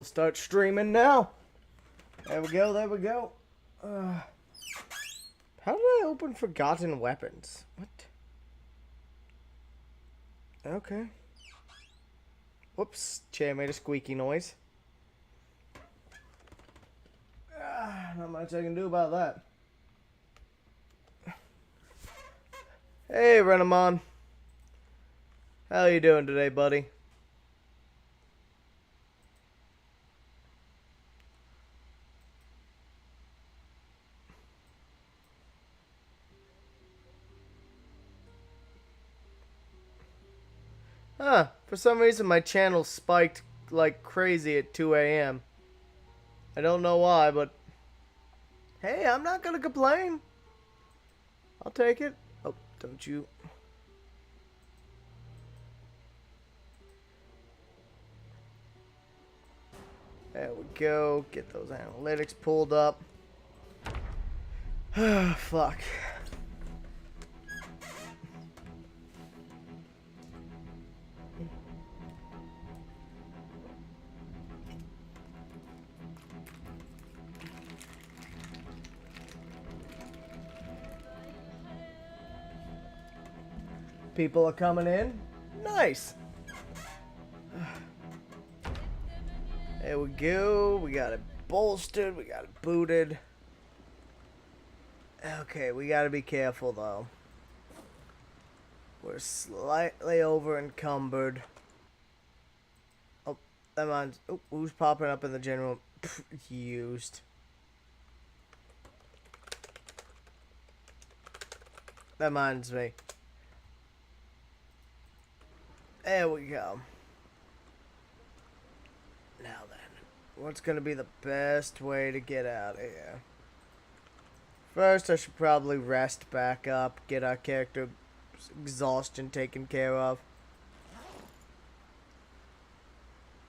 start streaming now. There we go, there we go. How did I open forgotten weapons? What? Okay. Whoops, chair made a squeaky noise. Not much I can do about that. Hey, Renamon. How you doing today, buddy? Huh, for some reason my channel spiked like crazy at 2 a.m. I don't know why, but hey, I'm not gonna complain. I'll take it. Oh, don't you. There we go. Get those analytics pulled up. Fuck. People are coming in. Nice. There we go. We got it bolstered. We got it booted. Okay, we gotta be careful though. We're slightly over encumbered. Oh, that mine's. Oh, who's popping up in the general? Used. That minds me. There we go. Now then, what's gonna be the best way to get out of here? First, I should probably rest back up, get our character exhaustion taken care of.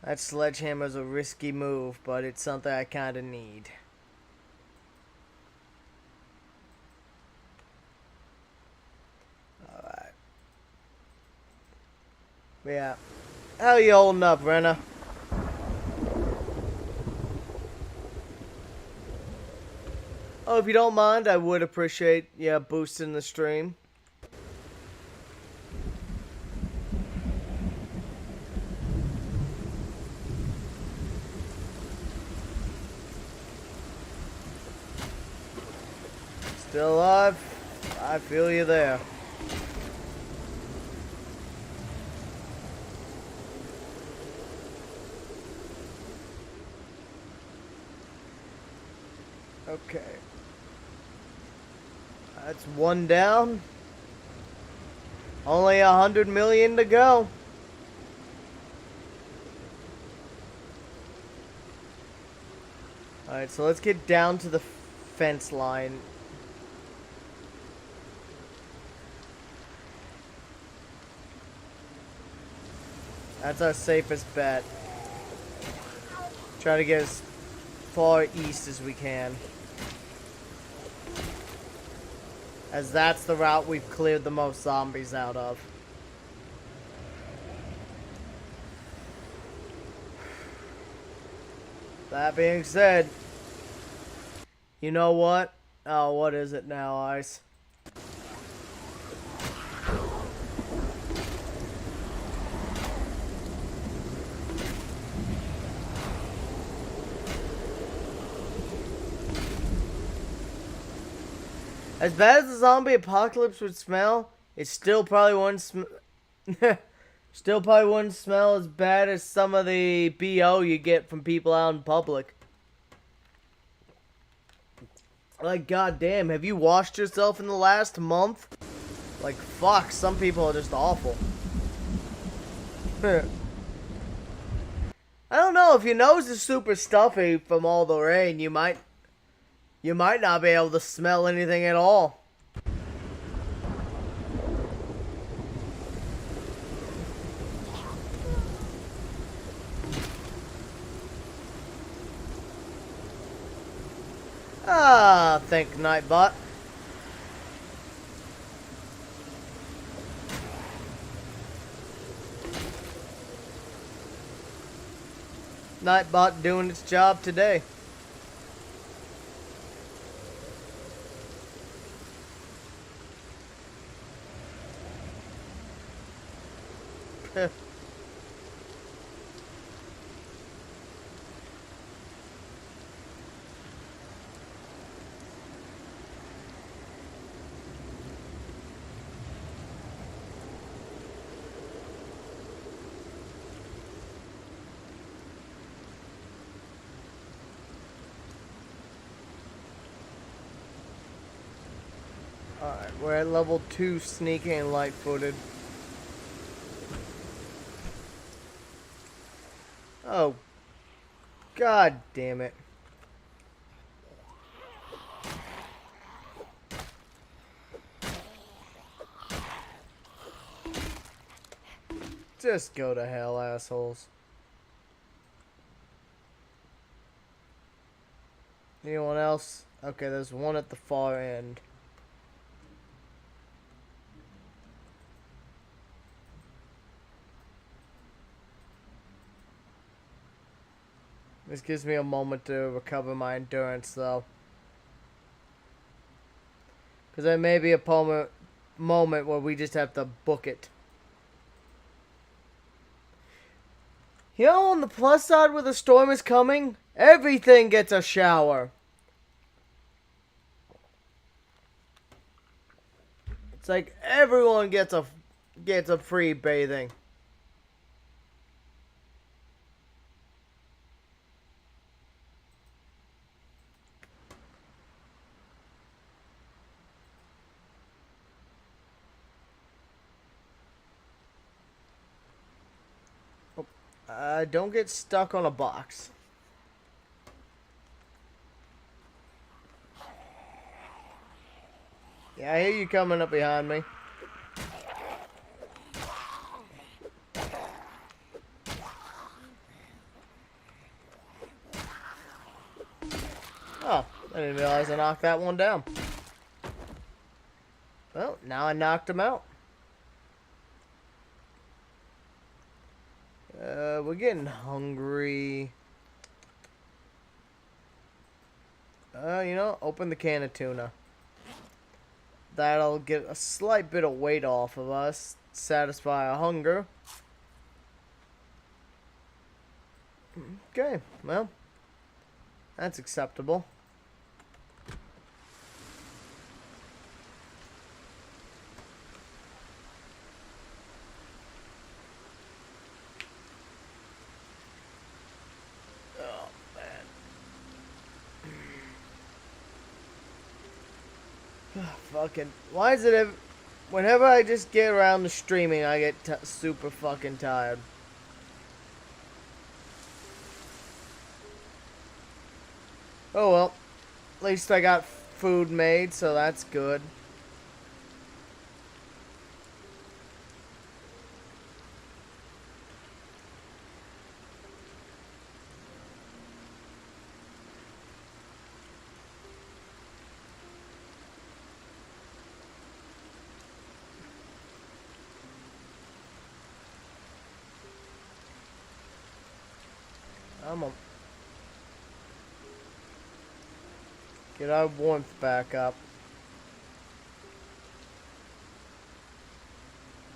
That sledgehammer's a risky move, but it's something I kinda need. Alright. Yeah. How you holding up, Renna? Oh, if you don't mind, I would appreciate, boosting the stream. Still alive? I feel you there. Okay. That's one down. Only 100 million to go. Alright, so let's get down to the fence line. That's our safest bet. Try to get as far east as we can. As that's the route we've cleared the most zombies out of. That being said, you know what? Oh, what is it now, Ice? As bad as the zombie apocalypse would smell, it still probably wouldn't smell as bad as some of the BO you get from people out in public. Like, goddamn, have you washed yourself in the last month? Like, fuck, some people are just awful. I don't know, if your nose is super stuffy from all the rain, you might not be able to smell anything at all. Ah, thank Nightbot. Nightbot doing its job today. Alright, we're at level 2 sneaking and light-footed. Oh. God damn it. Just go to hell, assholes. Anyone else? Okay, there's one at the far end. This gives me a moment to recover my endurance, though. Because there may be a moment where we just have to book it. You know, on the plus side where the storm is coming, everything gets a shower. It's like everyone gets a free bathing. Don't get stuck on a box. Yeah, I hear you coming up behind me. Oh, I didn't realize I knocked that one down. Well, now I knocked him out. We're getting hungry. You know, open the can of tuna. That'll get a slight bit of weight off of us. Satisfy our hunger. Okay, well, that's acceptable. Fucking, why is it whenever I just get around to streaming, I get super fucking tired. Oh well, at least I got food made, so that's good. Get our warmth back up.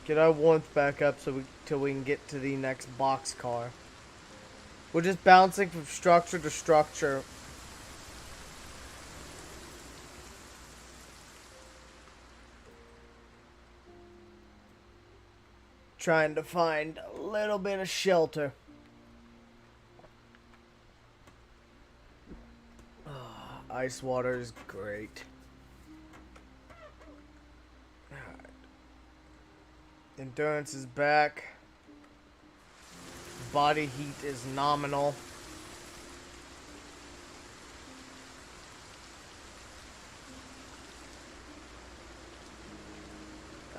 Get our warmth back up till we can get to the next boxcar. We're just bouncing from structure to structure. Trying to find a little bit of shelter. Ice water is great. Alright. Endurance is back. Body heat is nominal.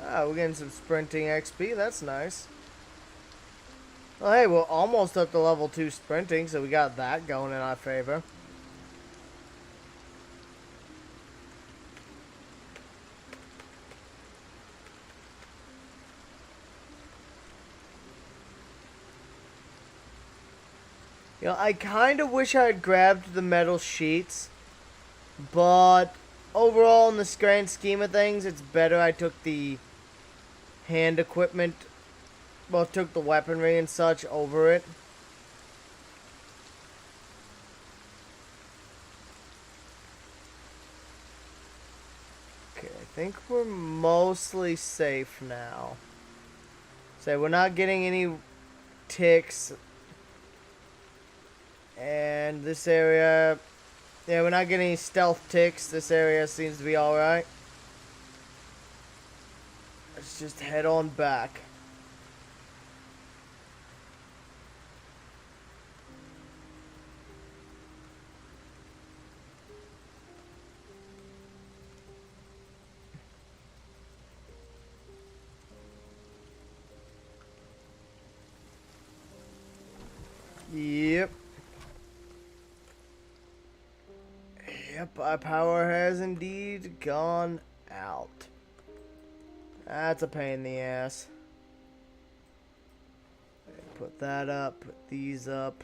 We're getting some sprinting XP. That's nice. Well, hey, we're almost up to level 2 sprinting, so we got that going in our favor. You know, I kind of wish I had grabbed the metal sheets, but overall, in the grand scheme of things, it's better I took the hand equipment, well, took the weaponry and such over it. Okay, I think we're mostly safe now. So we're not getting any ticks. And this area, yeah, we're not getting any stealth ticks. This area seems to be alright. Let's just head on back. Yep. Yep, our power has indeed gone out. That's a pain in the ass. Put that up, put these up.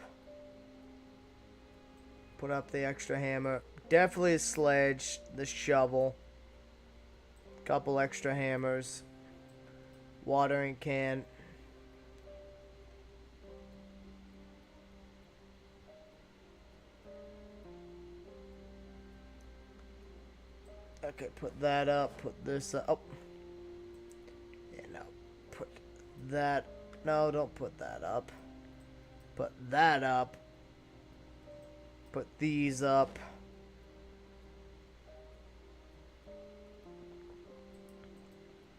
Put up the extra hammer. Definitely a sledge, the shovel. Couple extra hammers. Watering can. Okay, put that up, put this up. Oh. Yeah, no. Put that. No, don't put that up. Put that up. Put these up.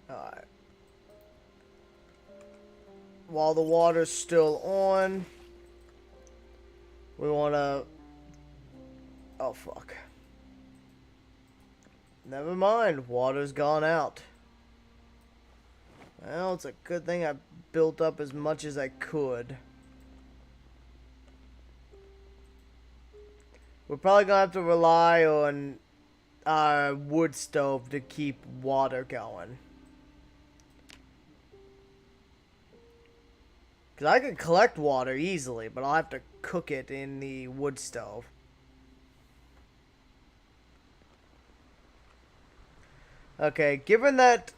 Alright. While the water's still on, we want to... Oh, fuck. Never mind, water's gone out. Well, it's a good thing I built up as much as I could. We're probably gonna have to rely on our wood stove to keep water going. Because I can collect water easily, but I'll have to cook it in the wood stove. Okay, given that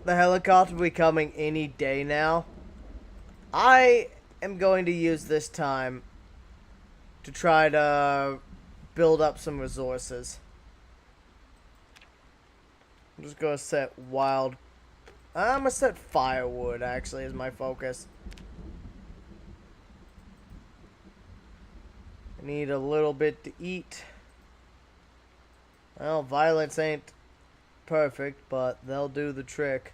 the helicopter will be coming any day now, I am going to use this time to try to build up some resources. I'm just going to set I'm going to set firewood, actually, as my focus. I need a little bit to eat. Well, violets ain't perfect, but they'll do the trick.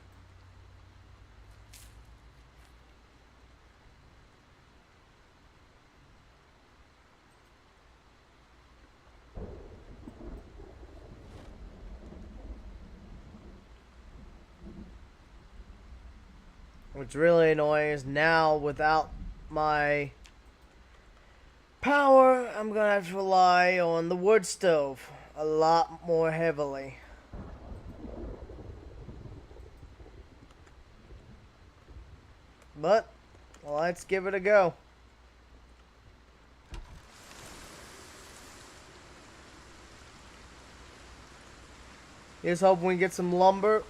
What's really annoying is now, without my power, I'm gonna have to rely on the wood stove a lot more heavily. But let's give it a go. Here's hoping we get some lumber.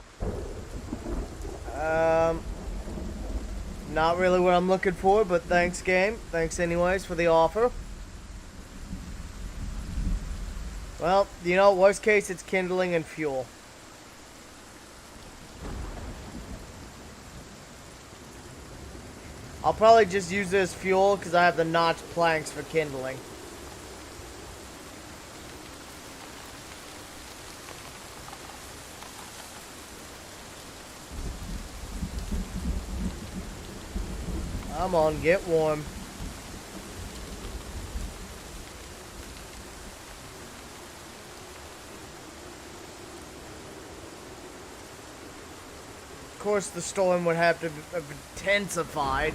Not really what I'm looking for, but thanks, game. Thanks anyways for the offer. Well, you know, worst case, it's kindling and fuel. I'll probably just use it as fuel because I have the notched planks for kindling. Come on, get warm. Of course, the storm would have to have intensified.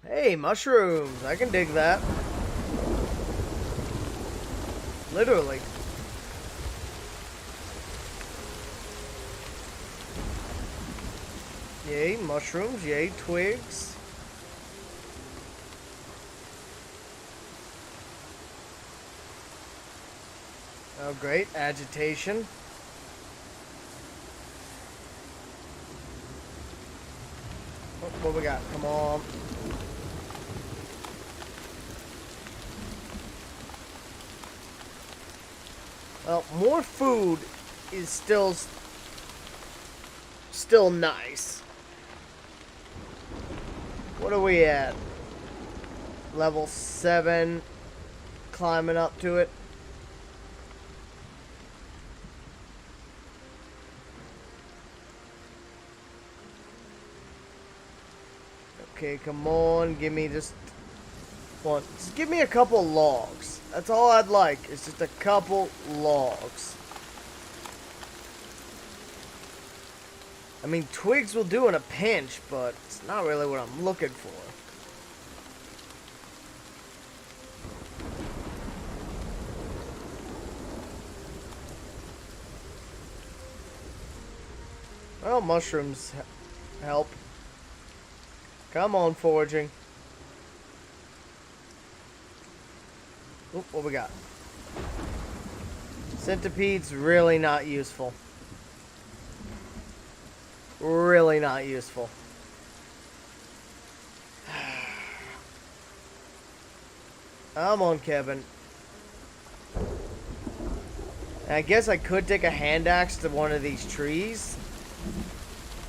Hey, mushrooms. I can dig that. Literally. Yay, mushrooms. Yay, twigs. Oh, great. Agitation. Oh, what we got? Come on. Well, more food is still nice. What are we at? Level 7. Climbing up to it. Okay, come on. Give me just one. Just give me a couple logs. That's all I'd like. It's just a couple logs. I mean, twigs will do in a pinch, but it's not really what I'm looking for. Well, mushrooms help. Come on, foraging. Oop, what we got? Centipede's really not useful. Really not useful. Come on, Kevin. And I guess I could take a hand axe to one of these trees,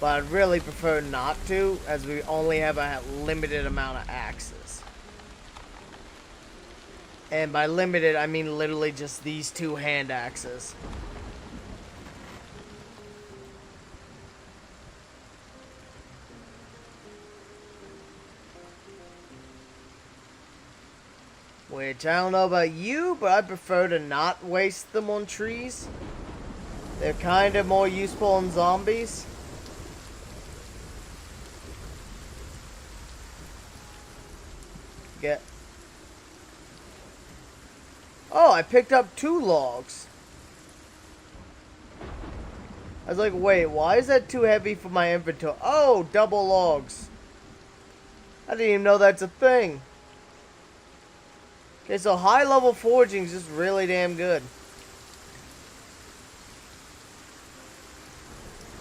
but I'd really prefer not to, as we only have a limited amount of axes. And by limited, I mean literally just these 2 hand axes. Which, I don't know about you, but I prefer to not waste them on trees. They're kind of more useful on zombies. Get. Oh, I picked up 2 logs. I was like, wait, why is that too heavy for my inventory? Oh, double logs. I didn't even know that's a thing. Okay, so high level foraging is just really damn good.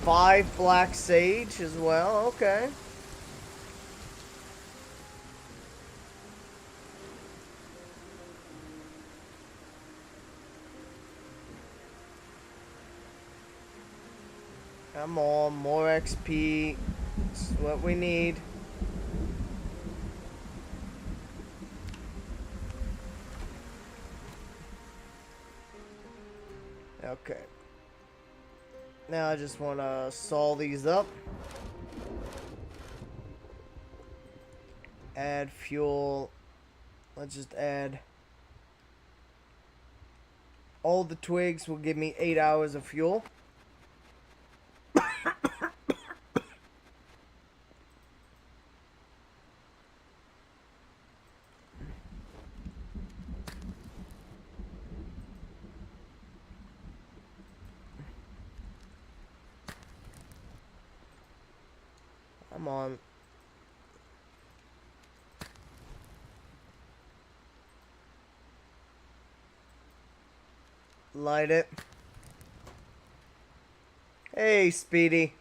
5 black sage as well, okay. Come on, more XP. That's what we need. Okay. Now I just want to saw these up. Add fuel. Let's just add. All the twigs will give me 8 hours of fuel. Come on. Light it. Hey, Speedy.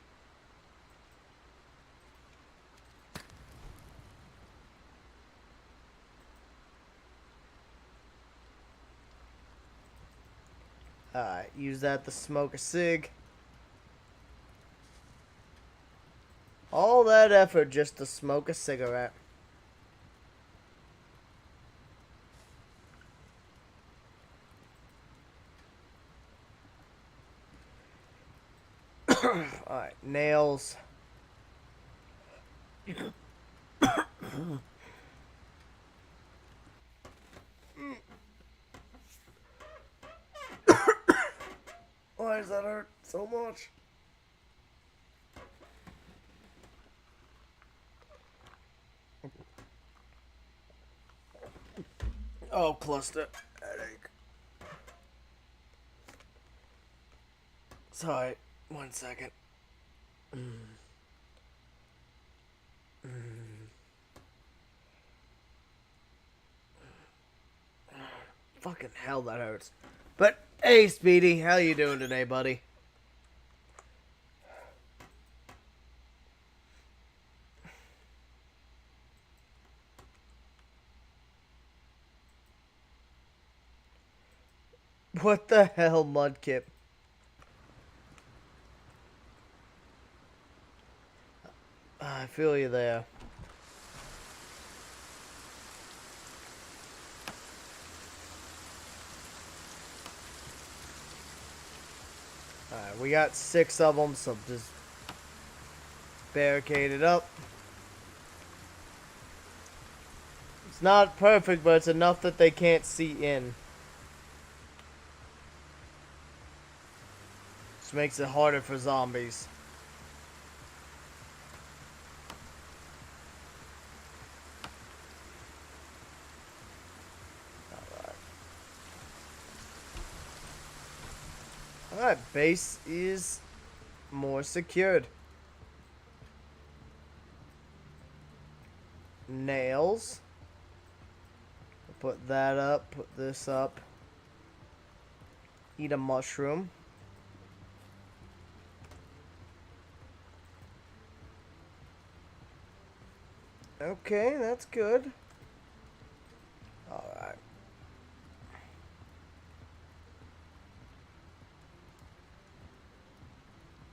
Alright, use that to smoke a cig. All that effort just to smoke a cigarette. Alright, nails. Why does that hurt so much? Oh, cluster. Headache. Sorry, 1 second. Fucking hell, that hurts. But Hey, Speedy, how you doing today, buddy? What the hell, Mudkip? I feel you there. Alright, we got 6 of them, so just barricade it up. It's not perfect, but it's enough that they can't see in. Which makes it harder for zombies. Alright, base is more secured. Nails. Put that up, put this up. Eat a mushroom. Okay, that's good. Alright.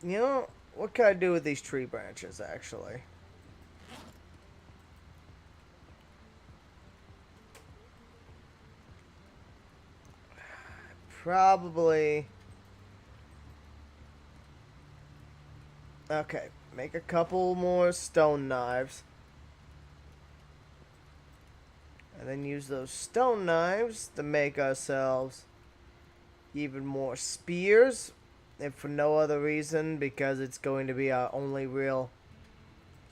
You know, what can I do with these tree branches, actually? Probably... Okay, make a couple more stone knives. And then use those stone knives to make ourselves even more spears. If for no other reason, because it's going to be our only real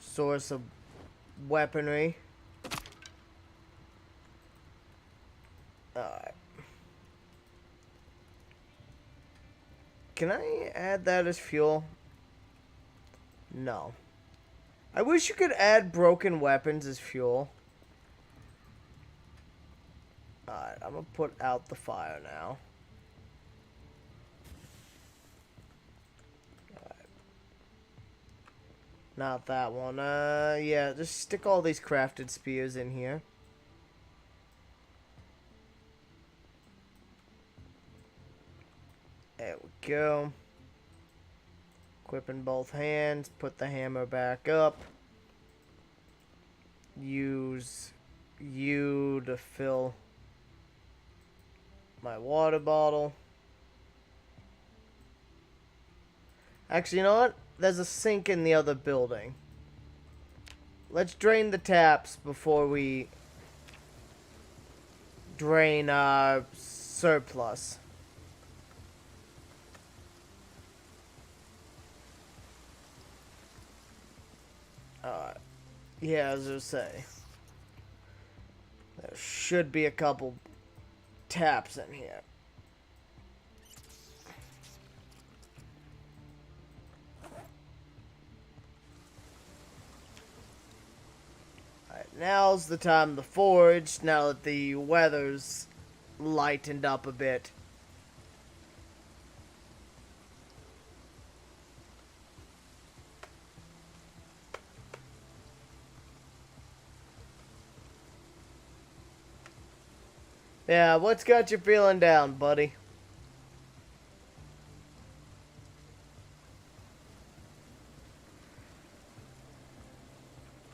source of weaponry. Alright. Can I add that as fuel? No. I wish you could add broken weapons as fuel. Alright, I'm gonna put out the fire now. Alright. Not that one. Yeah, just stick all these crafted spears in here. There we go. Equipping both hands. Put the hammer back up. Use you to fill my water bottle. Actually, you know what? There's a sink in the other building. Let's drain the taps before we drain our surplus. Alright. Yeah, as I say. There should be a couple taps in here. Alright, now's the time to forge, now that the weather's lightened up a bit. Yeah, what's got you feeling down, buddy?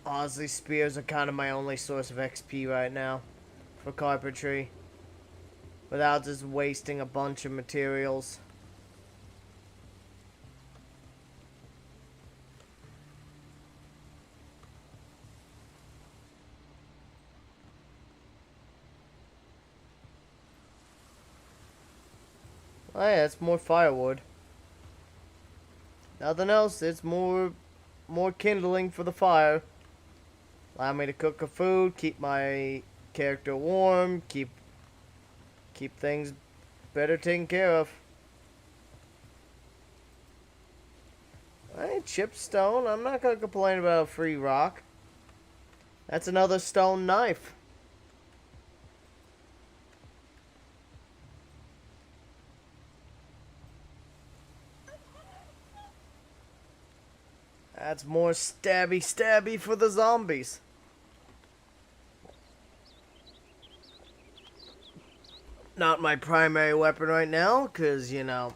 Honestly, spears are kind of my only source of XP right now for carpentry. Without just wasting a bunch of materials. Oh yeah, it's more firewood. Nothing else, it's more kindling for the fire. Allow me to cook a food, keep my character warm, keep things better taken care of. Alright, chip stone. I'm not gonna complain about a free rock. That's another stone knife. That's more stabby for the zombies. Not my primary weapon right now, because, you know,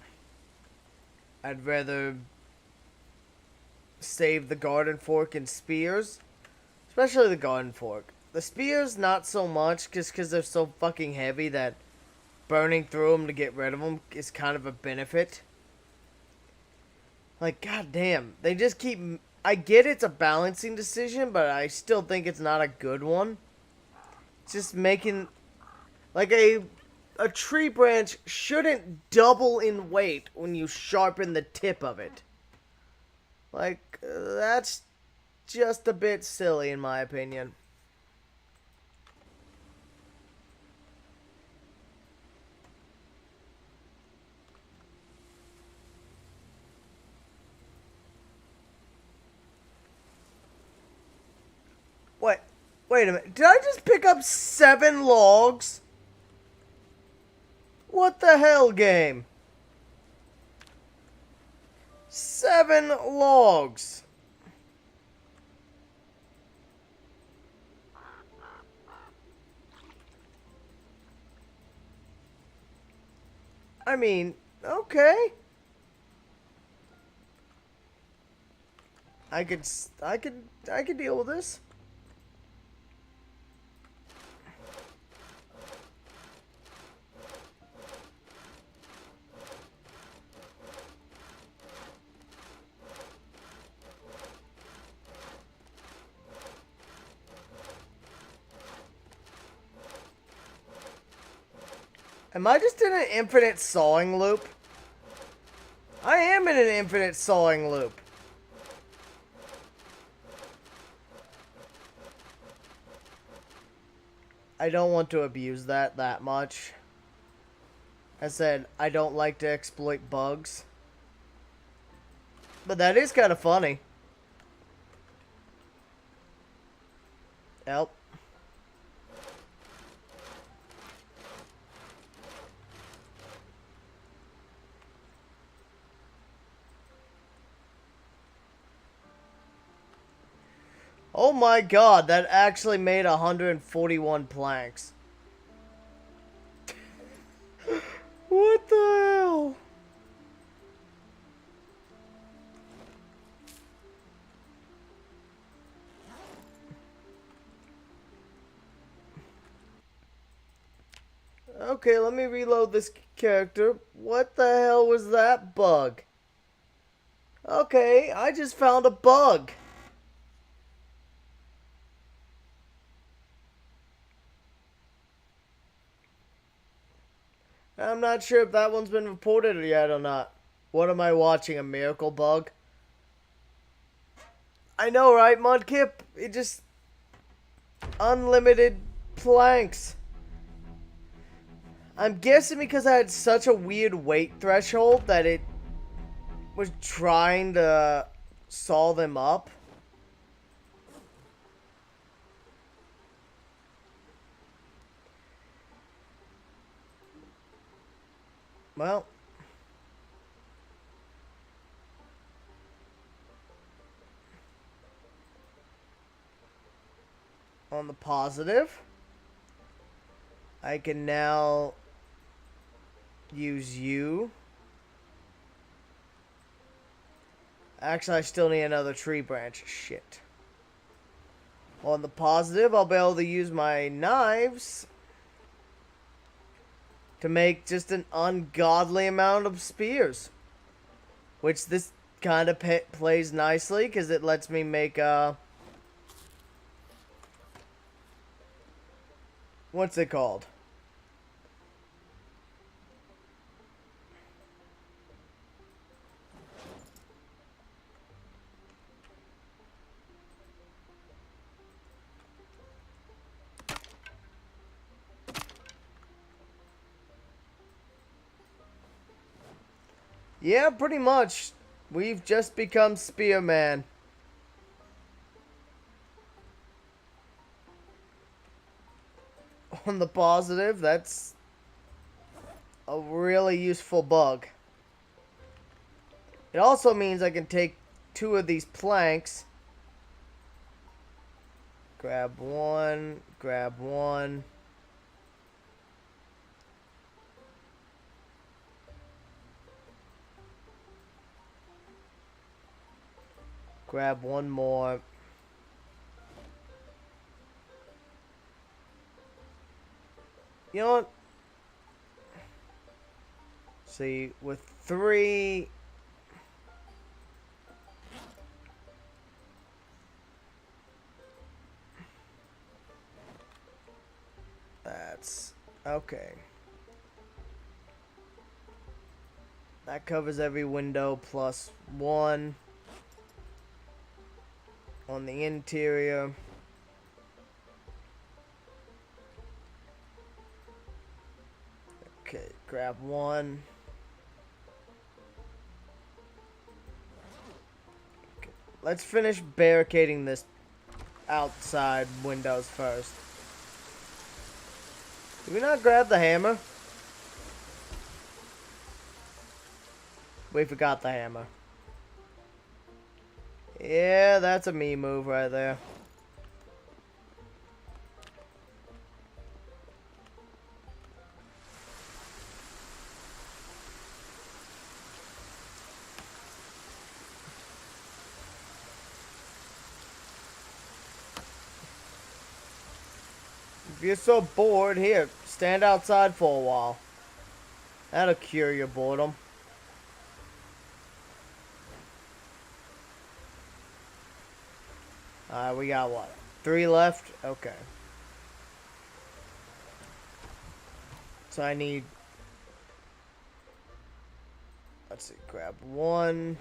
I'd rather save the garden fork and spears. Especially the garden fork. The spears, not so much, just because they're so fucking heavy that burning through them to get rid of them is kind of a benefit. Like, goddamn, they just keep... I get it's a balancing decision, but I still think it's not a good one. It's just making... Like, a tree branch shouldn't double in weight when you sharpen the tip of it. Like, that's just a bit silly in my opinion. Wait a minute. Did I just pick up 7 logs? What the hell, game? 7 logs. I mean, okay. I could deal with this. Am I just in an infinite sawing loop? I am in an infinite sawing loop. I don't want to abuse that much. I said, I don't like to exploit bugs. But that is kind of funny. Yep. Oh my god, that actually made 141 planks. What the hell? Okay, let me reload this character. What the hell was that bug? Okay, I just found a bug. I'm not sure if that one's been reported yet or not. What am I watching? A miracle bug? I know, right, Mudkip? It just... Unlimited planks. I'm guessing because I had such a weird weight threshold that it was trying to saw them up. Well, on the positive, I can now use you. Actually, I still need another tree branch. Shit. On the positive, I'll be able to use my knives to make just an ungodly amount of spears. Which this kind of plays nicely, because it lets me make, what's it called? Yeah, pretty much. We've just become Spearman. On the positive, that's a really useful bug. It also means I can take 2 of these planks. Grab one, grab one. Grab one more. You know what? See, with 3... That's... okay. That covers every window plus 1 on the interior. Okay, grab 1. Okay. Let's finish barricading this outside windows first. Did we not grab the hammer? We forgot the hammer. Yeah, that's a me move right there. If you're so bored, here, stand outside for a while. That'll cure your boredom. We got what? 3 left? Okay. So I need... let's see, grab 1.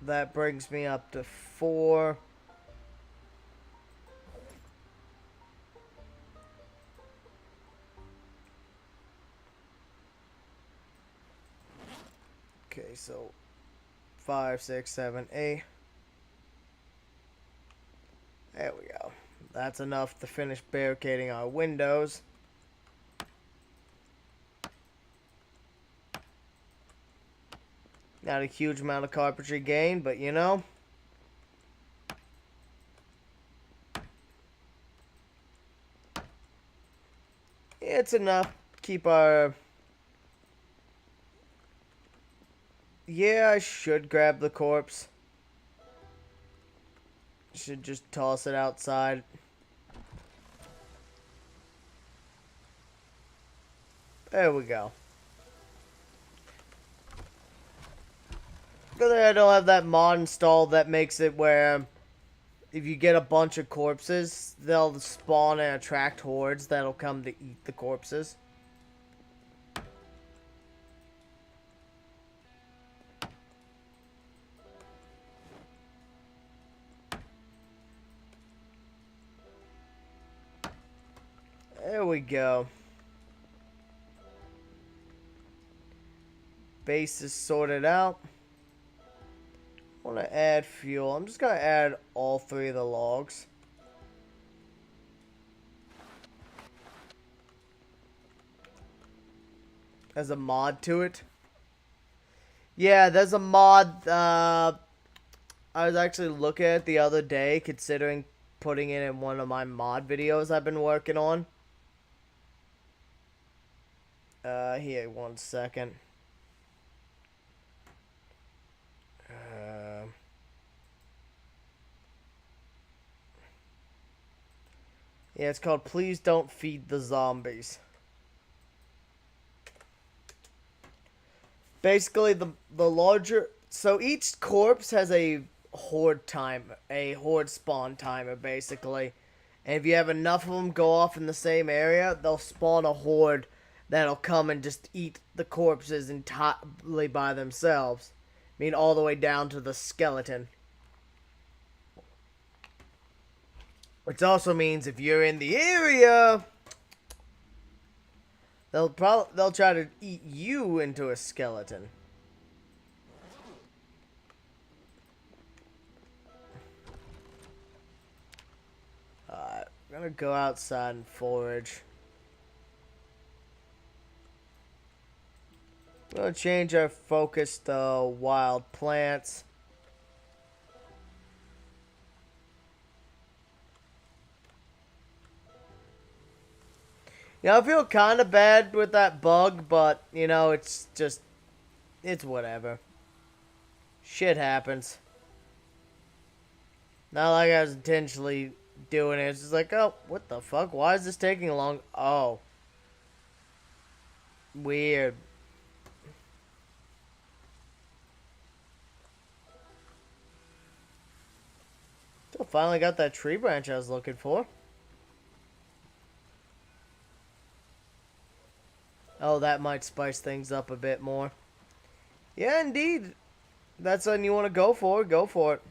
That brings me up to 4. Okay, so 5, 6, 7, 8. There we go. That's enough to finish barricading our windows. Not a huge amount of carpentry gain, but you know. It's enough to keep our... yeah, I should grab the corpse. Should just toss it outside. There we go. Good thing I don't have that mod installed that makes it where if you get a bunch of corpses, they'll spawn and attract hordes that'll come to eat the corpses. There we go. Base is sorted out. I want to add fuel. I'm just going to add all 3 of the logs. As a mod to it. Yeah, there's a mod I was actually looking at the other day, considering putting it in one of my mod videos I've been working on. Here, 1 second. Yeah, it's called Please Don't Feed the Zombies. Basically, the larger... so each corpse has a horde timer, a horde spawn timer, basically. And if you have enough of them go off in the same area, they'll spawn a horde that'll come and just eat the corpses entirely by themselves. I mean, all the way down to the skeleton. Which also means if you're in the area, they'll try to eat you into a skeleton. Alright, I'm gonna go outside and forage. gonna change our focus to wild plants. I feel kind of bad with that bug, but, it's just, it's whatever. Shit happens. Not like I was intentionally doing it. It's just like, oh, what the fuck? Why is this taking long? Oh. Weird. Still finally got that tree branch I was looking for. Oh, that might spice things up a bit more. Yeah, indeed. That's something you want to go for. Go for it.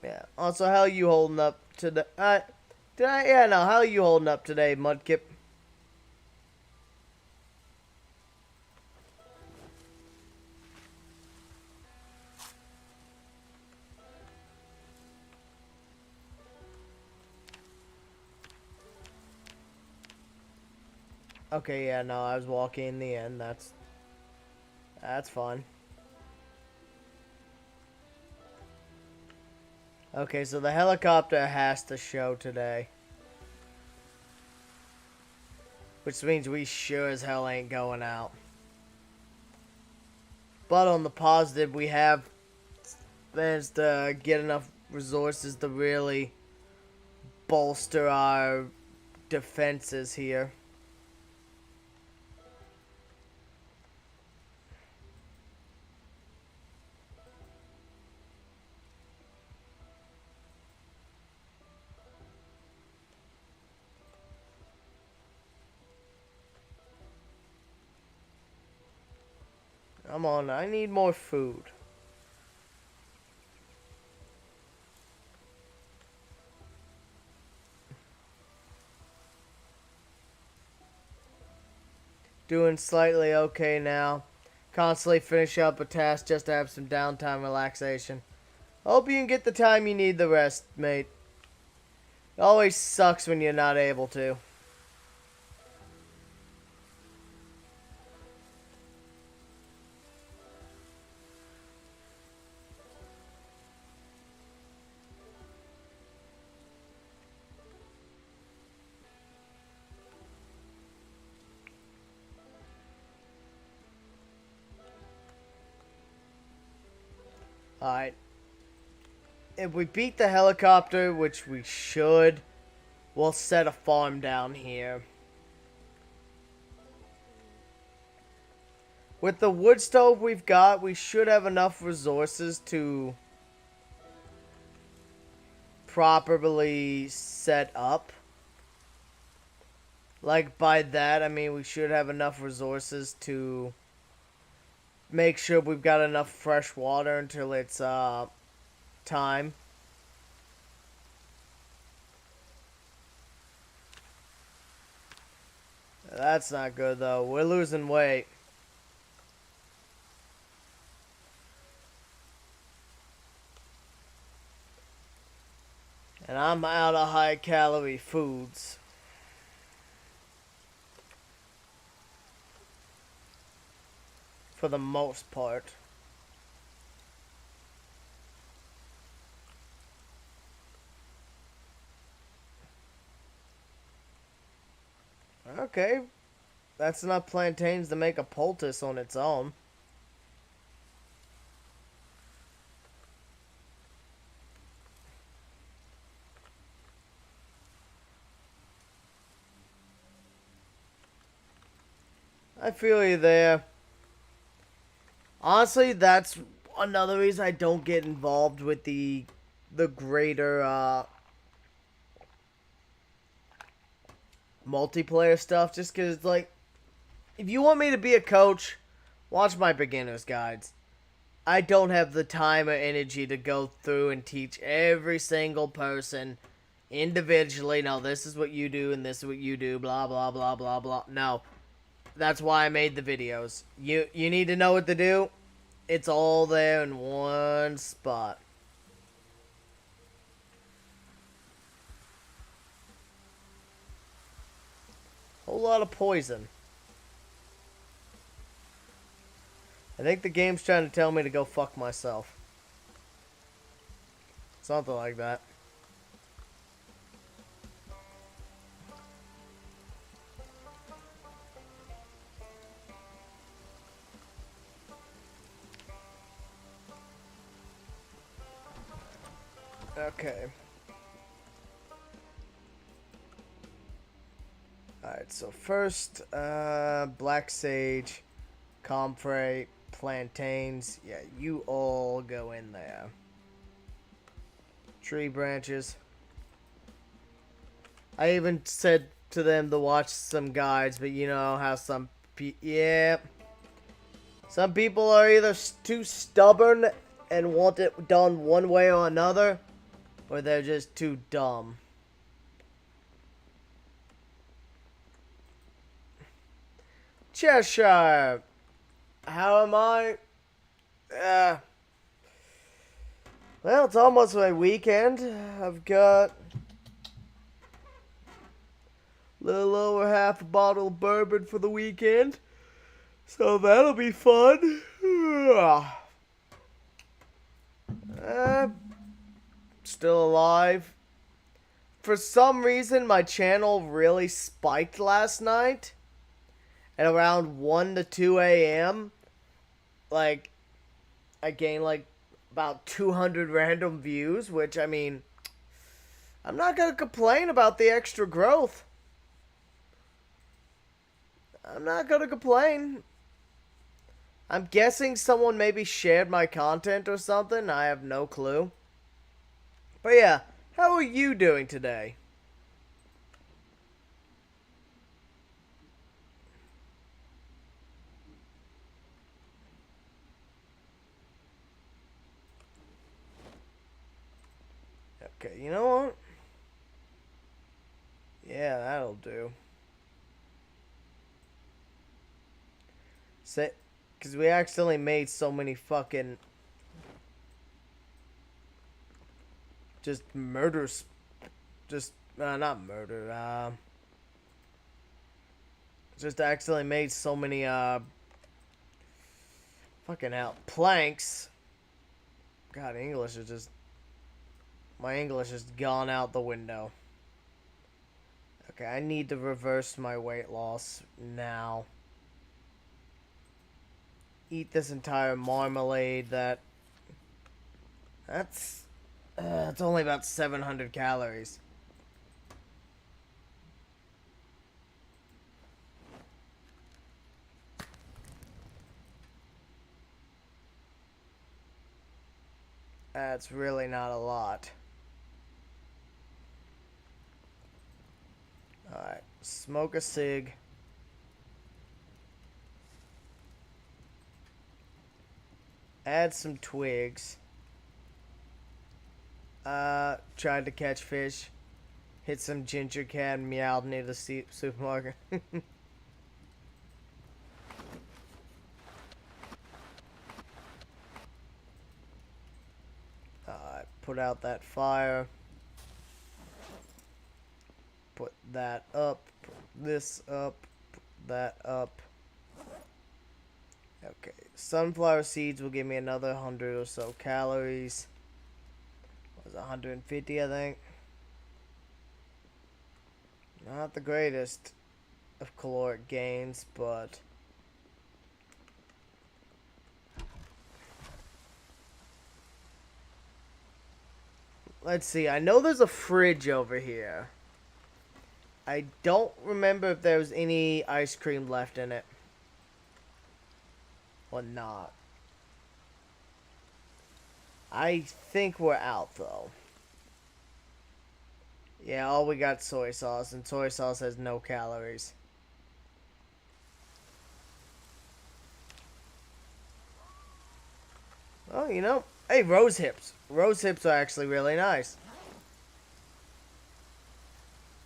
Yeah. Also, how are you holding up today? Yeah, no. How are you holding up today, Mudkip? Okay, yeah, no, I was walking in the end. That's fun. Okay, so the helicopter has to show today. Which means we sure as hell ain't going out. But on the positive, we have managed to get enough resources to really bolster our defenses here. Come on, I need more food. Doing slightly okay now. Constantly finish up a task just to have some downtime relaxation. Hope you can get the time you need the rest, mate. It always sucks when you're not able to. Alright. If we beat the helicopter, which we should, we'll set a farm down here. With the wood stove we've got, we should have enough resources to properly set up. Like, by that, I mean we should have enough resources to make sure we've got enough fresh water until it's, time. That's not good, though. We're losing weight. And I'm out of high-calorie foods. For the most part. Okay. That's enough plantains to make a poultice on its own. I feel you there. Honestly, that's another reason I don't get involved with the greater multiplayer stuff, just because, like, if you want me to be a coach, watch my beginner's guides. I don't have the time or energy to go through and teach every single person individually, no, this is what you do and this is what you do, blah, blah, blah, blah, blah. No. That's why I made the videos. You need to know what to do. It's all there in one spot. Whole lot of poison. I think the game's trying to tell me to go fuck myself. Something like that. Okay. Alright, so first, black sage, comfrey, plantains. Yeah, you all go in there. Tree branches. I even said to them to watch some guides, but you know how some some people are either too stubborn and want it done one way or another, or they're just too dumb. Cheshire. How am I? Well, it's almost my weekend. I've got a little over half a bottle of bourbon for the weekend. So that'll be fun. Still alive. For some reason, my channel really spiked last night. At around 1 to 2 a.m. Like, I gained like about 200 random views, which, I mean, I'm not going to complain about the extra growth. I'm not going to complain. I'm guessing someone maybe shared my content or something. I have no clue. But yeah, how are you doing today? Okay, you know what? Yeah, that'll do. Say, because we accidentally made so many fucking just murders. Just, not murder, just accidentally made so many, fucking hell, planks. God, English is just, my English has gone out the window. Okay, I need to reverse my weight loss now. Eat this entire marmalade that's it's only about 700 calories. That's really not a lot. Alright, smoke a cig. Add some twigs. Tried to catch fish. Hit some ginger can, meowed near the supermarket. Put out that fire. Put that up. Put this up. Put that up. Okay. Sunflower seeds will give me another 100 or so calories. It was 150, I think. Not the greatest of caloric gains, but let's see. I know there's a fridge over here. I don't remember if there was any ice cream left in it. Or not. I think we're out, though. Yeah, all we got soy sauce, and soy sauce has no calories. Oh, you know, hey, rose hips. Rose hips are actually really nice.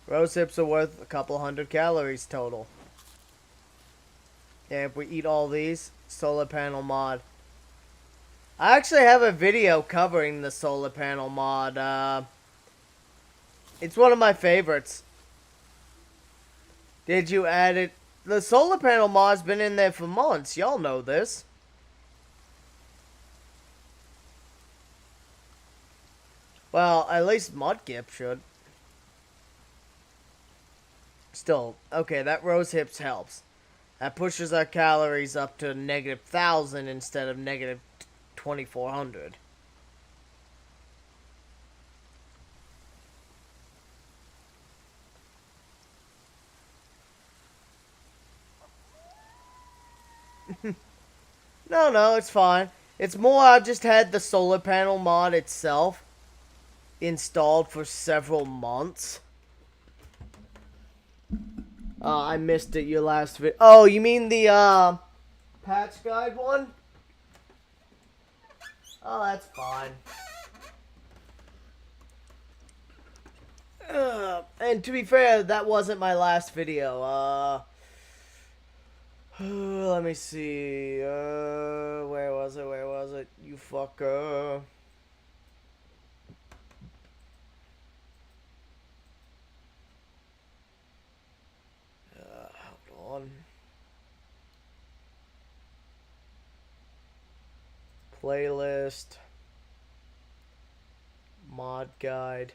Rose hips are worth a couple 100 calories total. Yeah, if we eat all these, solar panel mod. I actually have a video covering the solar panel mod. It's one of my favorites. Did you add it? The solar panel mod's been in there for months. Y'all know this. Well, at least Mudkip should. Still, okay, that rose hips helps. That pushes our calories up to negative 1,000 instead of negative 2,400. No, it's fine. It's more I just had the solar panel mod itself installed for several months. I missed it, your last video. Oh, you mean the, patch guide one? Oh, that's fine. And to be fair, that wasn't my last video. Let me see. Where was it? You fucker. Hold on. Playlist. Mod guide.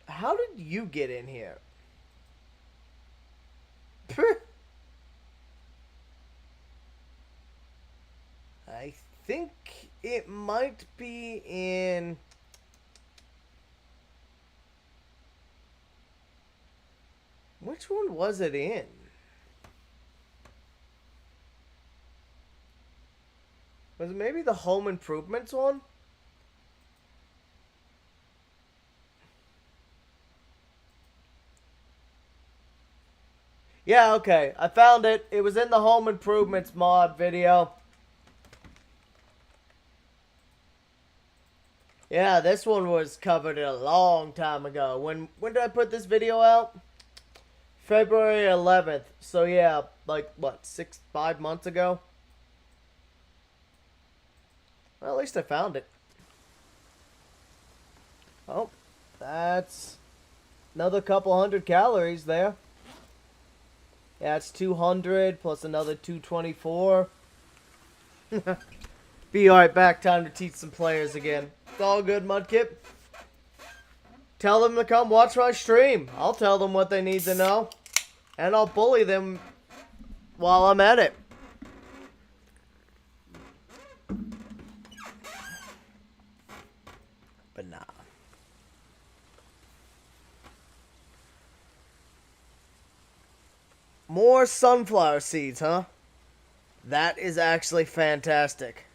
How did you get in here? I think it might be in... Which one was it in? Was it maybe the Home Improvements one? Yeah, okay. I found it. It was in the Home Improvements mod video. Yeah, this one was covered a long time ago. When did I put this video out? February 11th. So yeah, like what, 5 months ago? Well, at least I found it. Oh, that's another couple hundred calories there. Yeah, it's 200 plus another 224. Be alright back. Time to teach some players again. It's all good, Mudkip. Tell them to come watch my stream. I'll tell them what they need to know. And I'll bully them while I'm at it. But nah. More sunflower seeds, huh? That is actually fantastic.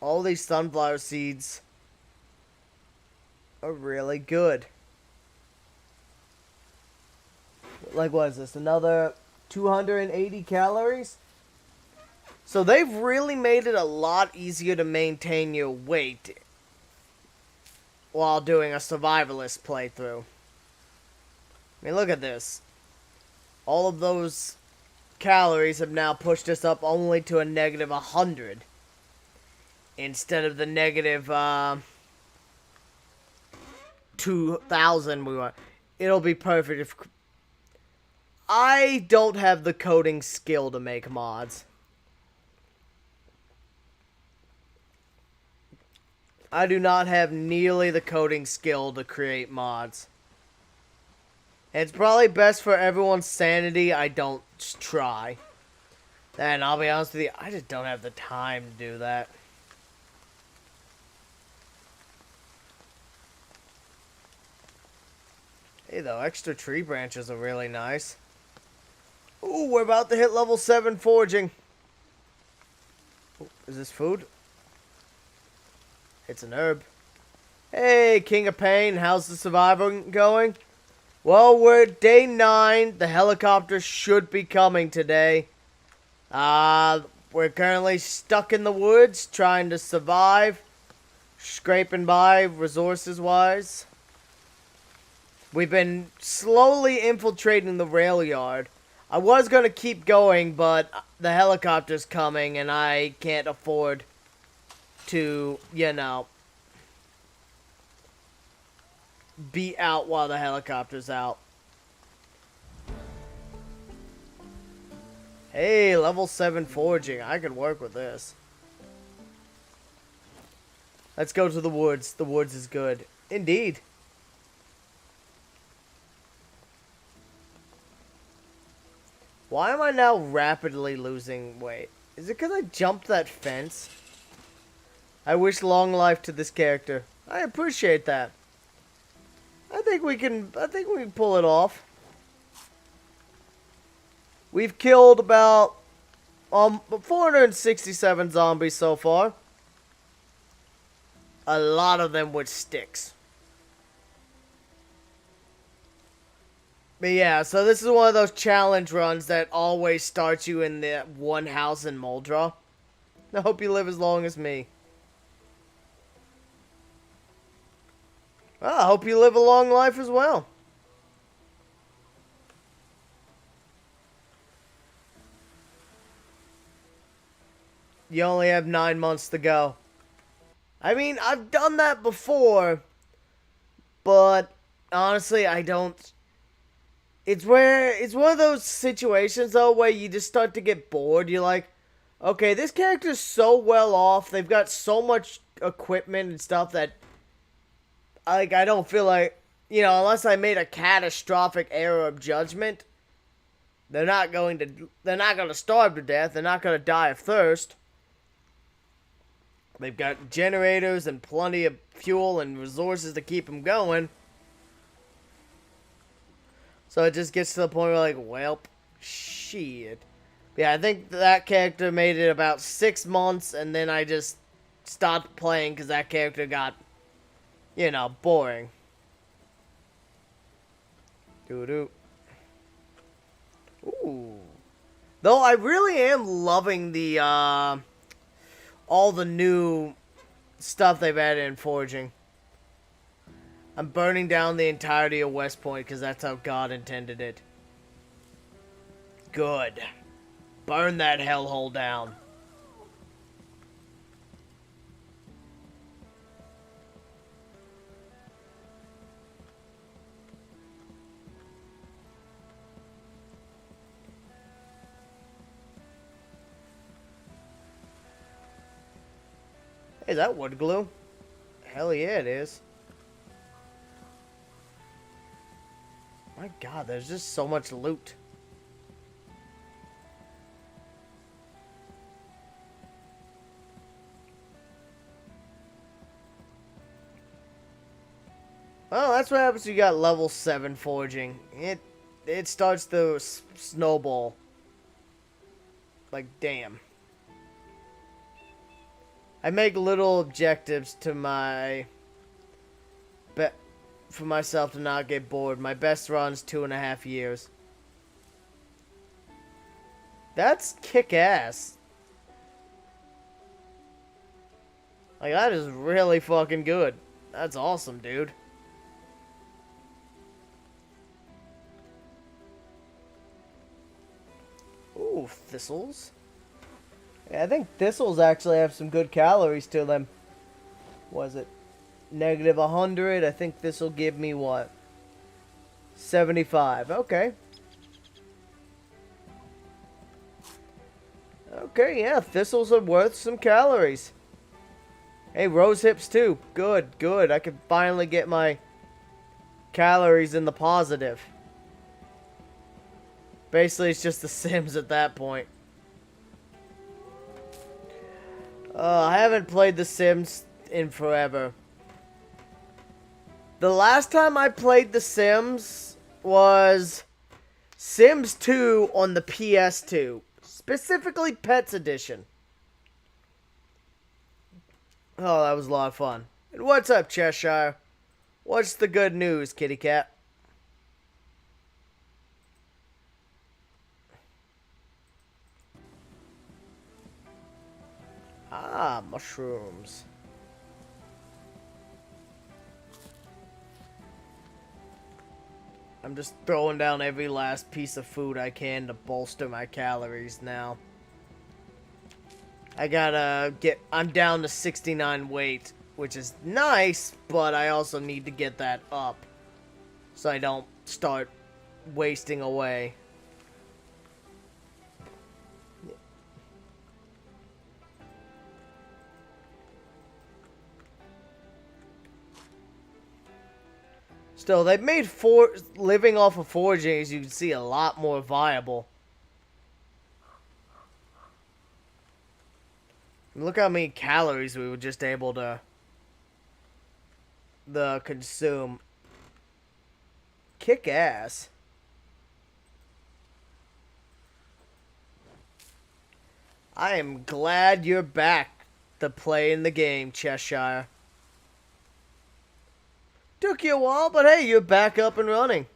All these sunflower seeds are really good. Like, what is this? Another 280 calories? So they've really made it a lot easier to maintain your weight while doing a survivalist playthrough. I mean, look at this. All of those calories have now pushed us up only to a negative 100. Instead of the negative 2,000 we want. It'll be perfect if... I don't have the coding skill to make mods. I do not have nearly the coding skill to create mods. It's probably best for everyone's sanity I don't try. And I'll be honest with you, I just don't have the time to do that. Hey, though, extra tree branches are really nice. Ooh, we're about to hit level 7 foraging. Ooh, is this food? It's an herb. Hey, King of Pain, how's the surviving going? Well, we're at day 9. The helicopter should be coming today. We're currently stuck in the woods trying to survive. Scraping by resources-wise. We've been slowly infiltrating the rail yard. I was going to keep going, but the helicopter's coming and I can't afford to, you know, be out while the helicopter's out. Hey, level 7 forging. I can work with this. Let's go to the woods. The woods is good. Indeed. Why am I now rapidly losing weight? Is it because I jumped that fence? I wish long life to this character. I appreciate that. I think we can pull it off. We've killed about 467 zombies so far. A lot of them with sticks. But yeah, so this is one of those challenge runs that always starts you in the one house in Muldra. I hope you live as long as me. Well, I hope you live a long life as well. You only have 9 months to go. I mean, I've done that before, but honestly, I don't. It's one of those situations though where you just start to get bored. You're like, okay, this character's so well off. They've got so much equipment and stuff that I don't feel like, unless I made a catastrophic error of judgment, they're not going to starve to death. They're not going to die of thirst. They've got generators and plenty of fuel and resources to keep them going. So it just gets to the point where like, well, shit. Yeah, I think that character made it about 6 months, and then I just stopped playing because that character got, boring. Doo-doo. Ooh. Though I really am loving the, all the new stuff they've added in forging. I'm burning down the entirety of West Point because that's how God intended it. Good. Burn that hellhole down. Hey, is that wood glue? Hell yeah, it is. My God, there's just so much loot. Well, that's what happens when you got level 7 forging. It starts to snowball. Like, damn. I make little objectives to for myself to not get bored. My best run's 2.5 years. That's kick-ass. Like, that is really fucking good. That's awesome, dude. Ooh, thistles. Yeah, I think thistles actually have some good calories to them. Was it negative 100? I think this will give me what? 75. Okay. Okay, yeah, thistles are worth some calories. Hey, rose hips too. Good, good. I can finally get my calories in the positive. Basically, it's just The Sims at that point. I haven't played The Sims in forever. The last time I played The Sims was Sims 2 on the PS2. Specifically Pets Edition. Oh, that was a lot of fun. And what's up, Cheshire? What's the good news, kitty cat? Ah, mushrooms. I'm just throwing down every last piece of food I can to bolster my calories now. I'm down to 69 weight, which is nice, but I also need to get that up so I don't start wasting away. Still, they've made living off of foraging, as you can see, a lot more viable. Look how many calories we were just able to consume. Kick ass. I am glad you're back to playing the game, Cheshire. Took you a while, but hey, you're back up and running.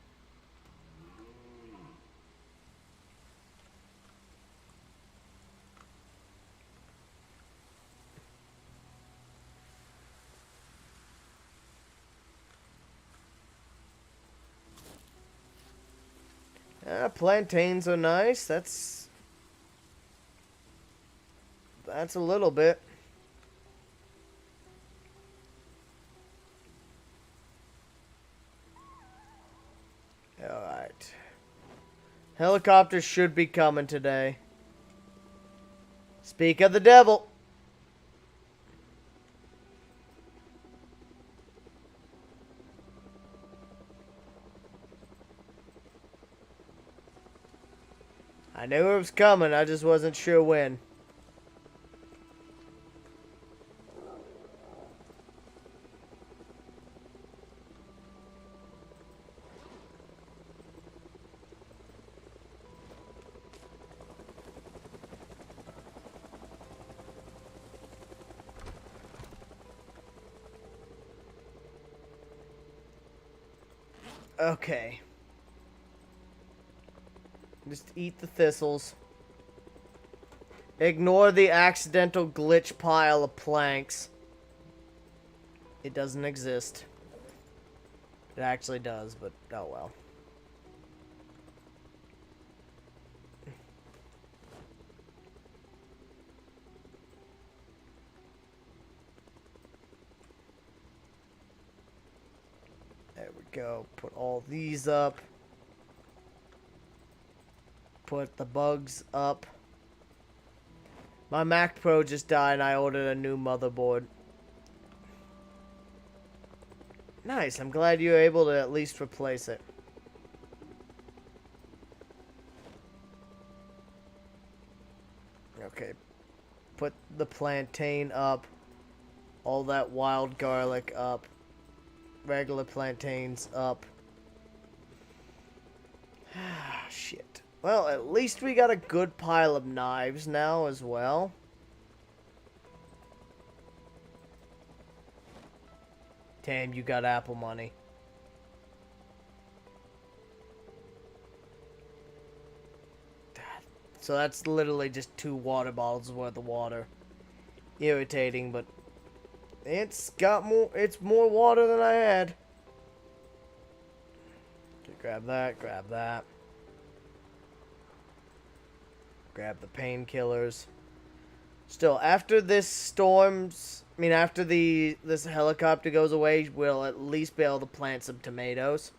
Plantains are nice. That's a little bit. Alright. Helicopters should be coming today. Speak of the devil. I knew it was coming, I just wasn't sure when. Okay. Just eat the thistles. Ignore the accidental glitch pile of planks. It doesn't exist. It actually does, but oh well. There we go. Put all these up. Put the bugs up. My Mac Pro just died and I ordered a new motherboard. Nice, I'm glad you were able to at least replace it. Okay. Put the plantain up. All that wild garlic up. Regular plantains up. Shit. Well, at least we got a good pile of knives now as well. Damn, you got apple money. So that's literally just 2 water bottles worth of water. Irritating, but it's more water than I had. Okay, grab that, grab that. Grab the painkillers. Still, after this after this helicopter goes away, we'll at least be able to plant some tomatoes.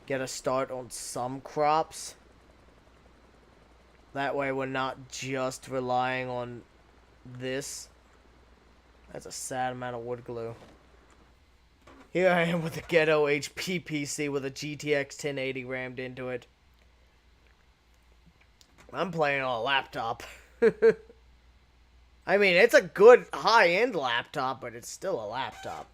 Get a start on some crops. That way we're not just relying on this. That's a sad amount of wood glue. Here I am with a ghetto HP PC with a GTX 1080 rammed into it. I'm playing on a laptop. I mean, it's a good high-end laptop, but it's still a laptop.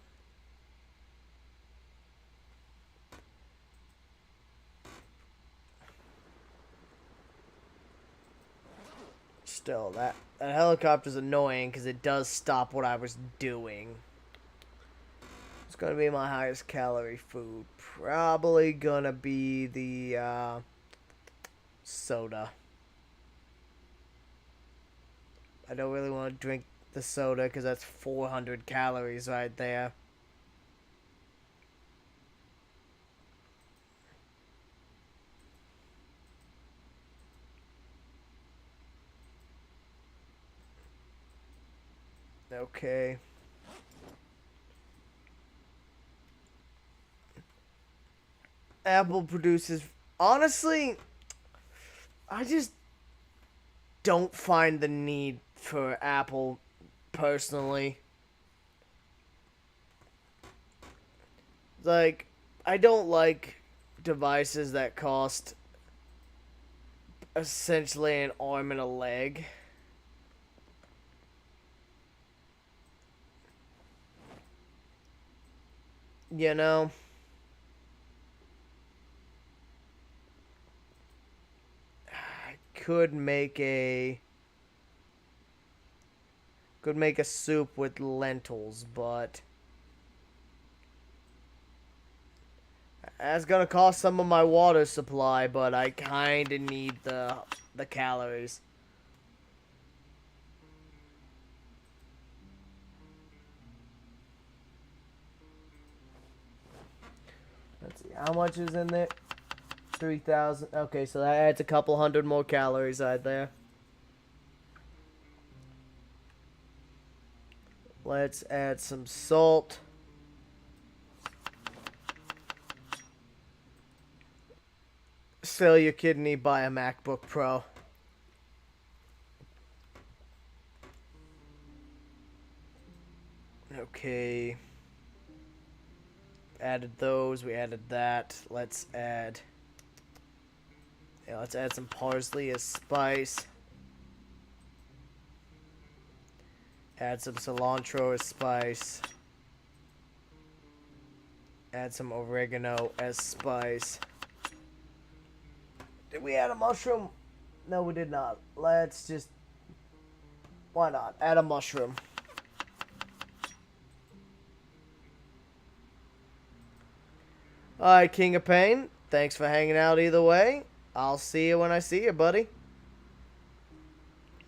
Still, that helicopter's annoying because it does stop what I was doing. It's gonna be my highest calorie food. Probably gonna be the soda. I don't really want to drink the soda because that's 400 calories right there. Okay. Apple produces... Honestly, I just don't find the need for Apple personally. Like, I don't like devices that cost essentially an arm and a leg. You know? I could make a soup with lentils, but that's gonna cost some of my water supply, but I kinda need the calories. Let's see, how much is in there? 3,000. Okay, so that adds a couple hundred more calories right there. Let's add some salt. Sell your kidney, buy a MacBook Pro. Okay. Added those, we added that. Let's add some parsley as spice. Add some cilantro as spice. Add some oregano as spice. Did we add a mushroom? No, we did not. Let's just... Why not? Add a mushroom. Alright, King of Pain. Thanks for hanging out either way. I'll see you when I see you, buddy.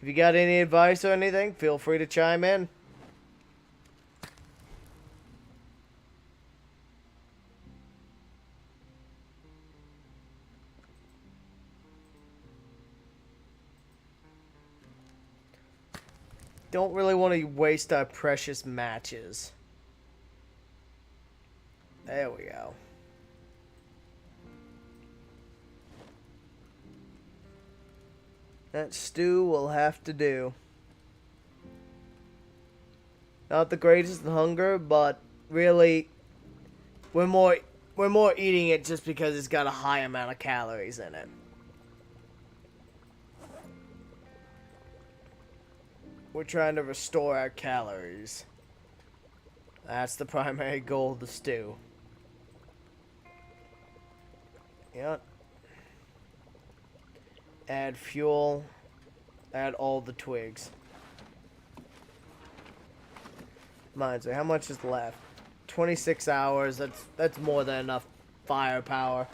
If you got any advice or anything, feel free to chime in. Don't really want to waste our precious matches. There we go. That stew will have to do. Not the greatest in hunger, but really, we're more eating it just because it's got a high amount of calories in it. We're trying to restore our calories. That's the primary goal of the stew. Yep. Add fuel. Add all the twigs. Reminds me, how much is left? 26 hours. That's more than enough firepower.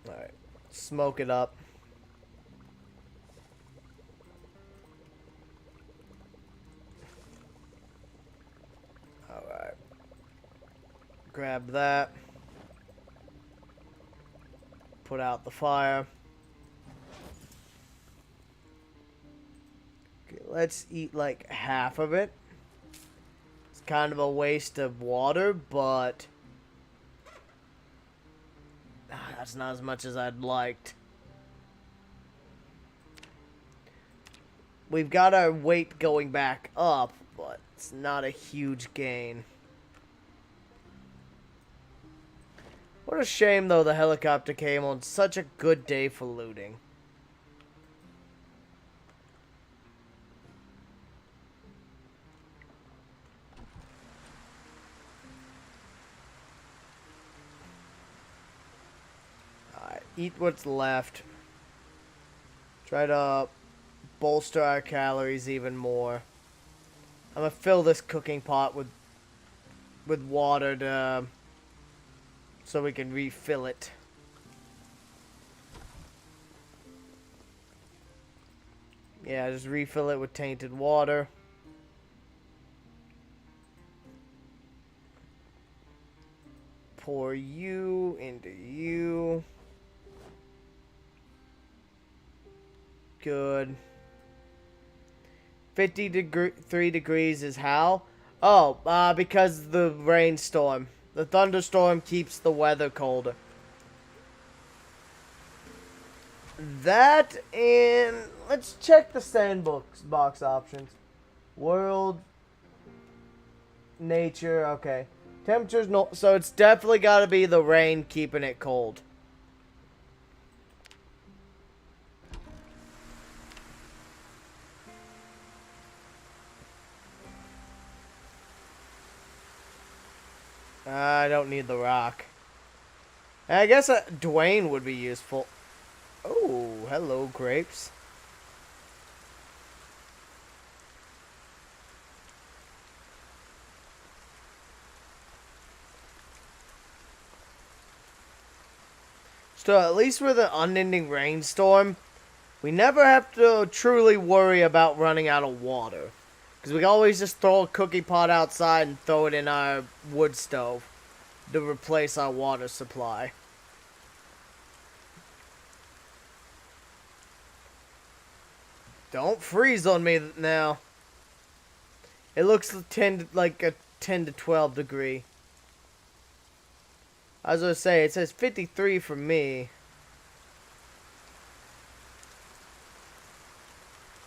Alright. Smoke it up. Alright. Grab that. Put out the fire. Okay, let's eat like half of it. It's kind of a waste of water, but that's not as much as I'd liked. We've got our weight going back up, but it's not a huge gain. What a shame, though, the helicopter came on such a good day for looting. Alright, eat what's left. Try to bolster our calories even more. I'm gonna fill this cooking pot with water to... so we can refill it. Yeah, just refill it with tainted water. Pour you into you. Good. 53 degrees is how? Oh, because the rainstorm. The thunderstorm keeps the weather colder. That and let's check the sandbox box options. World, nature, okay. Temperatures, no, so it's definitely got to be the rain keeping it cold. I don't need the rock. I guess Dwayne would be useful. Oh, hello, grapes. So at least with an unending rainstorm, we never have to truly worry about running out of water. Because we can always just throw a cookie pot outside and throw it in our wood stove to replace our water supply. Don't freeze on me now. It looks like a 10 to 12 degree. I was going to say, it says 53 for me.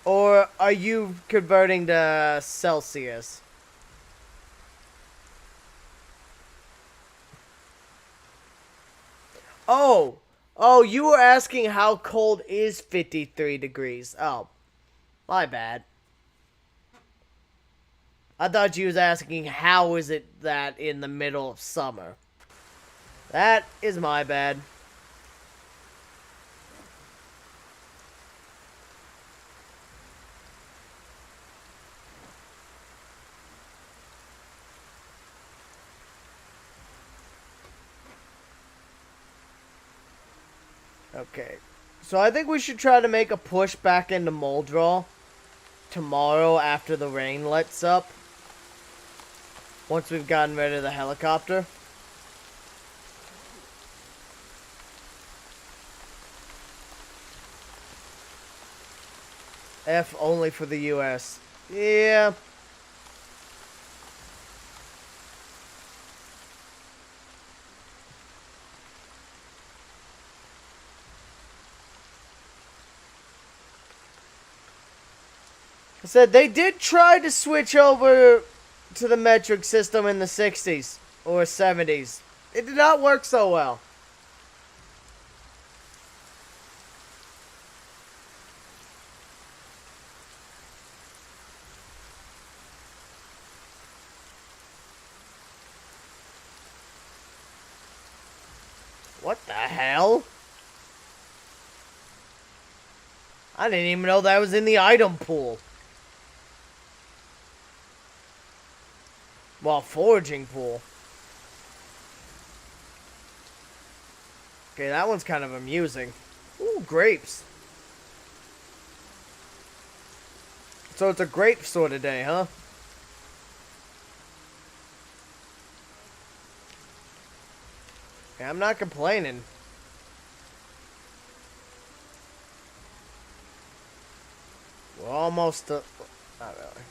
Or are you converting to Celsius? Oh! Oh, you were asking how cold is 53 degrees. Oh, my bad. I thought you was asking how is it that in the middle of summer. That is my bad. Okay. So I think we should try to make a push back into Muldrow tomorrow after the rain lets up. Once we've gotten rid of the helicopter. F only for the US. Yeah. I said they did try to switch over to the metric system in the 60s or 70s. It did not work so well. What the hell? I didn't even know that was in the item pool. Well, foraging pool. Okay, that one's kind of amusing. Ooh, grapes. So it's a grape sort of day, huh? Yeah, I'm not complaining. We're almost... not really.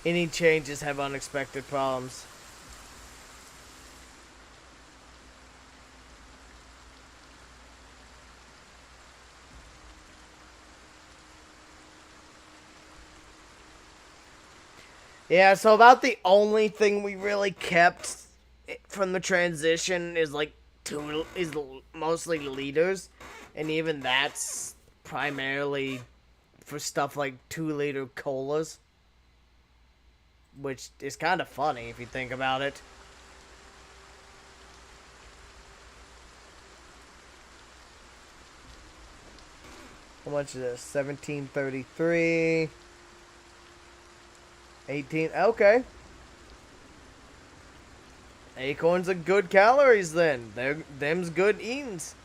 Any changes have unexpected problems. Yeah, so about the only thing we really kept from the transition is like mostly leaders, and even that's primarily for stuff like 2-liter colas, which is kind of funny if you think about it. How much is this? 1733. 18. Okay. Acorns are good calories then. Them's good eatings.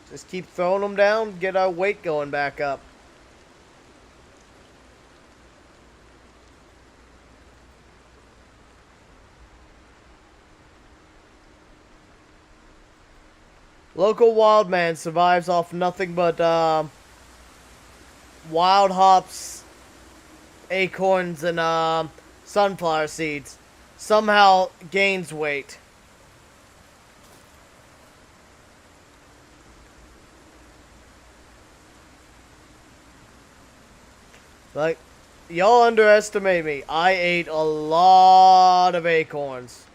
Just keep throwing them down, get our weight going back up. Local wild man survives off nothing but wild hops, acorns, and sunflower seeds. Somehow gains weight. Like, y'all underestimate me. I ate a lot of acorns.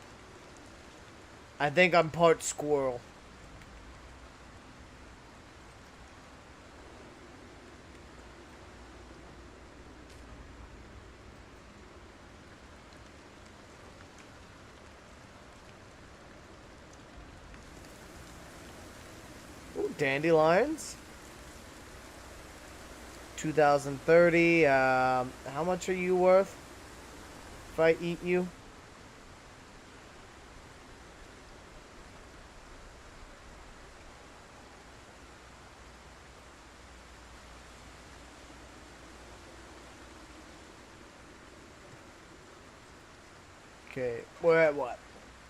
I think I'm part squirrel. Ooh, dandelions. 2030. How much are you worth? If I eat you? Okay, we're at what?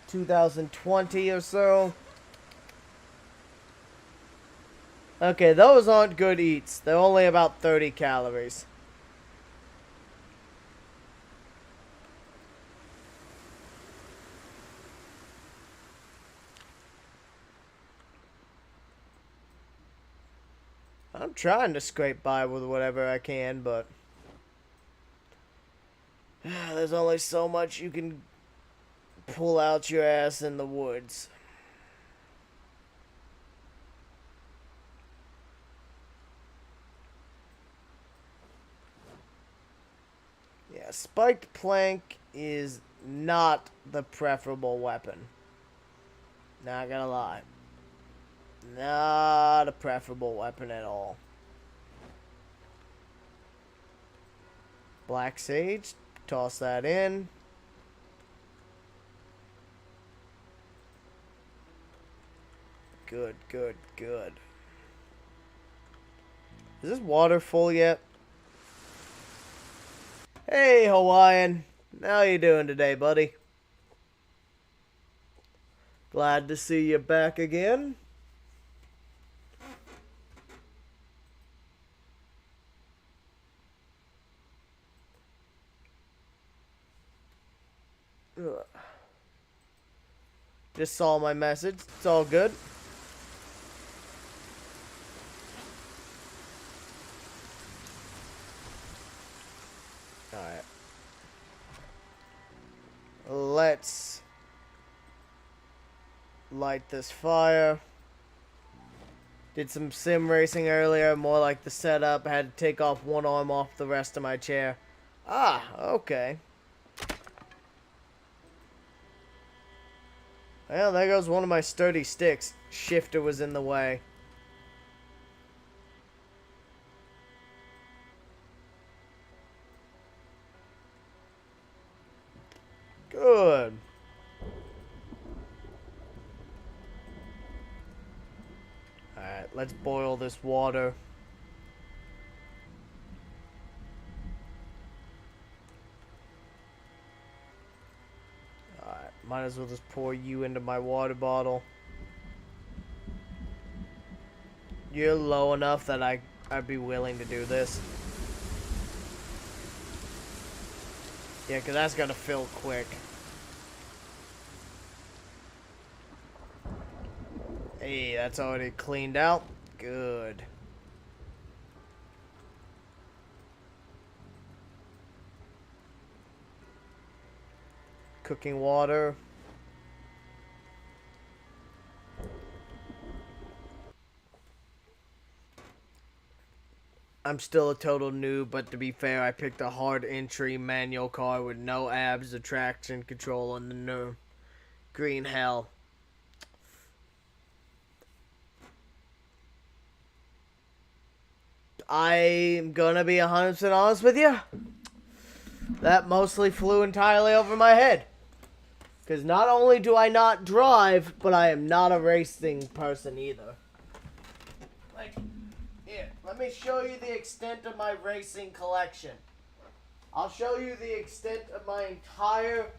2020 or so? Okay, those aren't good eats. They're only about 30 calories. I'm trying to scrape by with whatever I can, but there's only so much you can pull out your ass in the woods. Yeah, spiked plank is not the preferable weapon. Not gonna lie. Not a preferable weapon at all. Black sage, toss that in. Good, good, good. Is this water full yet? Hey, Hawaiian. How you doing today, buddy? Glad to see you back again. Ugh. Just saw my message. It's all good. Alright. Let's light this fire. Did some sim racing earlier, more like the setup. Had to take off one arm off the rest of my chair. Ah, okay. Well, there goes one of my sturdy sticks. Shifter was in the way. Good. Alright, let's boil this water. Alright, might as well just pour you into my water bottle. You're low enough that I'd be willing to do this. Yeah, because that's gonna fill quick. Hey, that's already cleaned out. Good. Cooking water. I'm still a total noob, but to be fair, I picked a hard entry manual car with no abs, traction control, and the no green hell. I'm gonna be 100% honest with you. That mostly flew entirely over my head. Because not only do I not drive, but I am not a racing person either. Like, here, let me show you the extent of my racing collection. I'll show you the extent of my entire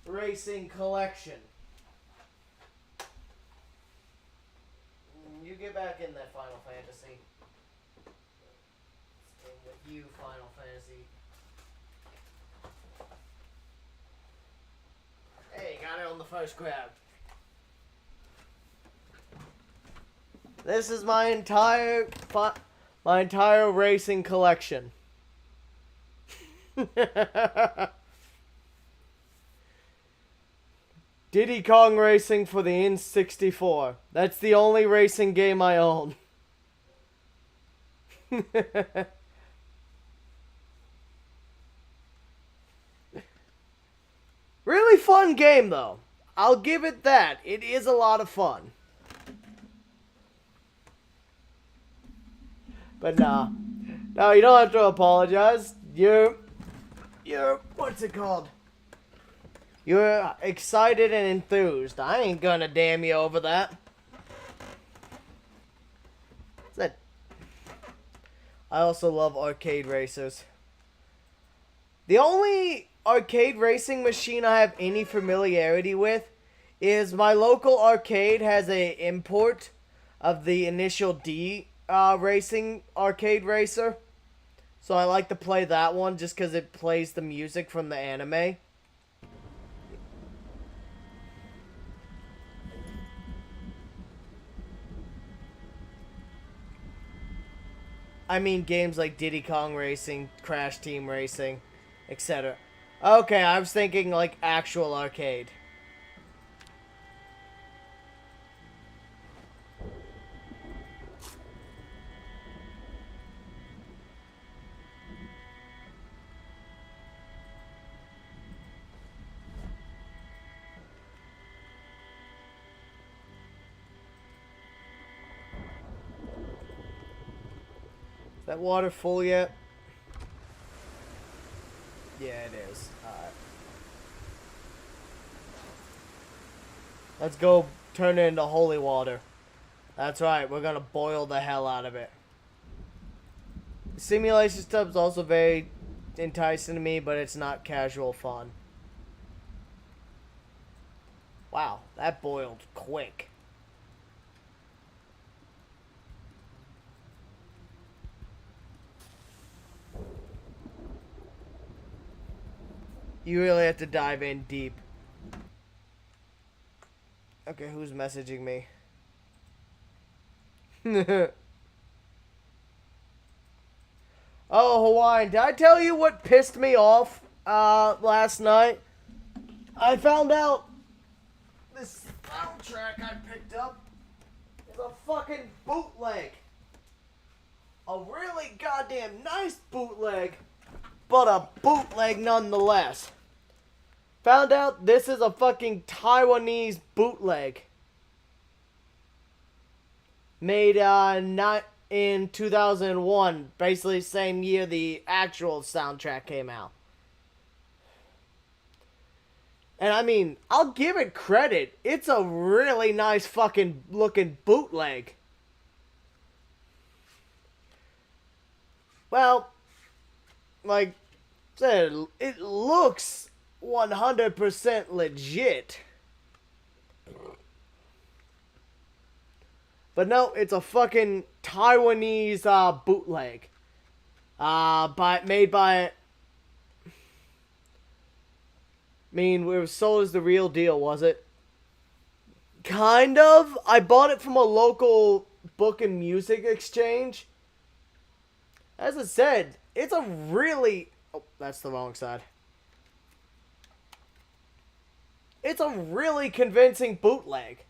racing collection. You get back in that Final Fantasy. With you, Final Fantasy. Hey, got it on the first grab. This is my entire racing collection. Diddy Kong Racing for the N64. That's the only racing game I own. Really fun game, though. I'll give it that. It is a lot of fun. But nah. No, you don't have to apologize. You're, what's it called? You're excited and enthused. I ain't gonna damn you over that. That. I also love arcade racers. The only arcade racing machine I have any familiarity with is my local arcade has a import of the Initial D racing arcade racer. So I like to play that one just because it plays the music from the anime. I mean games like Diddy Kong Racing, Crash Team Racing, etc. Okay, I was thinking like actual arcade. Is that water full yet? Yeah, it is. Alright. Let's go turn it into holy water. That's right, we're gonna boil the hell out of it. Simulation stuff's also very enticing to me, but it's not casual fun. Wow, that boiled quick. You really have to dive in deep. Okay, who's messaging me? Oh, Hawaiian, did I tell you what pissed me off last night? I found out this soundtrack I picked up is a fucking bootleg. A really goddamn nice bootleg, but a bootleg nonetheless. Found out this is a fucking Taiwanese bootleg. Made not in 2001, basically same year the actual soundtrack came out. And I mean, I'll give it credit. It's a really nice fucking looking bootleg. Well, like I said, it looks 100% legit. But no, it's a fucking Taiwanese bootleg. Made by... I mean, it was sold as the real deal, was it? Kind of. I bought it from a local book and music exchange. As I said, it's a really... Oh, that's the wrong side. It's a really convincing bootleg.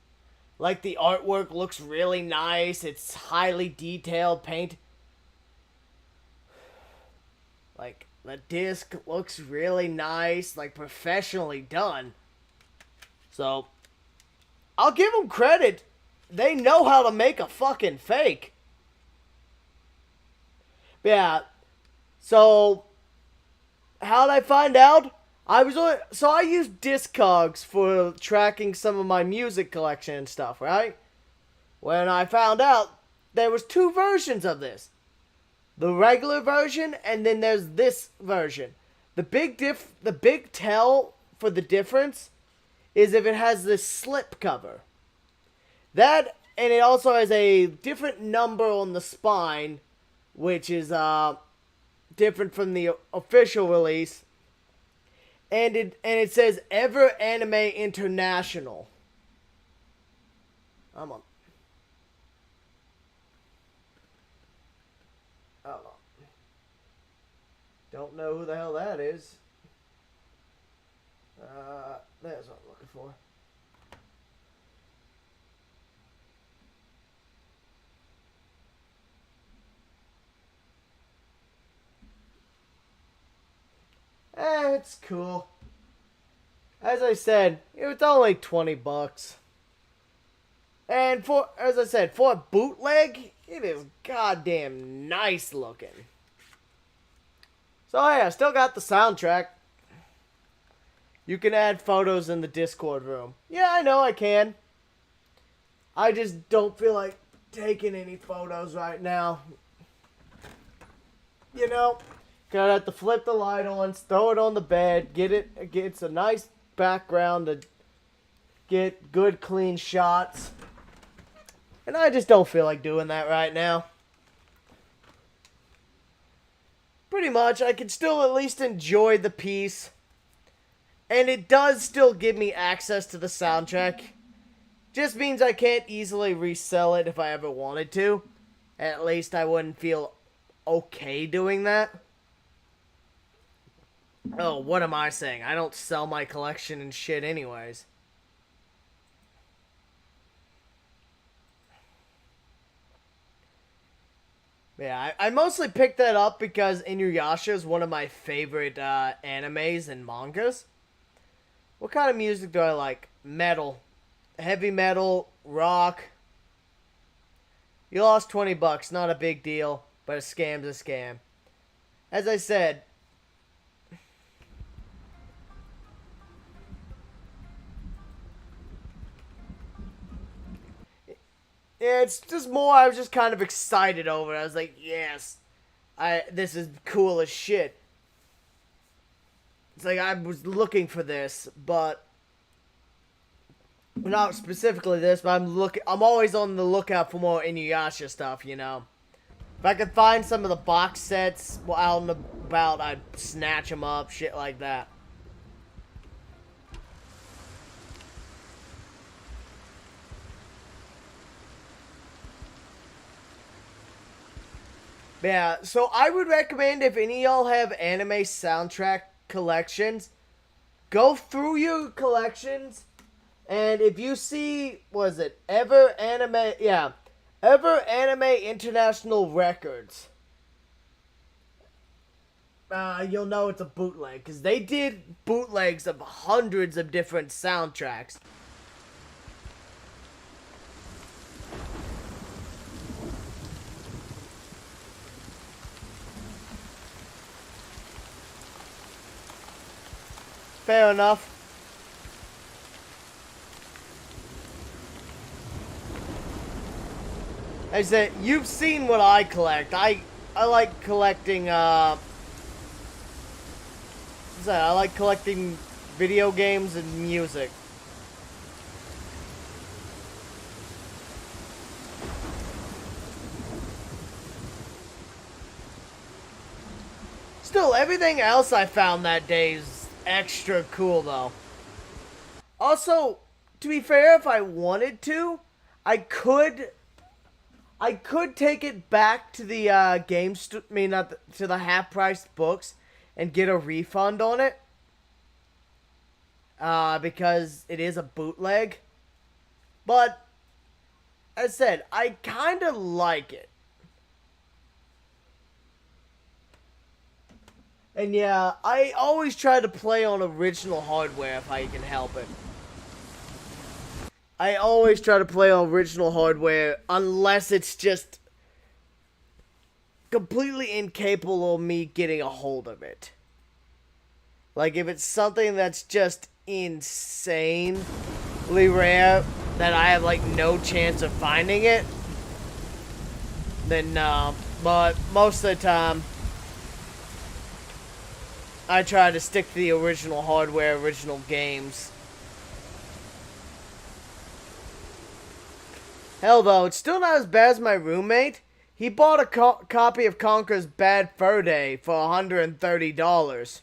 Like, the artwork looks really nice. It's highly detailed paint. Like, the disc looks really nice. Like, professionally done. So, I'll give them credit. They know how to make a fucking fake. Yeah. So, how'd I find out? I used Discogs for tracking some of my music collection and stuff, right? When I found out there was two versions of this. The regular version and then there's this version. The big tell for the difference is if it has this slip cover. That, and it also has a different number on the spine, which is different from the official release. And it says Ever Anime International. I'm on. Hold on. Don't know who the hell that is. That's what I'm looking for. It's cool. As I said, it was only 20 bucks. And for, as I said, for a bootleg, it is goddamn nice looking. So yeah, still got the soundtrack. You can add photos in the Discord room. Yeah, I know I can. I just don't feel like taking any photos right now. You know, gotta have to flip the light on, throw it on the bed, it's a nice background to get good clean shots. And I just don't feel like doing that right now. Pretty much, I can still at least enjoy the piece. And it does still give me access to the soundtrack. Just means I can't easily resell it if I ever wanted to. At least I wouldn't feel okay doing that. Oh, what am I saying? I don't sell my collection and shit anyways. Yeah, I mostly picked that up because Inuyasha is one of my favorite animes and mangas. What kind of music do I like? Metal. Heavy metal, rock. You lost 20 bucks, not a big deal, but a scam's a scam. As I said, yeah, it's just more I was just kind of excited over it. I was like, yes, this is cool as shit. It's like I was looking for this, but not specifically this, but I'm always on the lookout for more Inuyasha stuff, you know. If I could find some of the box sets out and about, I'd snatch them up, shit like that. Yeah, so I would recommend if any of y'all have anime soundtrack collections, go through your collections, and if you see, was it Ever Anime? Yeah, Ever Anime International Records. You'll know it's a bootleg, because they did bootlegs of hundreds of different soundtracks. Fair enough. I said, you've seen what I collect. I like collecting, I like collecting video games and music. Still, everything else I found that day is extra cool, though. Also, to be fair, if I wanted to, I could take it back to the to the half-priced books and get a refund on it. Because it is a bootleg. But, as I said, I kind of like it. And yeah, I always try to play on original hardware if I can help it. I always try to play on original hardware unless it's just completely incapable of me getting a hold of it. Like if it's something that's just insanely rare that I have like no chance of finding it, then no. But most of the time, I try to stick to the original hardware, original games. Hell though, it's still not as bad as my roommate. He bought a copy of Conker's Bad Fur Day for $130.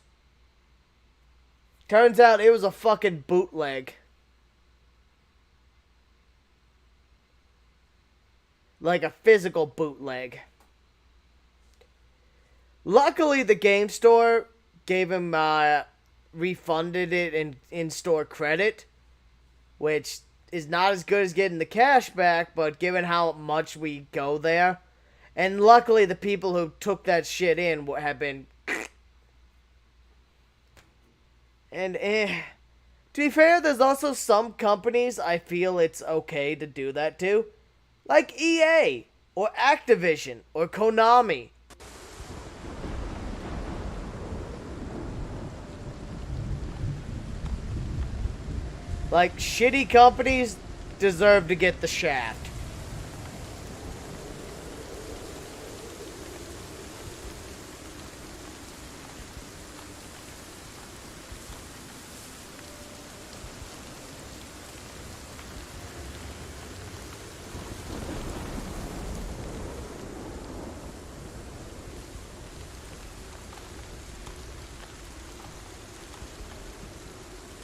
Turns out it was a fucking bootleg. Like a physical bootleg. Luckily, the game store gave him, refunded it in in-store credit, which is not as good as getting the cash back, but given how much we go there, and luckily the people who took that shit in have been... And, to be fair, there's also some companies I feel it's okay to do that to. Like EA, or Activision, or Konami. Like, shitty companies deserve to get the shaft.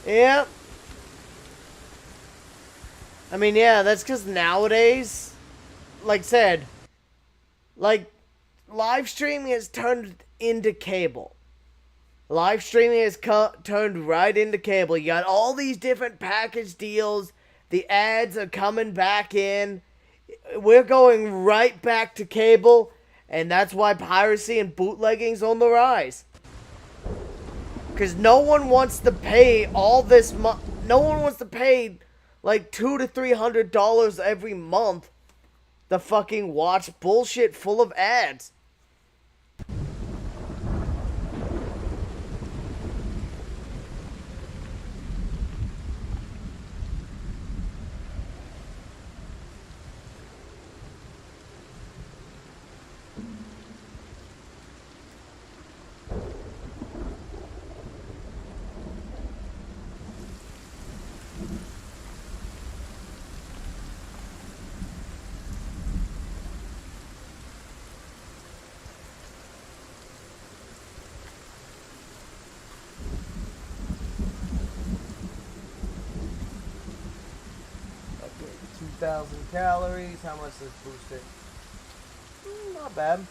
Yeah. I mean, yeah, that's because nowadays, like I said, like, live streaming has turned into cable. Live streaming has turned right into cable. You got all these different package deals. The ads are coming back in. We're going right back to cable. And that's why piracy and bootlegging's on the rise. Because no one wants to pay all this no one wants to pay like $200 to $300 every month to fucking watch bullshit full of ads. Okay, 2,000 calories. How much does this boost it? Not bad.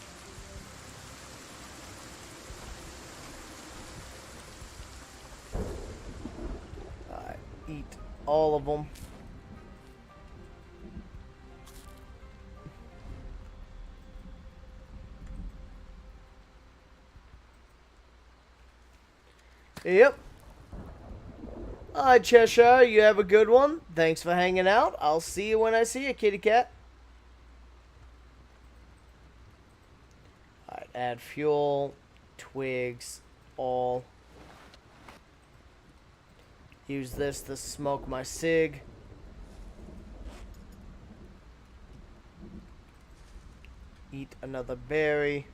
Alright, eat all of them. Yep. Alright, Cheshire, you have a good one. Thanks for hanging out. I'll see you when I see you, kitty cat. Alright, add fuel, twigs, all. Use this to smoke my cig. Eat another berry.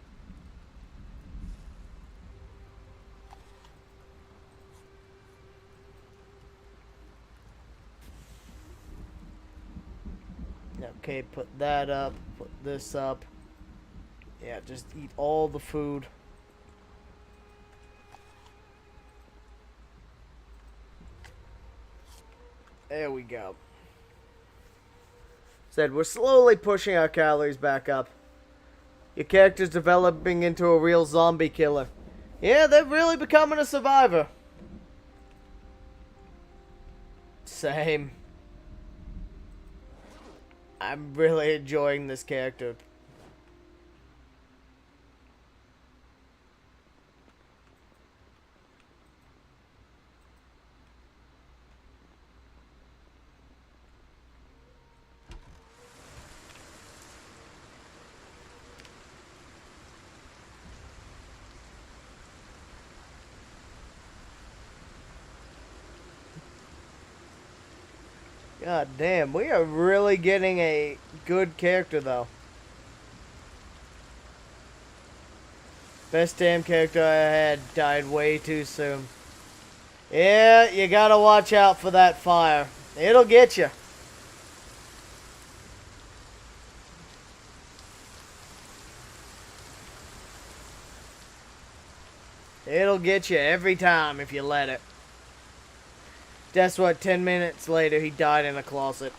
Okay, put that up, put this up. Yeah, just eat all the food. There we go. Said we're slowly pushing our calories back up. Your character's developing into a real zombie killer. Yeah, they're really becoming a survivor. Same. I'm really enjoying this character. God damn, we are really getting a good character, though. Best damn character I had died way too soon. Yeah, you gotta watch out for that fire. It'll get you. It'll get you every time if you let it. Guess what? 10 minutes later, he died in a closet.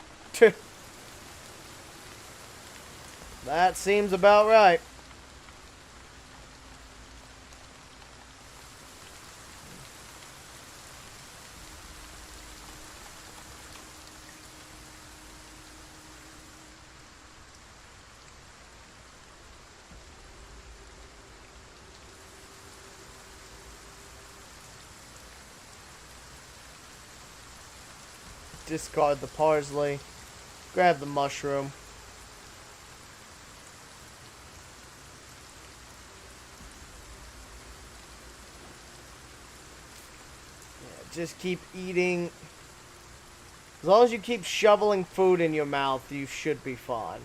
That seems about right. discard the parsley. Grab the mushroom. Yeah, just keep eating. As long as you keep shoveling food in your mouth, you should be fine.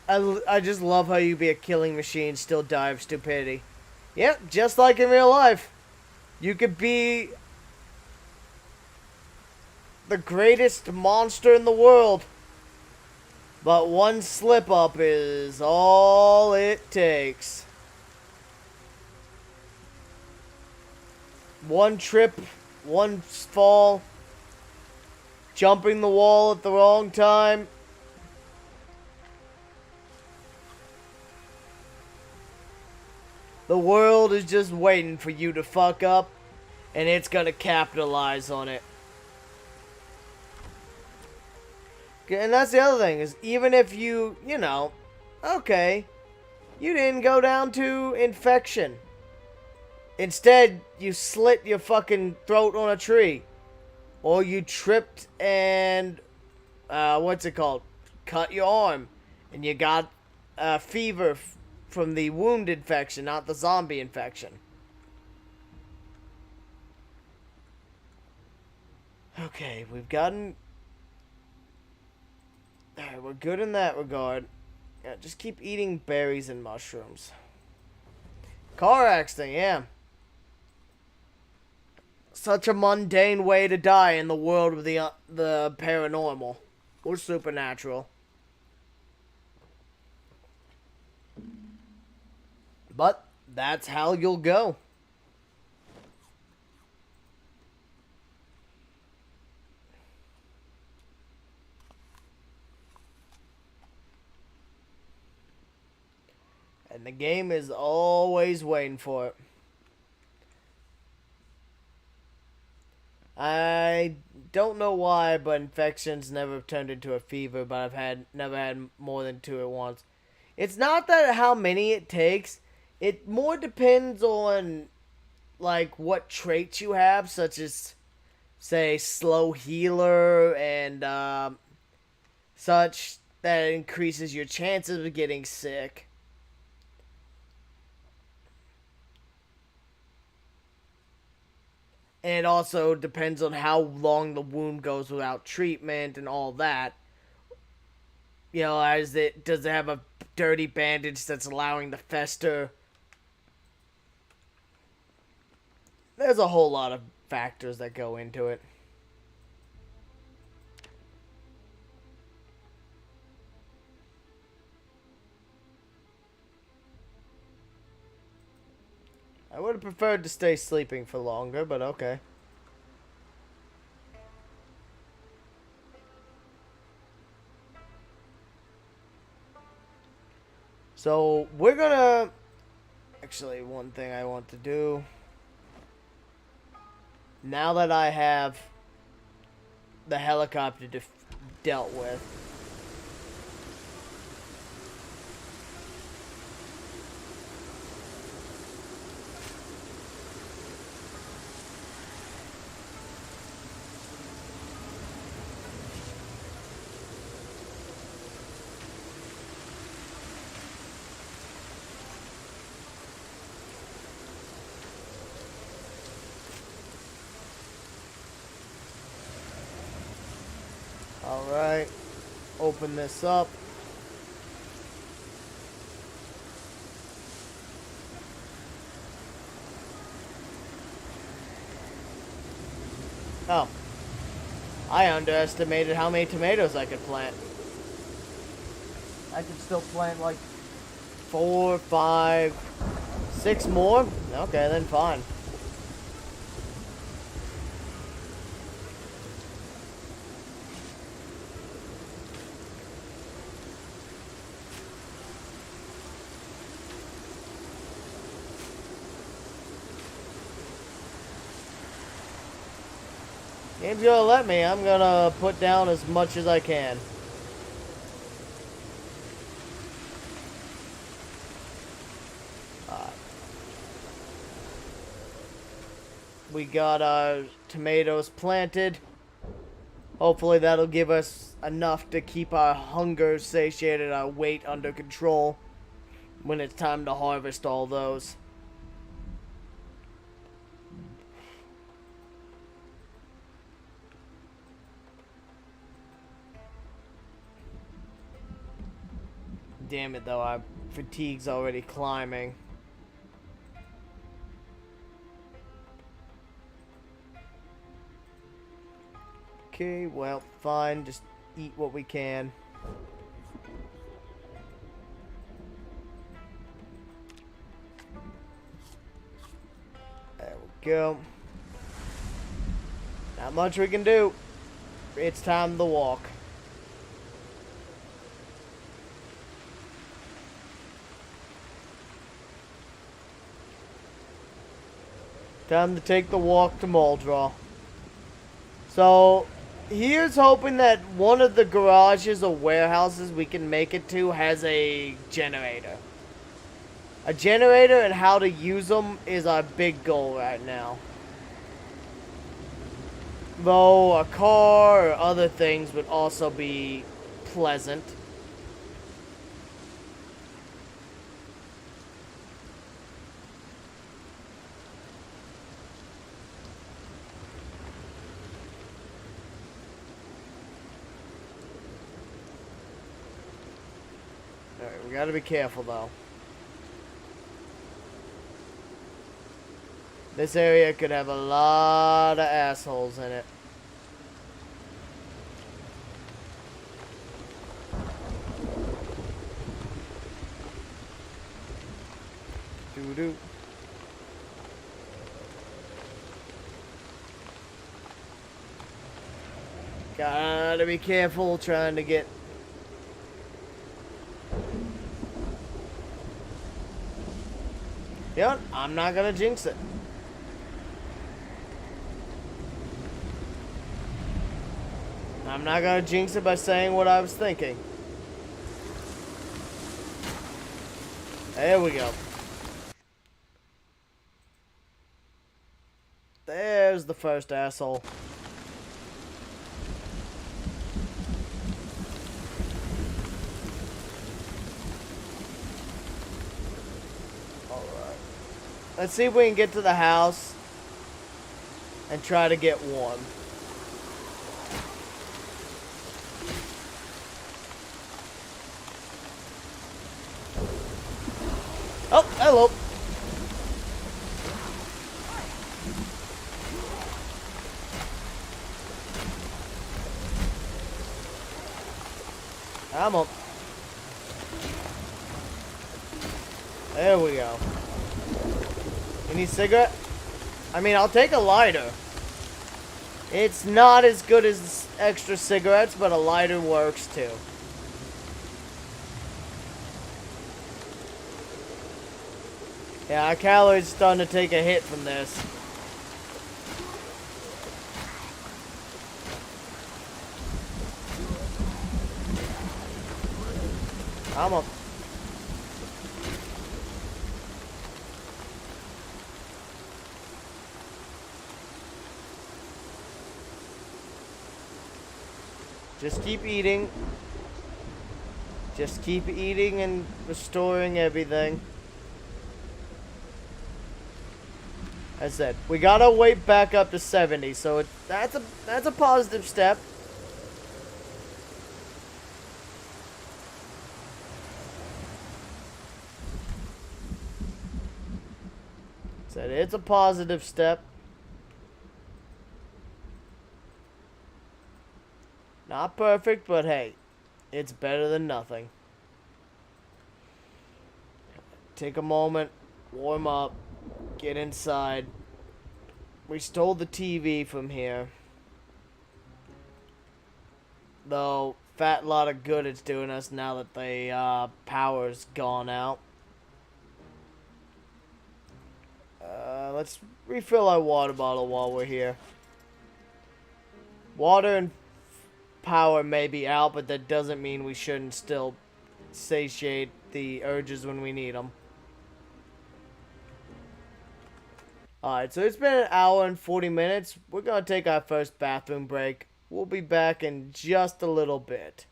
I just love how you be a killing machine, still die of stupidity. Yep, just like in real life. You could be the greatest monster in the world, but one slip up is all it takes. One trip, one fall, jumping the wall at the wrong time. The world is just waiting for you to fuck up, and it's gonna capitalize on it. And that's the other thing, is even if you know, okay, you didn't go down to infection. Instead, you slit your fucking throat on a tree. Or you tripped and, what's it called? Cut your arm. And you got fever from the wound infection, not the zombie infection. Okay, we've gotten... Alright, we're good in that regard. Yeah, just keep eating berries and mushrooms. Car accident, yeah. Such a mundane way to die in the world of the paranormal. Or supernatural. But that's how you'll go. And the game is always waiting for it. I don't know why, but infections never turned into a fever, but I've never had more than 2 at once. It's not that how many it takes. It more depends on, like, what traits you have, such as, say, slow healer and such, that increases your chances of getting sick. And it also depends on how long the wound goes without treatment and all that. You know, does it have a dirty bandage that's allowing the fester? There's a whole lot of factors that go into it. I would have preferred to stay sleeping for longer, but okay. So, we're gonna... Actually, one thing I want to do... Now that I have the helicopter dealt with... Alright, open this up. Oh. I underestimated how many tomatoes I could plant. I could still plant like 4, 5, 6 more? Okay, then fine. Game's gonna let me. I'm gonna put down as much as I can. We got our tomatoes planted. Hopefully that'll give us enough to keep our hunger satiated, our weight under control when it's time to harvest all those. Damn it though, our fatigue's already climbing. Okay, well, fine. Just eat what we can. There we go. Not much we can do. It's time to walk. Time to take the walk to Muldraw. So, here's hoping that one of the garages or warehouses we can make it to has a generator. A generator and how to use them is our big goal right now. Though a car or other things would also be pleasant. Alright, we gotta be careful though. This area could have a lot of assholes in it. Doo-doo. Gotta be careful trying to get... You know what? I'm not gonna jinx it. I'm not gonna jinx it by saying what I was thinking. There we go. There's the first asshole. Alright. Let's see if we can get to the house and try to get one. Oh, hello. I'm up. There we go. You need a cigarette? I mean, I'll take a lighter. It's not as good as extra cigarettes, but a lighter works too. Yeah, our calories starting to take a hit from this. I'm up. Just keep eating. Just keep eating and restoring everything. As I said, we got our weight back up to 70, so that's a positive step. Said it's a positive step. Not perfect, but hey, it's better than nothing. Take a moment, warm up, get inside. We stole the TV from here. Though, fat lot of good it's doing us now that the power's gone out. Let's refill our water bottle while we're here. Water and power may be out, but that doesn't mean we shouldn't still satiate the urges when we need them. Alright, so it's been an hour and 40 minutes. We're going to take our first bathroom break. We'll be back in just a little bit.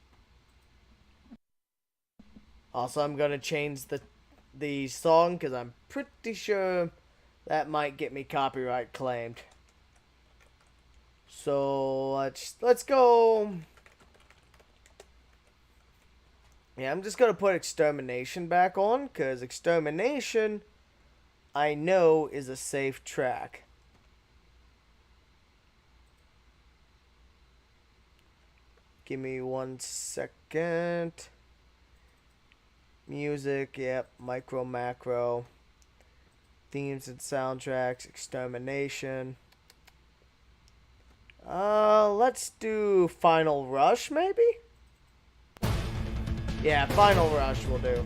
Also, I'm going to change the song because I'm pretty sure that might get me copyright claimed. So, let's go. Yeah, I'm just going to put Extermination back on because Extermination, I know, is a safe track. Give me 1 second. Music, yep, micro, macro. Themes and soundtracks, Extermination. Let's do Final Rush, maybe? Yeah, Final Rush will do.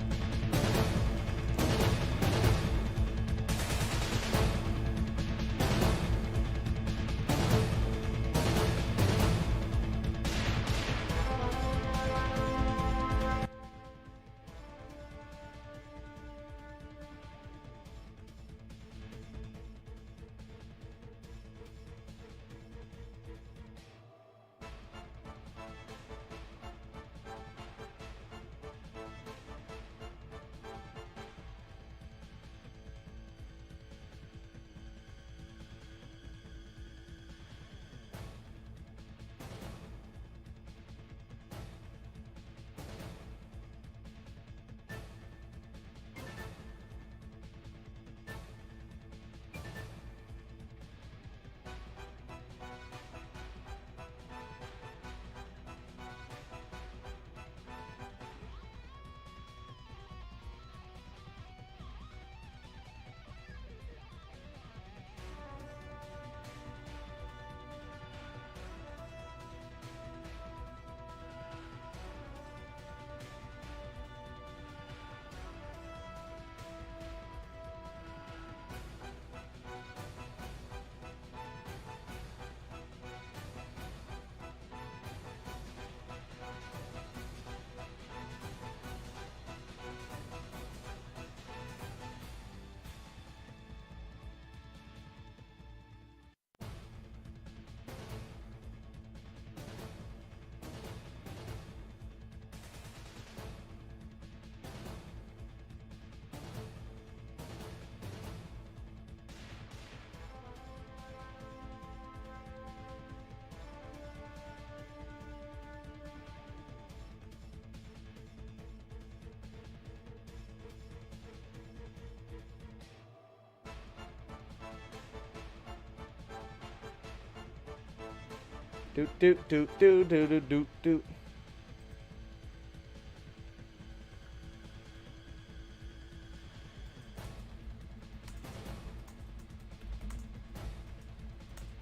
Doot doot doot doot doot doot doot doot.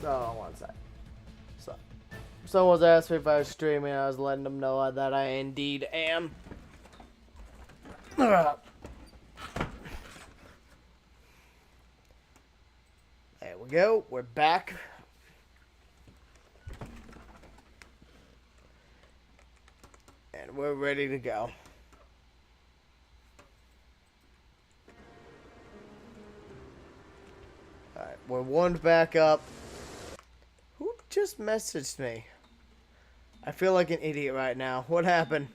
Oh, one sec. So, someone's asked me if I was streaming. I was letting them know that I indeed am. There we go. We're back. And we're ready to go. Alright, we're warmed back up. Who just messaged me? I feel like an idiot right now. What happened?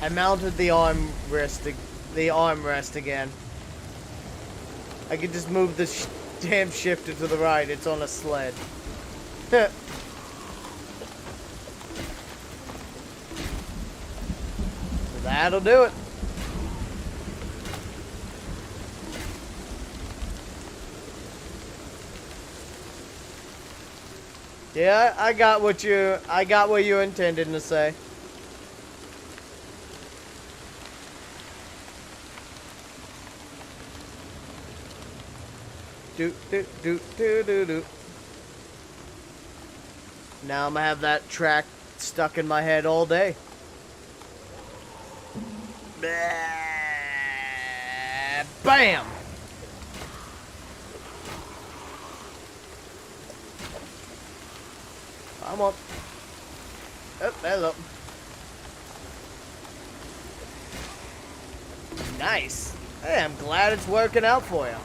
I mounted the armrest again. I can just move the damn shifter to the right. It's on a sled. So that'll do it. Yeah, I got what you intended to say. Do do do do do do. Now I'm gonna have that track stuck in my head all day. Bam! Come on. Oh, hello. Nice. Hey, I'm glad it's working out for you.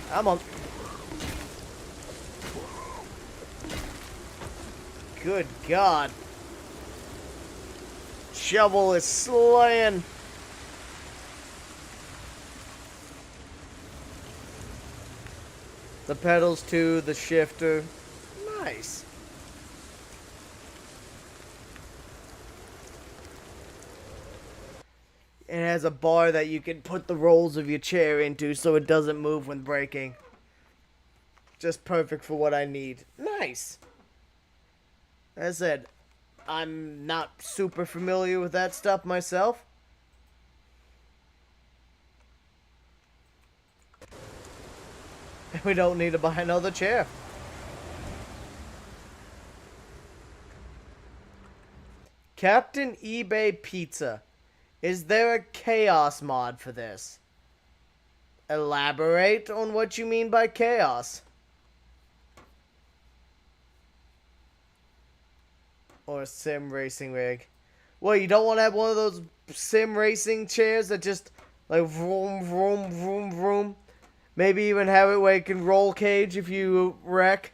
Come on. Good God. Shovel is slaying. The pedals too, the shifter. Nice. It has a bar that you can put the rolls of your chair into so it doesn't move when braking. Just perfect for what I need. Nice. As I said, I'm not super familiar with that stuff myself. We don't need to buy another chair. Captain eBay Pizza. Is there a chaos mod for this? Elaborate on what you mean by chaos. Or a sim racing rig. Well, you don't want to have one of those sim racing chairs that just like vroom, vroom, vroom, vroom. Maybe even have it where you can roll cage if you wreck.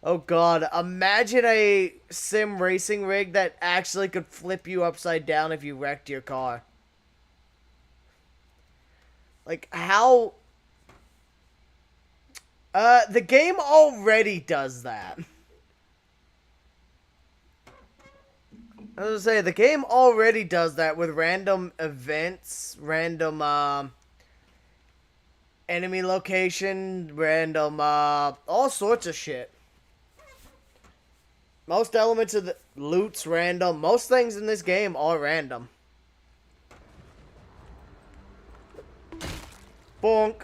Oh God, imagine a sim racing rig that actually could flip you upside down if you wrecked your car. Like, how... the game already does that. I was gonna say, the game already does that with random events, random, enemy location, random, all sorts of shit. Most elements of the loot's random. Most things in this game are random. Bonk.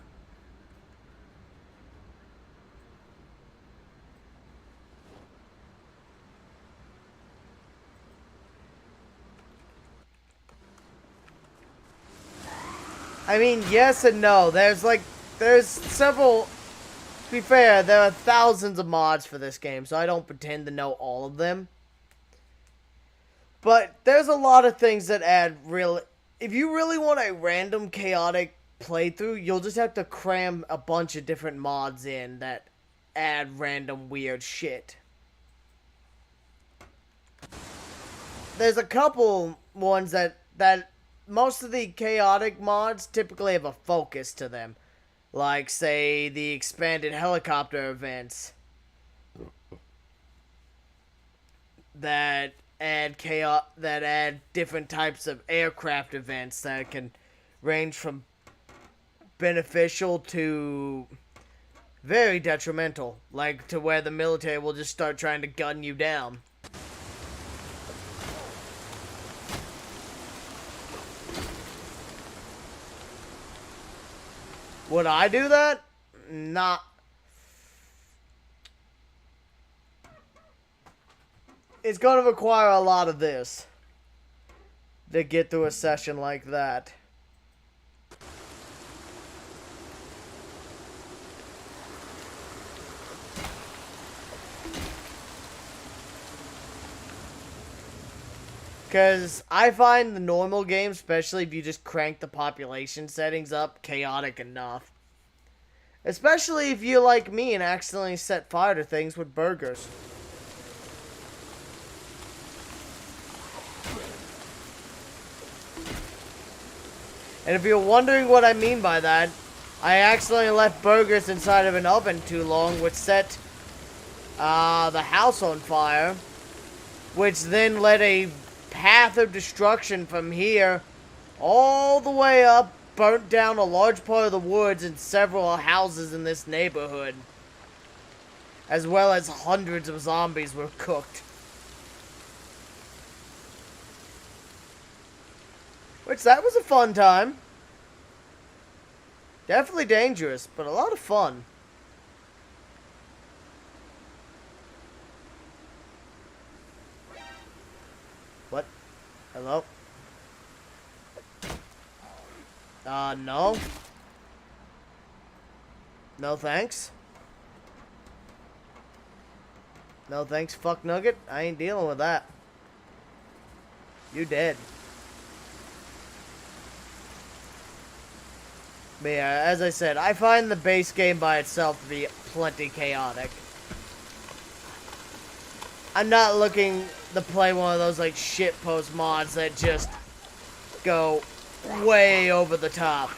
I mean, yes and no. There's several... To be fair, there are thousands of mods for this game, so I don't pretend to know all of them. But there's a lot of things that add real... If you really want a random, chaotic playthrough, you'll just have to cram a bunch of different mods in that add random, weird shit. There's a couple ones that most of the chaotic mods typically have a focus to them. Like, say, the expanded helicopter events that add different types of aircraft events that can range from beneficial to very detrimental. Like, to where the military will just start trying to gun you down. Would I do that? Not. It's going to require a lot of this to get through a session like that. Because I find the normal game, especially if you just crank the population settings up, chaotic enough. Especially if you're like me and accidentally set fire to things with burgers. And if you're wondering what I mean by that, I accidentally left burgers inside of an oven too long, which set the house on fire. Which then led a path of destruction from here all the way up, burnt down a large part of the woods and several houses in this neighborhood, as well as hundreds of zombies were cooked. Which, that was a fun time. Definitely dangerous, but a lot of fun. What? Hello? No. No thanks. No thanks, fuck nugget. I ain't dealing with that. You dead. But yeah, as I said, I find the base game by itself to be plenty chaotic. I'm not looking to play one of those like shitpost mods that just go way over the top.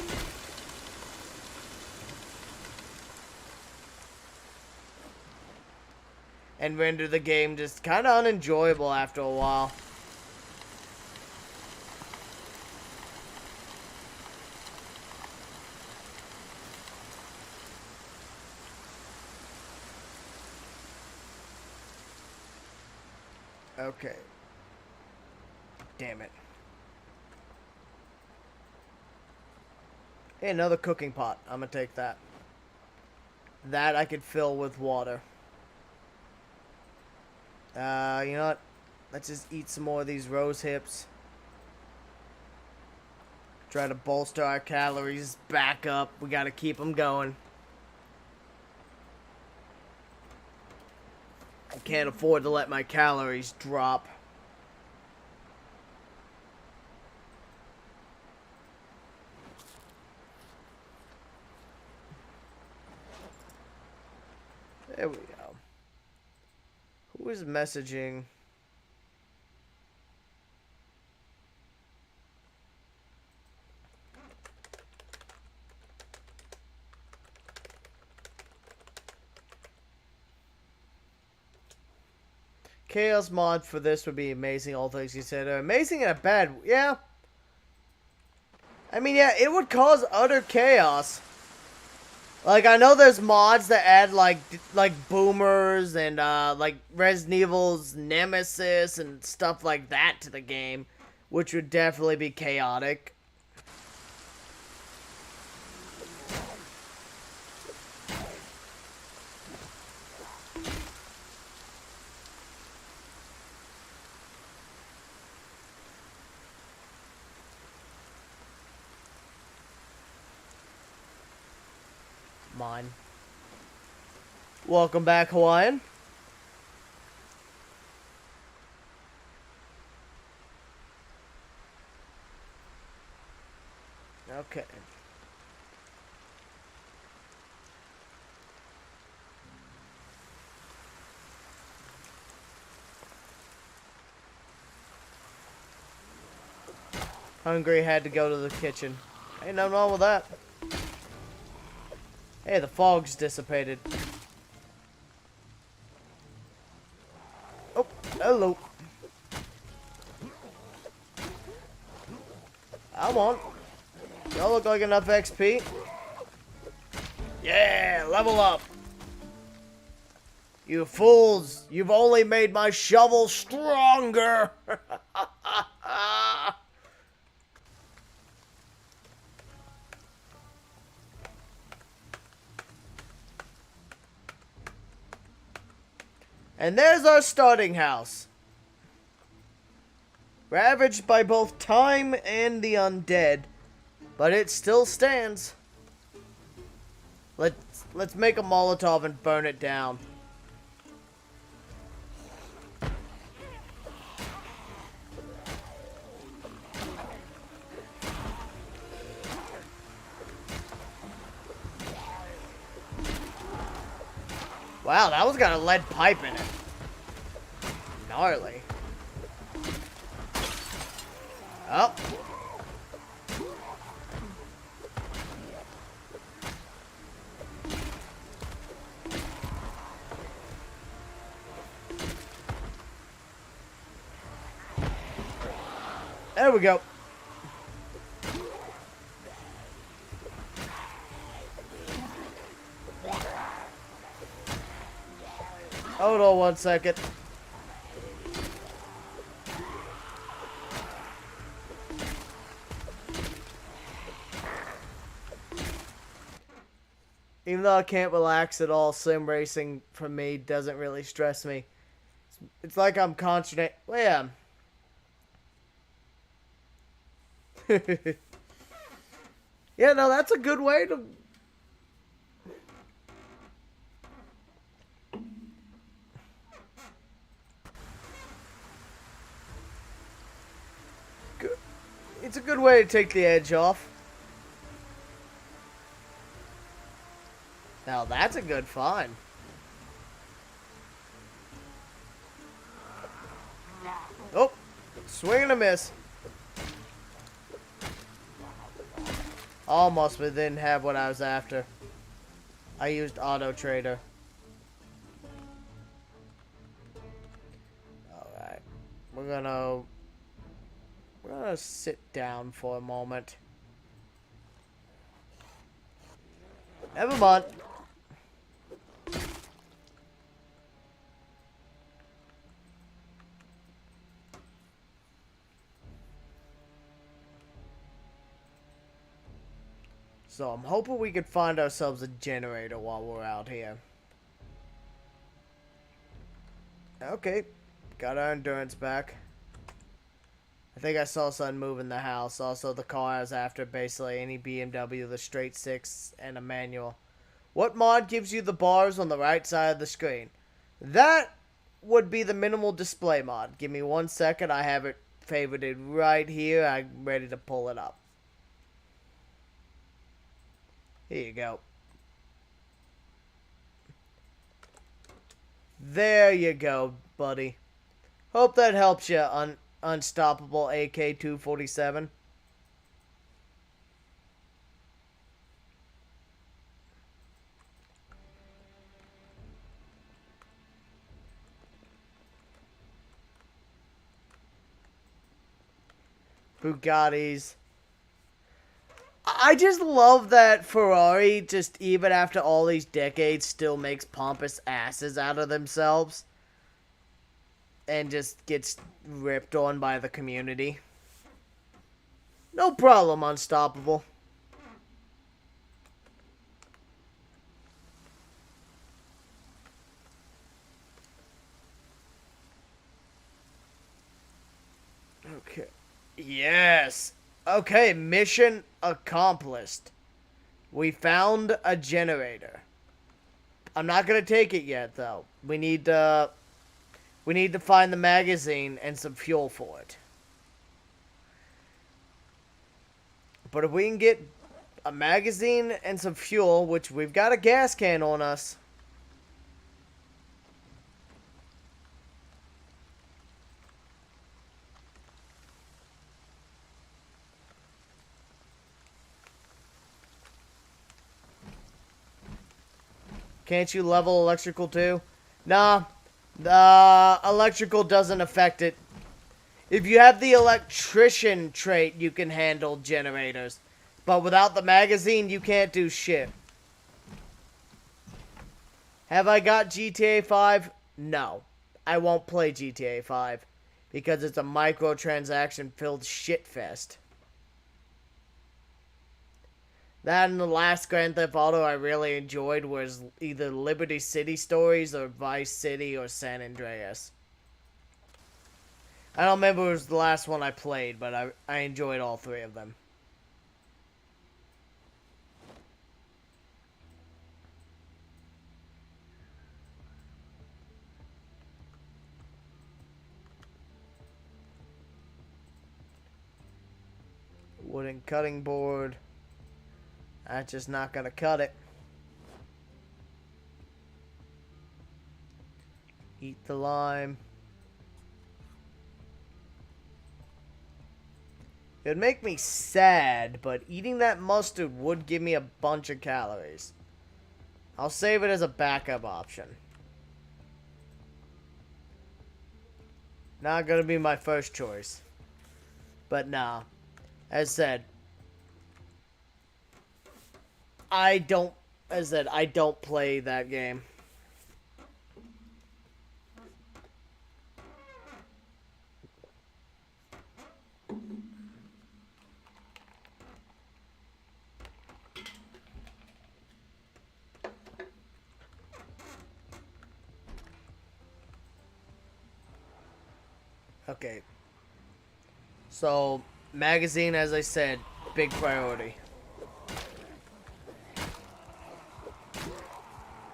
And render the game just kind of unenjoyable after a while. Okay. Damn it. Hey, another cooking pot. I'm gonna take that. That I could fill with water. You know what? Let's just eat some more of these rose hips. Try to bolster our calories back up. We gotta keep them going. I can't afford to let my calories drop. There we go. Who is messaging? Chaos mod for this would be amazing, all things considered. Amazing in a bad... Yeah. I mean, yeah, it would cause utter chaos. Like, I know there's mods that add, like boomers and, like, Resident Evil's Nemesis and stuff like that to the game, which would definitely be chaotic. Mine. Welcome back, Hawaiian. Okay. Hungry, had to go to the kitchen. Ain't nothing wrong with that. Hey, the fog's dissipated. Oh, hello. I'm on. Y'all look like enough XP. Yeah, level up. You fools, you've only made my shovel stronger. And there's our starting house. Ravaged by both time and the undead. But it still stands. Let's make a Molotov and burn it down. Wow, that one's got a lead pipe in it. Gnarly. Oh. There we go. Hold on 1 second. Even though I can't relax at all, sim racing for me doesn't really stress me. It's like I'm concentrating. Well, yeah. Yeah, no, that's a good way to... It's a good way to take the edge off. Now that's a good find. Oh, swing and a miss. Almost, but didn't have what I was after. I used Auto Trader. Alright. We're gonna sit down for a moment. Never mind. So I'm hoping we could find ourselves a generator while we're out here. Okay. Got our endurance back. I think I saw something move in the house. Also, the car I was after, basically any BMW, the straight six, and a manual. What mod gives you the bars on the right side of the screen? That would be the minimal display mod. Give me 1 second. I have it favorited right here. I'm ready to pull it up. Here you go. There you go, buddy. Hope that helps you, Unstoppable AK-247. Bugattis. I just love that Ferrari, just even after all these decades, still makes pompous asses out of themselves. And just gets ripped on by the community. No problem, Unstoppable. Okay. Yes. Okay, mission accomplished. We found a generator. I'm not gonna take it yet, though. We need to find the magazine and some fuel for it. But if we can get a magazine and some fuel, which we've got a gas can on us. Can't you level electrical too? Nah, the electrical doesn't affect it. If you have the electrician trait, you can handle generators. But without the magazine, you can't do shit. Have I got GTA 5? No. I won't play GTA 5. Because it's a microtransaction-filled shitfest. That and the last Grand Theft Auto I really enjoyed was either Liberty City Stories or Vice City or San Andreas. I don't remember if it was the last one I played, but I enjoyed all three of them. Wooden cutting board. That's just not gonna cut it. Eat the lime. It would make me sad, but eating that mustard would give me a bunch of calories. I'll save it as a backup option. Not gonna be my first choice. But nah. As said, I don't play that game. Okay. So, magazine, as I said, big priority.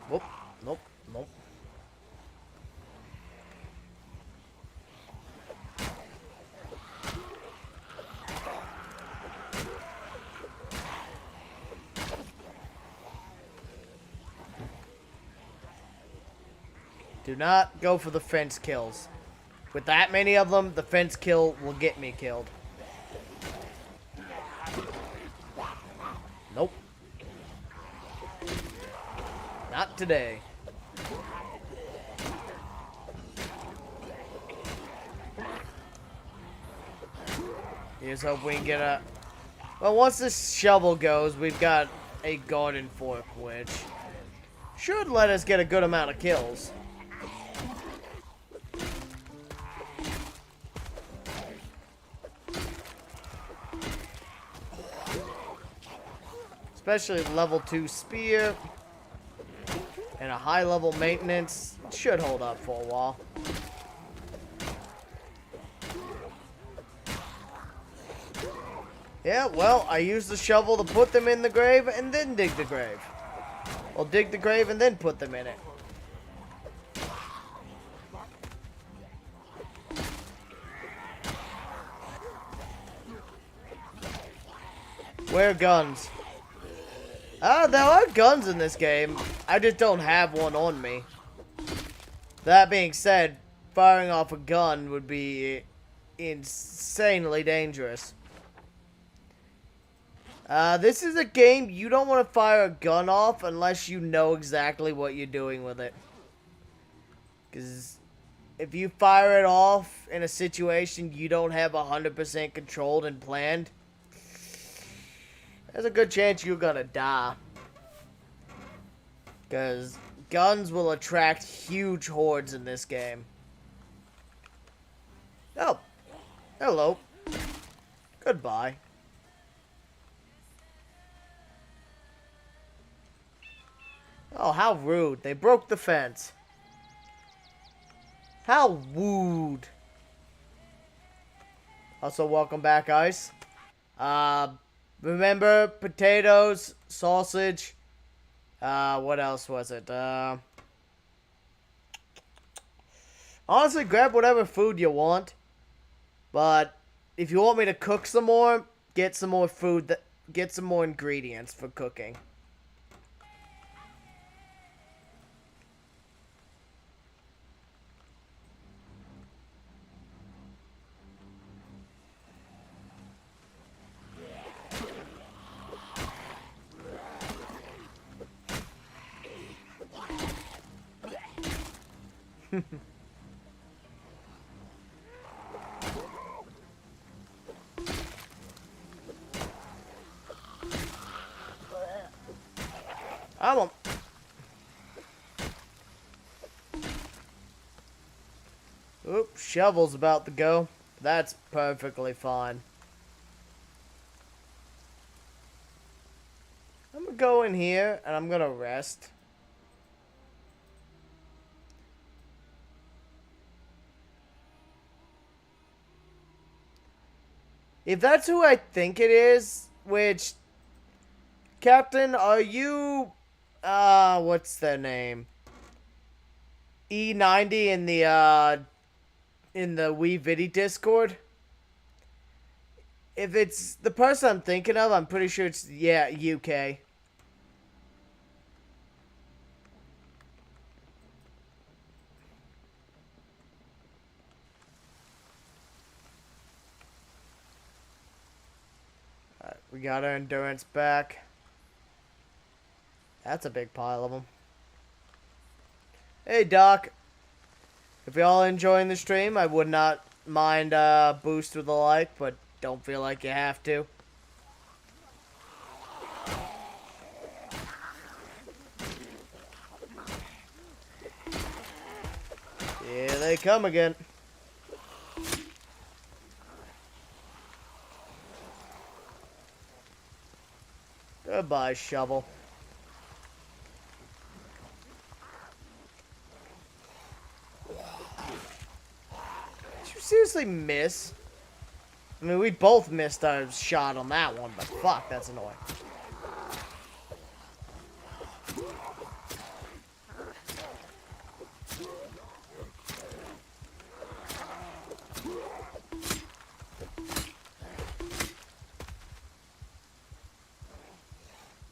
Whoop. Nope. Nope. Do not go for the fence kills. With that many of them, the fence kill will get me killed. Nope. Not today. Here's hope we can get a... Well, once this shovel goes, we've got a garden fork, which should let us get a good amount of kills. Especially level 2 spear and a high level maintenance should hold up for a while. Yeah, well, I used the shovel to put them in the grave and then dig the grave. I'll dig the grave and then put them in it. Where are guns? There are guns in this game. I just don't have one on me. That being said, firing off a gun would be insanely dangerous. This is a game you don't want to fire a gun off unless you know exactly what you're doing with it. Because if you fire it off in a situation you don't have 100% controlled and planned, there's a good chance you're gonna die. Because guns will attract huge hordes in this game. Oh. Hello. Goodbye. Oh, how rude. They broke the fence. How rude. Also, welcome back, Ice. Remember, potatoes, sausage, what else was it? Honestly, grab whatever food you want. But if you want me to cook some more, get some more food, get some more ingredients for cooking. I won't. Oop, shovel's about to go. That's perfectly fine. I'm gonna go in here and I'm gonna rest. If that's who I think it is, which... Captain, are you... what's their name? E90 in the Wii Viddy Discord? If it's the person I'm thinking of, I'm pretty sure it's, yeah, UK. Alright, we got our endurance back. That's a big pile of them. Hey, Doc. If y'all enjoying the stream, I would not mind a boost with a like, but don't feel like you have to. Here they come again. Goodbye, shovel. seriously miss? I mean, we both missed our shot on that one, but fuck, that's annoying.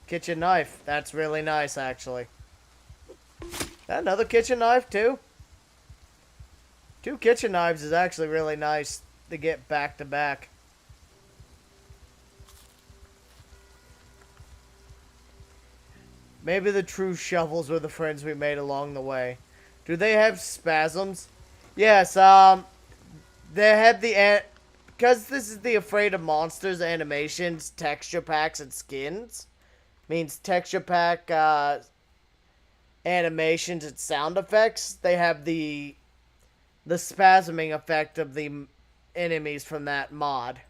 Kitchen knife. That's really nice, actually. Another kitchen knife, too? 2 kitchen knives is actually really nice to get back to back. Maybe the true shovels were the friends we made along the way. Do they have spasms? Yes, they have the... Because this is the Afraid of Monsters animations, texture packs, and skins. Means texture pack, animations, and sound effects. They have the spasming effect of the enemies from that mod.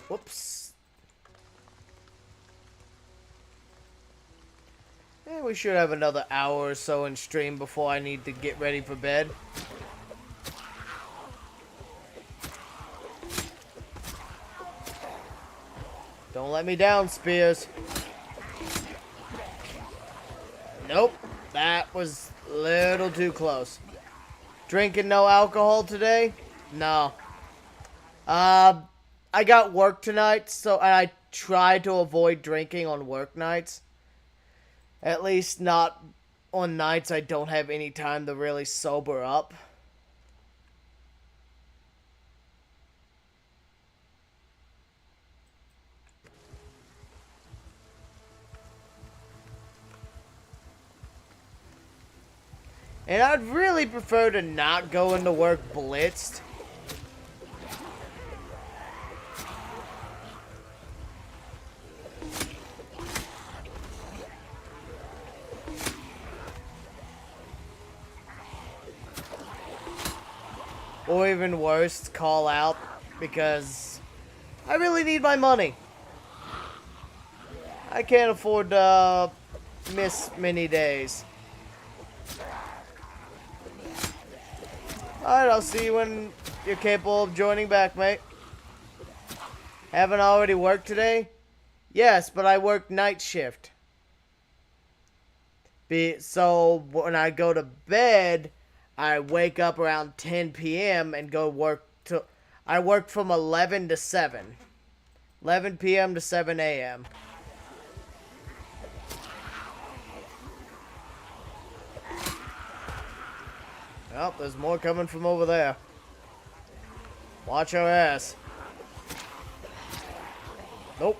Whoops. Yeah, we should have another hour or so in stream before I need to get ready for bed. Don't let me down, Spears. Nope. That was a little too close. Drinking no alcohol today? No. I got work tonight, so I try to avoid drinking on work nights. At least not on nights I don't have any time to really sober up. And I'd really prefer to not go into work blitzed. Or even worse, call out, because I really need my money. I can't afford to miss many days. Alright, I'll see you when you're capable of joining back, mate. Haven't already worked today? Yes, but I work night shift. So when I go to bed, I wake up around 10 p.m. and go work till... I work from 11 to 7. 11 p.m. to 7 a.m. Well, there's more coming from over there. Watch your ass. Nope.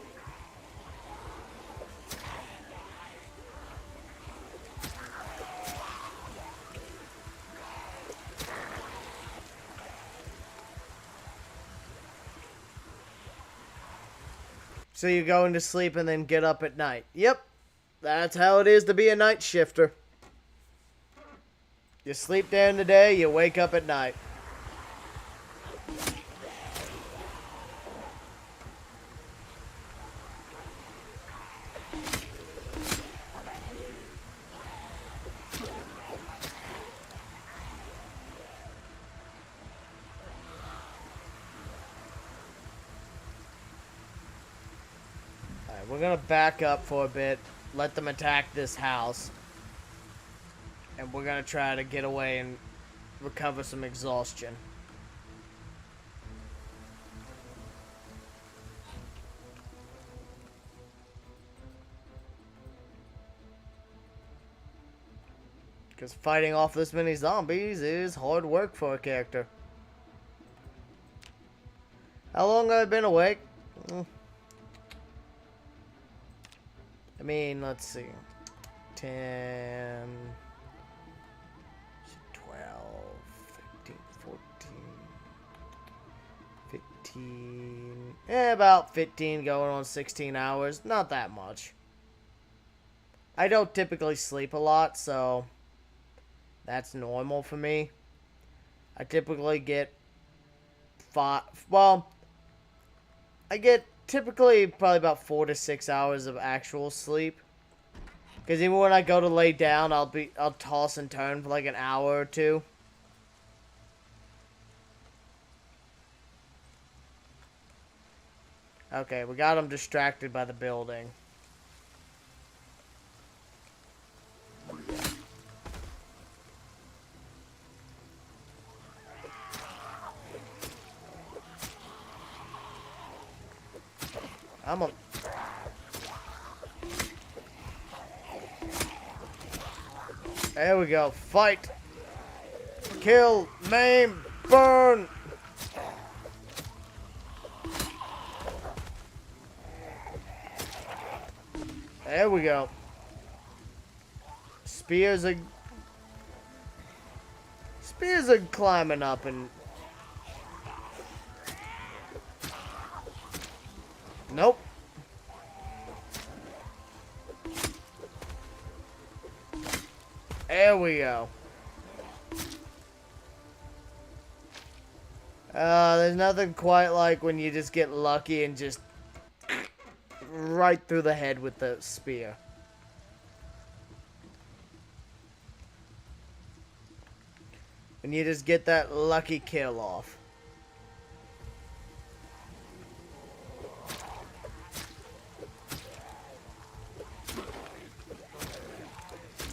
So you're going to sleep and then get up at night. Yep. That's how it is to be a night shifter. You sleep during the day, you wake up at night. Alright, we're gonna back up for a bit, let them attack this house. And we're gonna try to get away and recover some exhaustion. Because fighting off this many zombies is hard work for a character. How long have I been awake? I mean, let's see. 10... 15, about 15 going on 16 hours. Not that much. I don't typically sleep a lot, so that's normal for me. I typically get 5, well, I get typically probably about 4 to 6 hours of actual sleep. Because even when I go to lay down, I'll toss and turn for like an hour or two. Okay, we got him distracted by the building. I'm a... There we go. Fight. Kill. Maim. Burn. There we go. Spears are climbing up and... Nope. There we go. There's nothing quite like when you just get lucky and just right through the head with the spear. And you just get that lucky kill off.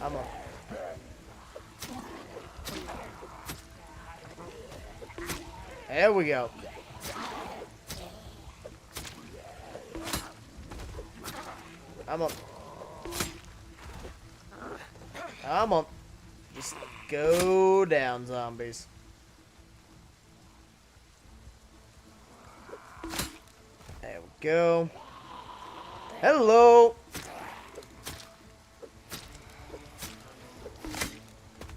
I'm a... There we go. I'm on. Just go down, zombies. There we go. Hello.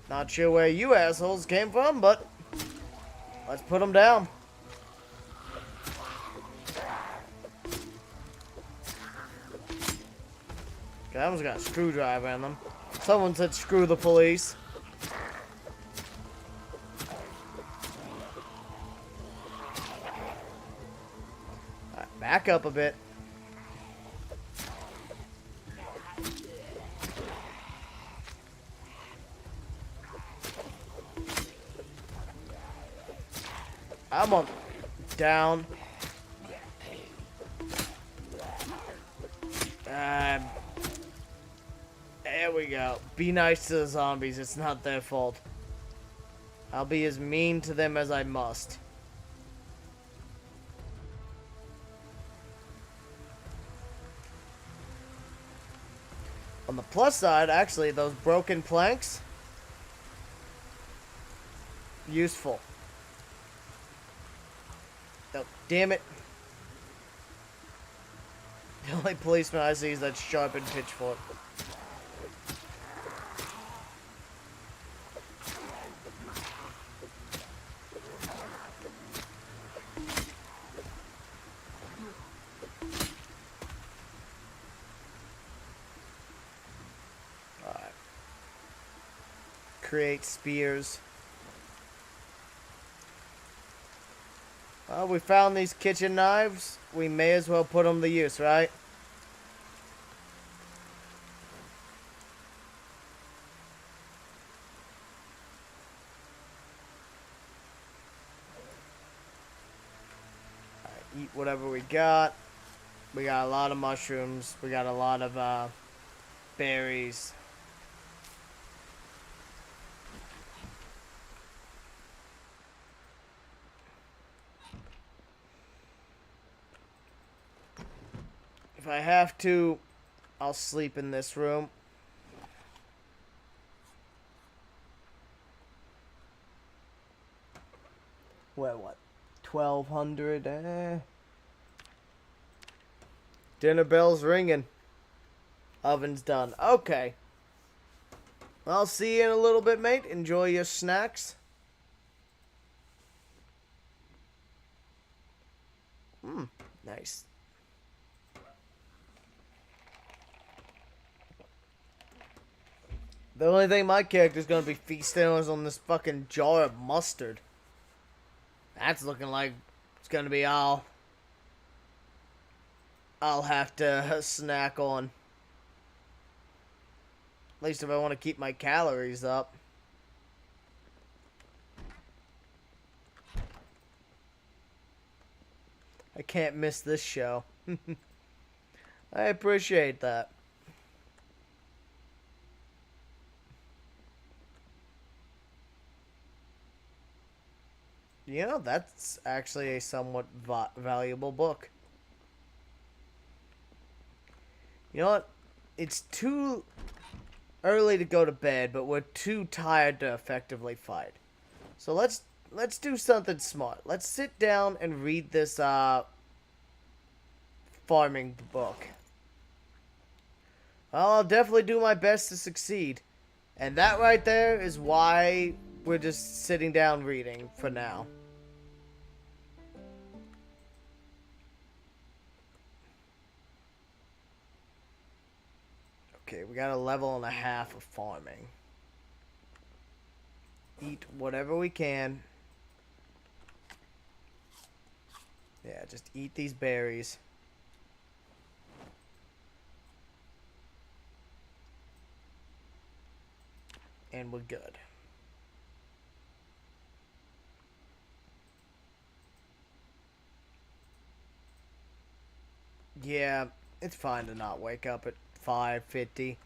Not sure where you assholes came from, but let's put them down. That one's got a screwdriver in them. Someone said screw the police. Right, back up a bit. I'm on. Down. There we go. Be nice to the zombies. It's not their fault. I'll be as mean to them as I must. On the plus side, actually, those broken planks, useful. Oh, damn it. The only policeman I see is that sharpened pitchfork. Alright. Create spears. Well, we found these kitchen knives. We may as well put them to use, right? Alright, eat whatever we got. We got a lot of mushrooms. We got a lot of berries. If I have to, I'll sleep in this room. What? 1200? Dinner bell's ringing. Oven's done. Okay. I'll see you in a little bit, mate. Enjoy your snacks. Nice. The only thing my character's gonna be feasting on is on this fucking jar of mustard. That's looking like it's gonna be all I'll have to snack on. At least if I want to keep my calories up. I can't miss this show. I appreciate that. You know, that's actually a somewhat valuable book. You know what? It's too early to go to bed, but we're too tired to effectively fight. So let's do something smart. Let's sit down and read this farming book. Well, I'll definitely do my best to succeed. And that right there is why we're just sitting down reading for now. Okay, we got a level and a half of farming. Eat whatever we can. Yeah, just eat these berries. And we're good. Yeah, it's fine to not wake up at 5:50.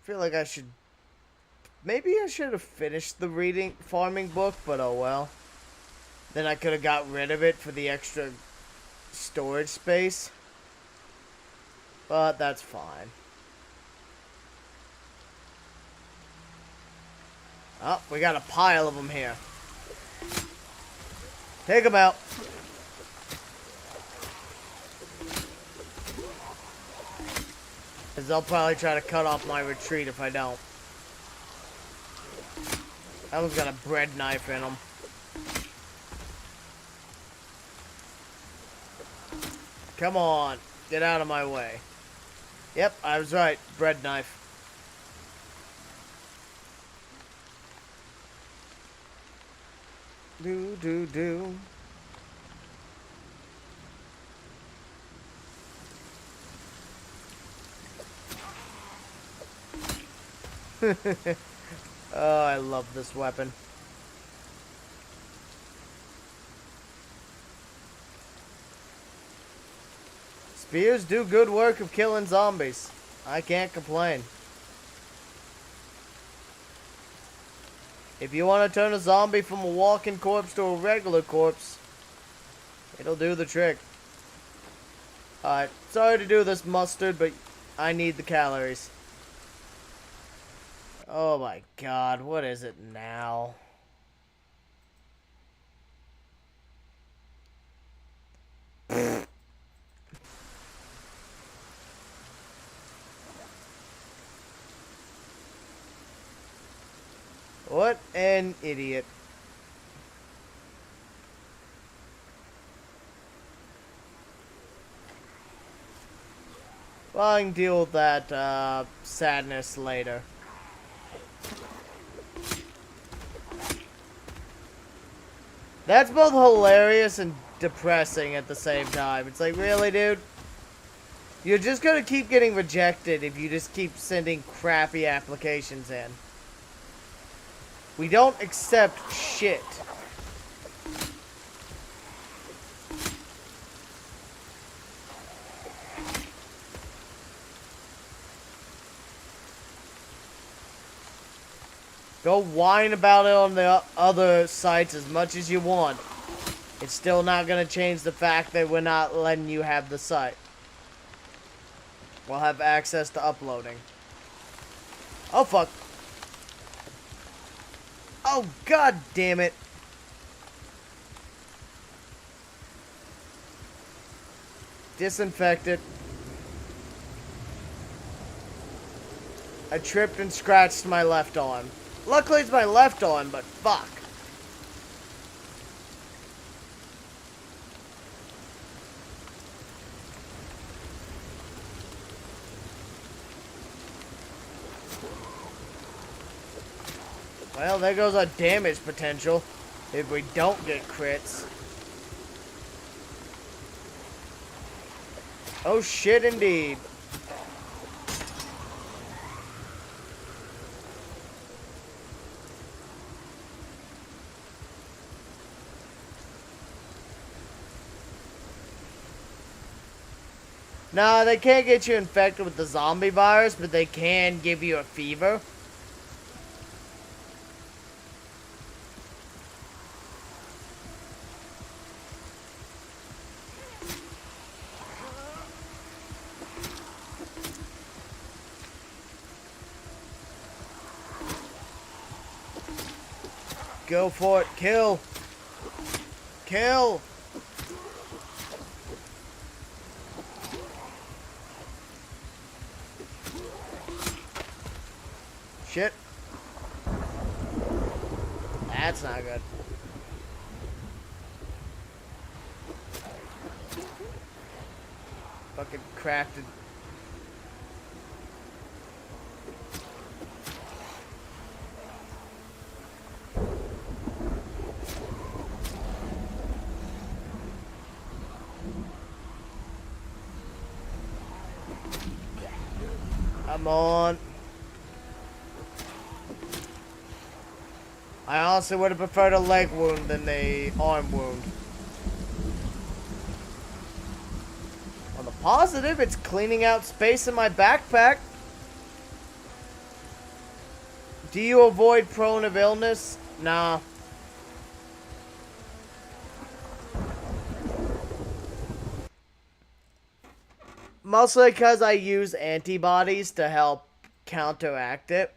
Feel like I should... Maybe I should have finished the farming book, but oh well. Then I could have got rid of it for the extra storage space. But that's fine. Oh, we got a pile of them here. Take them out. Because they'll probably try to cut off my retreat if I don't. That one's got a bread knife in them. Come on. Get out of my way. Yep, I was right. Bread knife. Do. Oh, I love this weapon. Spears do good work of killing zombies. I can't complain. If you want to turn a zombie from a walking corpse to a regular corpse, it'll do the trick. Alright, sorry to do this, Mustard, but I need the calories. Oh my god, what is it now? What an idiot. Well, I can deal with that sadness later. That's both hilarious and depressing at the same time. It's like, really, dude? You're just gonna keep getting rejected if you just keep sending crappy applications in. We don't accept shit. Go whine about it on the other sites as much as you want. It's still not going to change the fact that we're not letting you have the site. We'll have access to uploading. Oh, fuck. Oh, god damn it. Disinfect it. I tripped and scratched my left arm. Luckily it's my left arm, but fuck. Well, there goes our damage potential if we don't get crits. Oh shit, indeed. No, they can't get you infected with the zombie virus, but they can give you a fever. Go for it. Kill. Kill. Shit. That's not good. Fucking cracked it. Come on. I honestly would have preferred a leg wound than the arm wound. On the positive, it's cleaning out space in my backpack. Do you avoid prone of illness? Nah. Mostly because I use antibodies to help counteract it.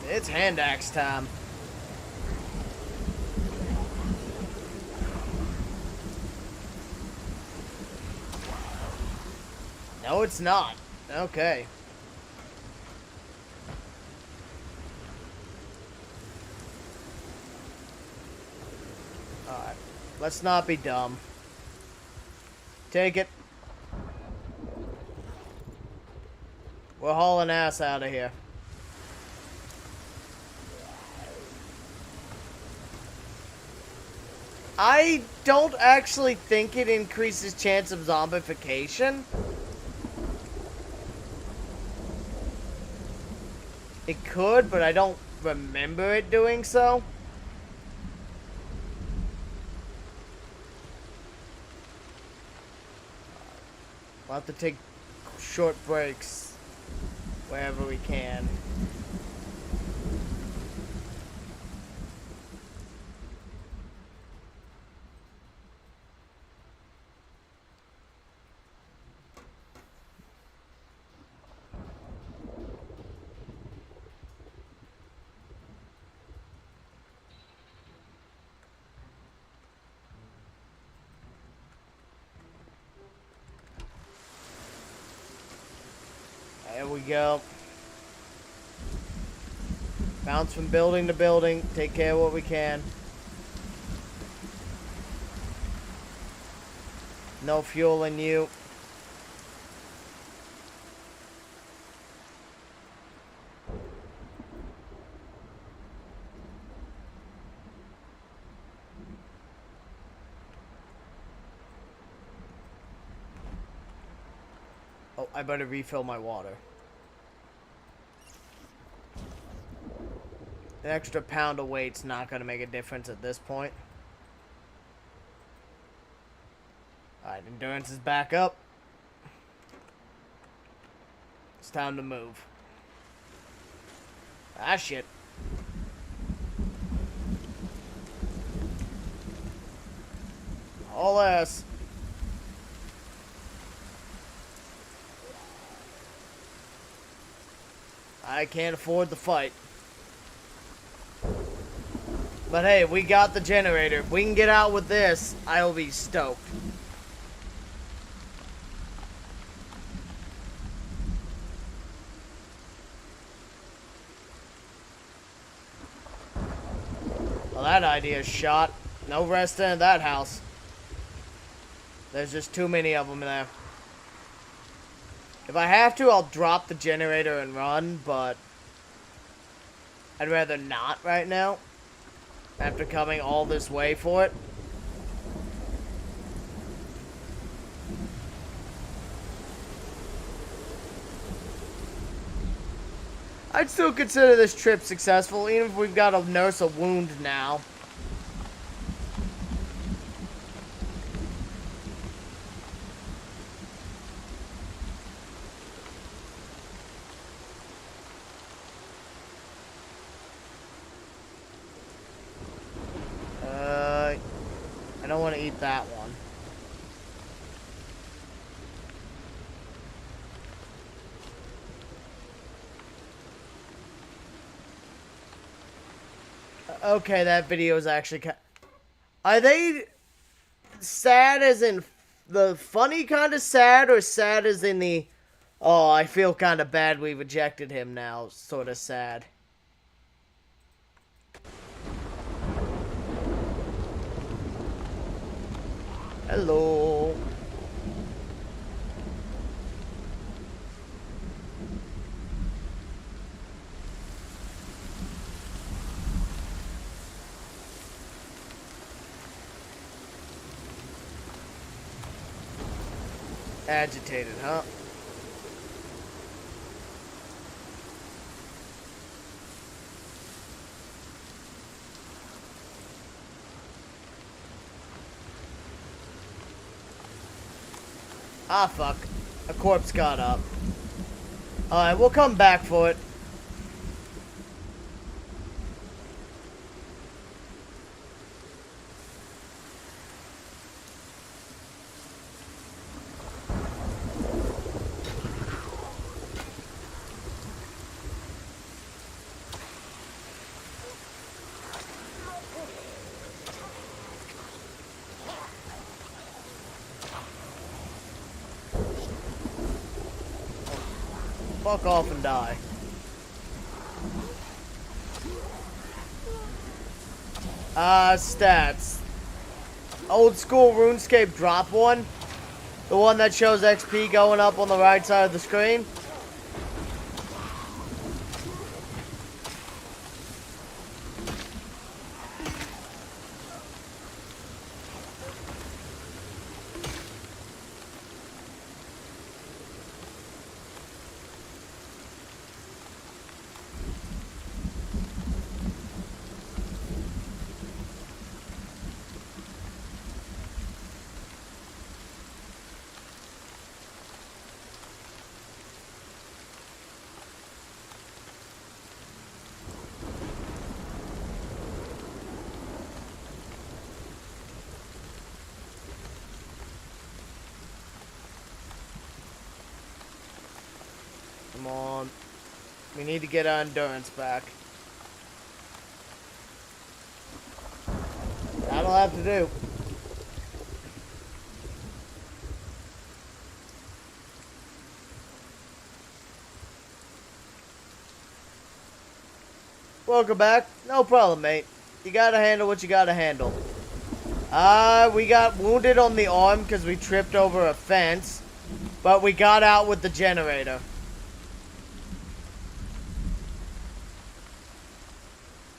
It's hand axe time. No, it's not. Okay. Alright. Let's not be dumb. Take it. We're hauling ass out of here. I don't actually think it increases chance of zombification. It could, but I don't remember it doing so. We'll have to take short breaks wherever we can. There we go. Bounce from building to building. Take care of what we can. No fuel in you. Oh, I better refill my water. An extra pound of weight's not going to make a difference at this point. Alright, endurance is back up. It's time to move. Ah, shit. All ass. I can't afford the fight. But hey, we got the generator. If we can get out with this, I'll be stoked. Well, that idea's shot. No rest in that house. There's just too many of them there. If I have to, I'll drop the generator and run, but I'd rather not right now. After coming all this way for it. I'd still consider this trip successful, even if we've got to nurse a wound now. I don't want to eat that one. Okay, that video is actually Are they sad as in the funny kind of sad, or sad as in the, oh, I feel kind of bad we rejected him now sort of sad? Hello. Agitated, huh? Ah, fuck. A corpse got up. Alright, we'll come back for it. Fuck off and die. Stats. Old school RuneScape drop one. The one that shows XP going up on the right side of the screen. Come on. We need to get our endurance back. That'll have to do. Welcome back. No problem, mate. You gotta handle what you gotta handle. We got wounded on the arm because we tripped over a fence. But we got out with the generator.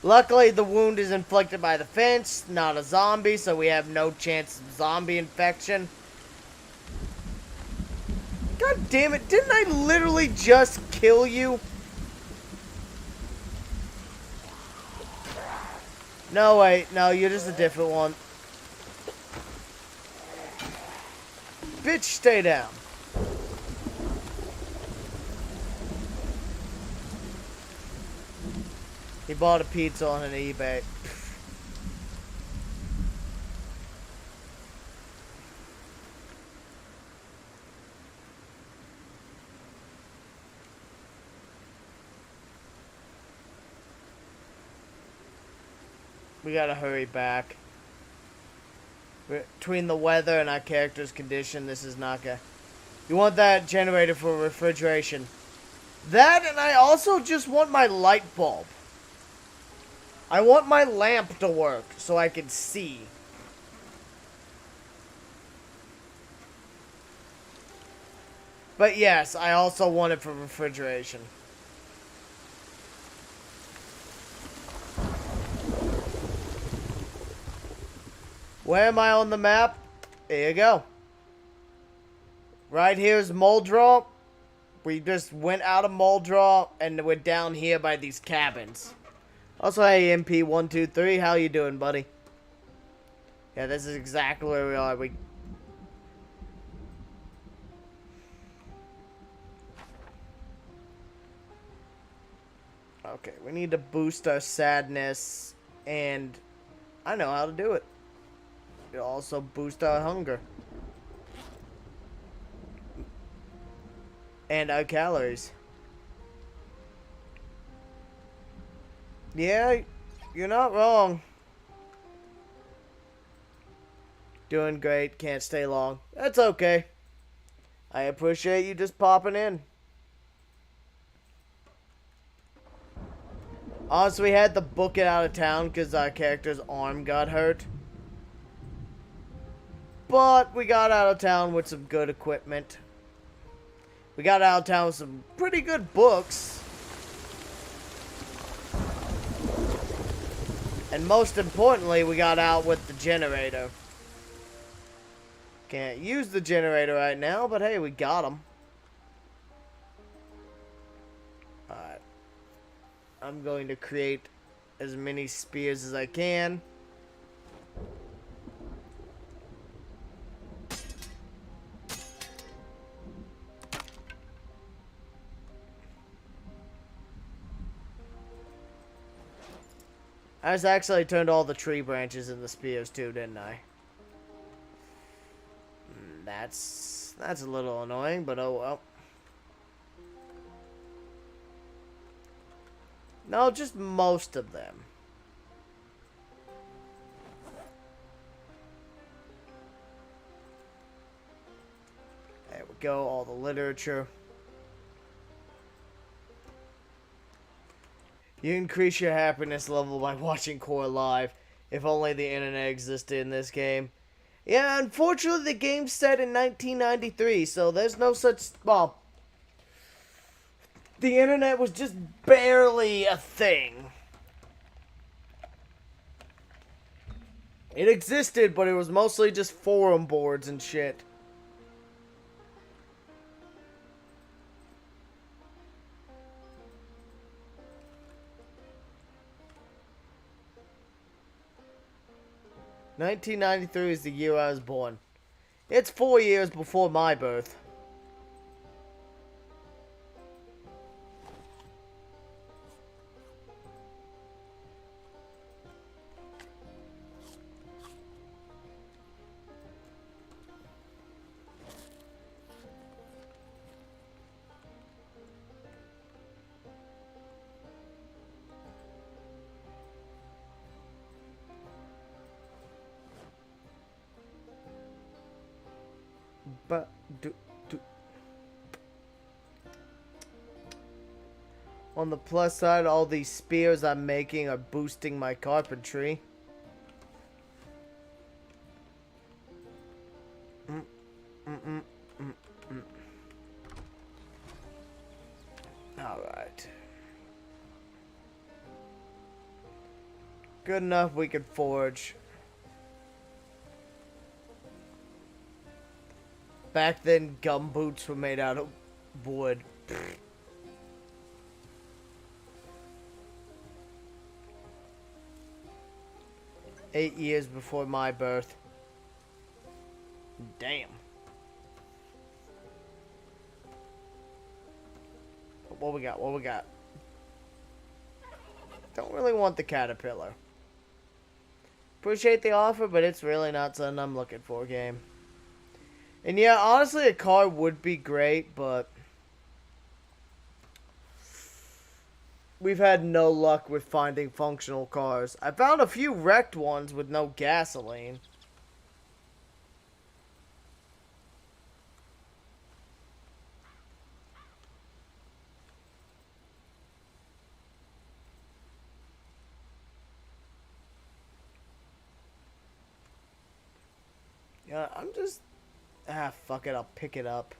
Luckily, the wound is inflicted by the fence, not a zombie, so we have no chance of zombie infection. God damn it, didn't I literally just kill you? No, wait, no, you're just a different one. Bitch, stay down. He bought a pizza on an eBay. We gotta hurry back. Between the weather and our character's condition, this is not gonna... You want that generator for refrigeration. That, and I also just want my light bulb. I want my lamp to work so I can see. But yes, I also want it for refrigeration. Where am I on the map? There you go. Right here's Muldrow. We just went out of Muldrow and we're down here by these cabins. Also, hey MP123, how you doing, buddy? Yeah, this is exactly where we are. Okay, we need to boost our sadness, and I know how to do it. It'll also boost our hunger. And our calories. Yeah, you're not wrong. Doing great, can't stay long. That's okay. I appreciate you just popping in. Honestly, we had to book it out of town because our character's arm got hurt. But we got out of town with some good equipment. We got out of town with some pretty good books. And most importantly, we got out with the generator. Can't use the generator right now, but hey, we got them. Alright. I'm going to create as many spears as I can. I just actually turned all the tree branches into spears too, didn't I? That's a little annoying, but oh well. No, just most of them. There we go, all the literature. You increase your happiness level by watching Core live. If only the internet existed in this game. Yeah, unfortunately the game's set in 1993, so there's no such... Well, the internet was just barely a thing. It existed, but it was mostly just forum boards and shit. (1993) is the year I was born. It's 4 years before my birth. But on the plus side, all these spears I'm making are boosting my carpentry. Alright. Good enough, we can forge. Back then, gum boots were made out of wood. 8 years before my birth. Damn. What we got? What we got? Don't really want the caterpillar. Appreciate the offer, but it's really not something I'm looking for, game. And yeah, honestly, a car would be great, but we've had no luck with finding functional cars. I found a few wrecked ones with no gasoline. Yeah, I'm just... Ah, fuck it, I'll pick it up.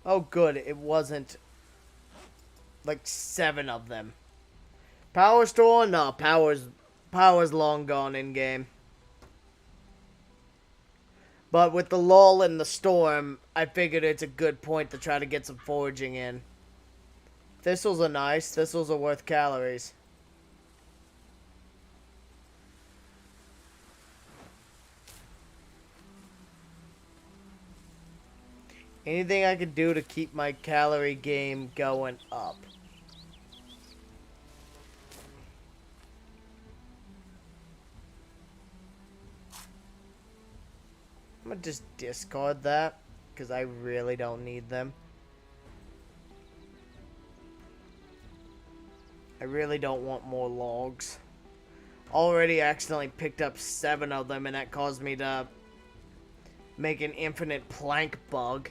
Oh, good, it wasn't... like 7 of them. Power store? No, power's Power's long gone in game. But with the lull in the storm, I figured it's a good point to try to get some foraging in. Thistles are nice. Thistles are worth calories. Anything I could do to keep my calorie game going up. I'm gonna just discard that, because I really don't need them. I really don't want more logs. Already accidentally picked up 7 of them, and that caused me to make an infinite plank bug.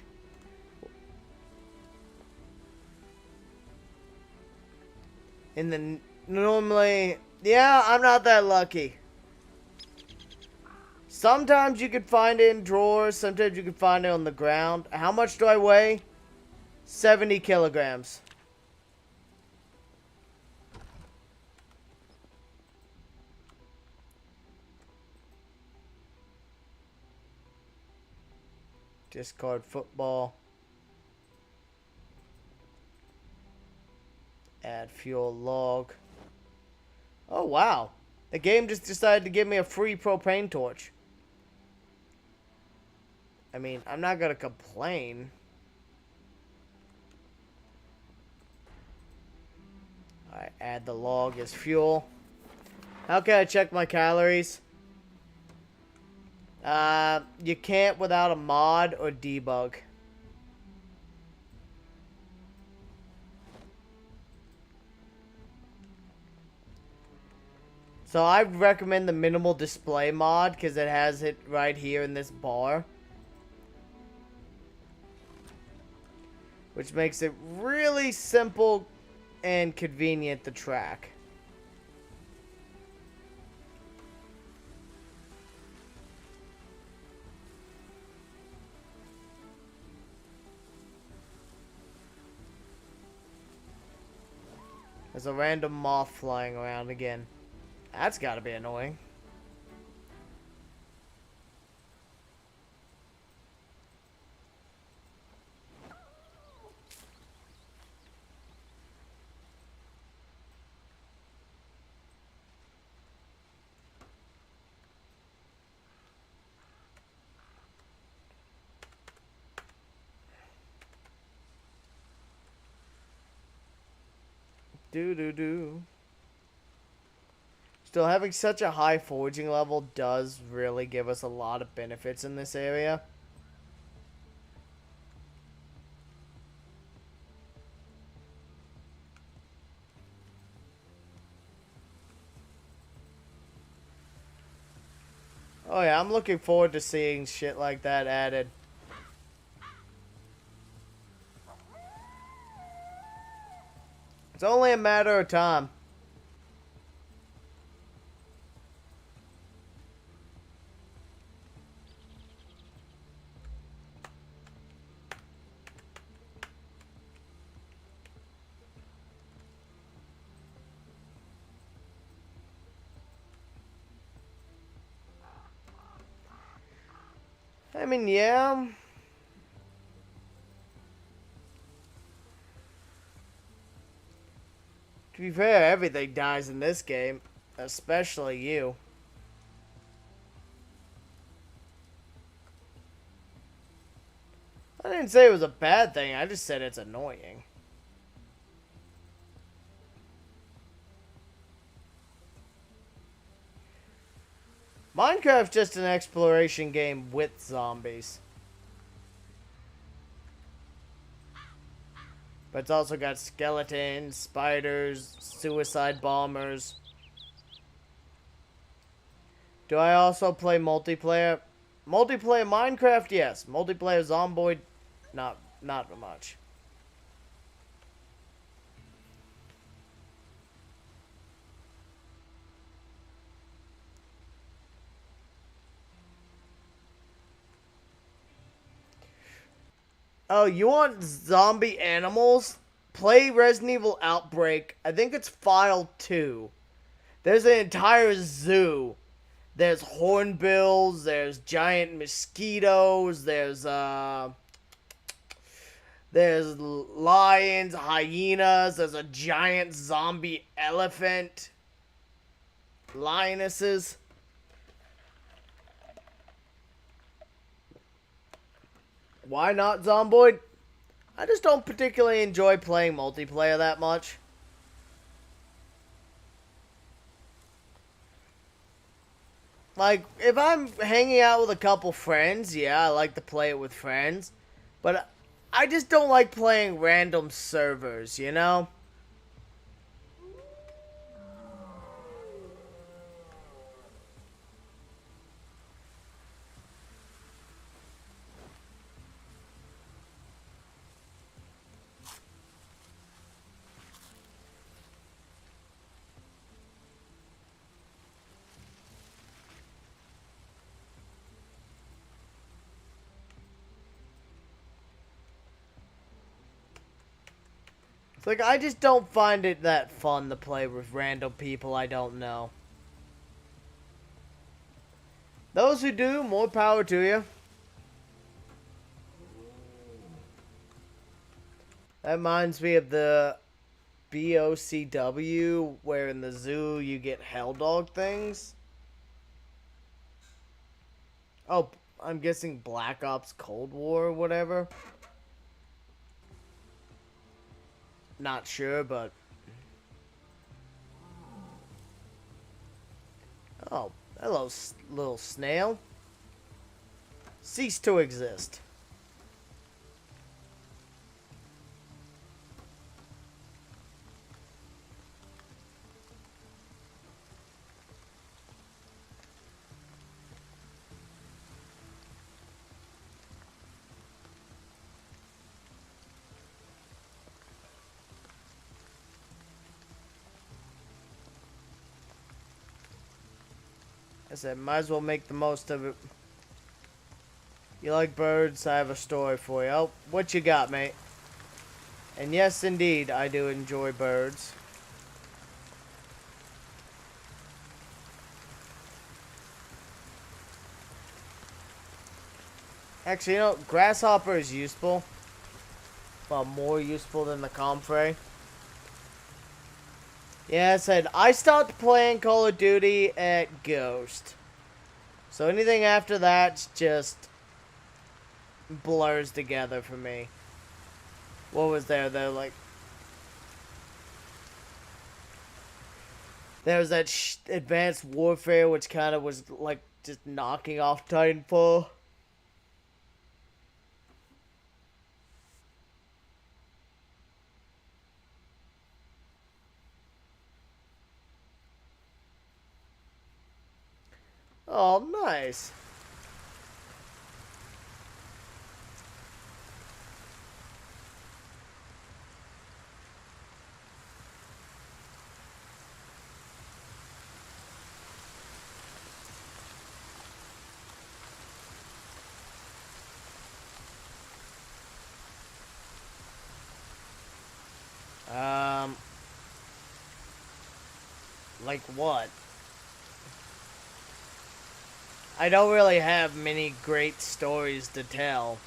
And then normally, yeah, I'm not that lucky. Sometimes you can find it in drawers. Sometimes you can find it on the ground. How much do I weigh? 70 kilograms. Discard football. Add fuel log. Oh, wow. The game just decided to give me a free propane torch. I mean, I'm not going to complain. Alright, add the log as fuel. How can I check my calories? You can't without a mod or debug. So I recommend the minimal display mod because it has it right here in this bar. Which makes it really simple and convenient to track. There's a random moth flying around again. That's gotta be annoying. Do. Still, having such a high foraging level does really give us a lot of benefits in this area. Oh yeah, I'm looking forward to seeing shit like that added. It's only a matter of time. I mean, yeah. To be fair, everything dies in this game. Especially you. I didn't say it was a bad thing, I just said it's annoying. Minecraft's just an exploration game with zombies. But it's also got skeletons, spiders, suicide bombers. Do I also play multiplayer? Multiplayer Minecraft, yes. Multiplayer Zomboid, not much. Oh, you want zombie animals? Play Resident Evil Outbreak. I think it's File 2. There's an entire zoo. There's hornbills, there's giant mosquitoes, there's lions, hyenas, there's a giant zombie elephant, lionesses. Why not Zomboid? I just don't particularly enjoy playing multiplayer that much. Like, if I'm hanging out with a couple friends, yeah, I like to play it with friends. But I just don't like playing random servers, you know? It's like, I just don't find it that fun to play with random people I don't know. Those who do, more power to you. That reminds me of the BOCW, where in the zoo you get hell dog things. Oh, I'm guessing Black Ops Cold War or whatever. Not sure, but... Oh, hello, little snail. Cease to exist. I said, might as well make the most of it. You like birds? I have a story for you. Oh, what you got, mate? And yes, indeed, I do enjoy birds. Actually, you know, grasshopper is useful. Well, more useful than the comfrey. Yeah, I said, I stopped playing Call of Duty at Ghost. So anything after that just blurs together for me. What was there though? Like, there was that Advanced Warfare, which kind of was like just knocking off Titanfall. Oh, nice. Like what? I don't really have many great stories to tell.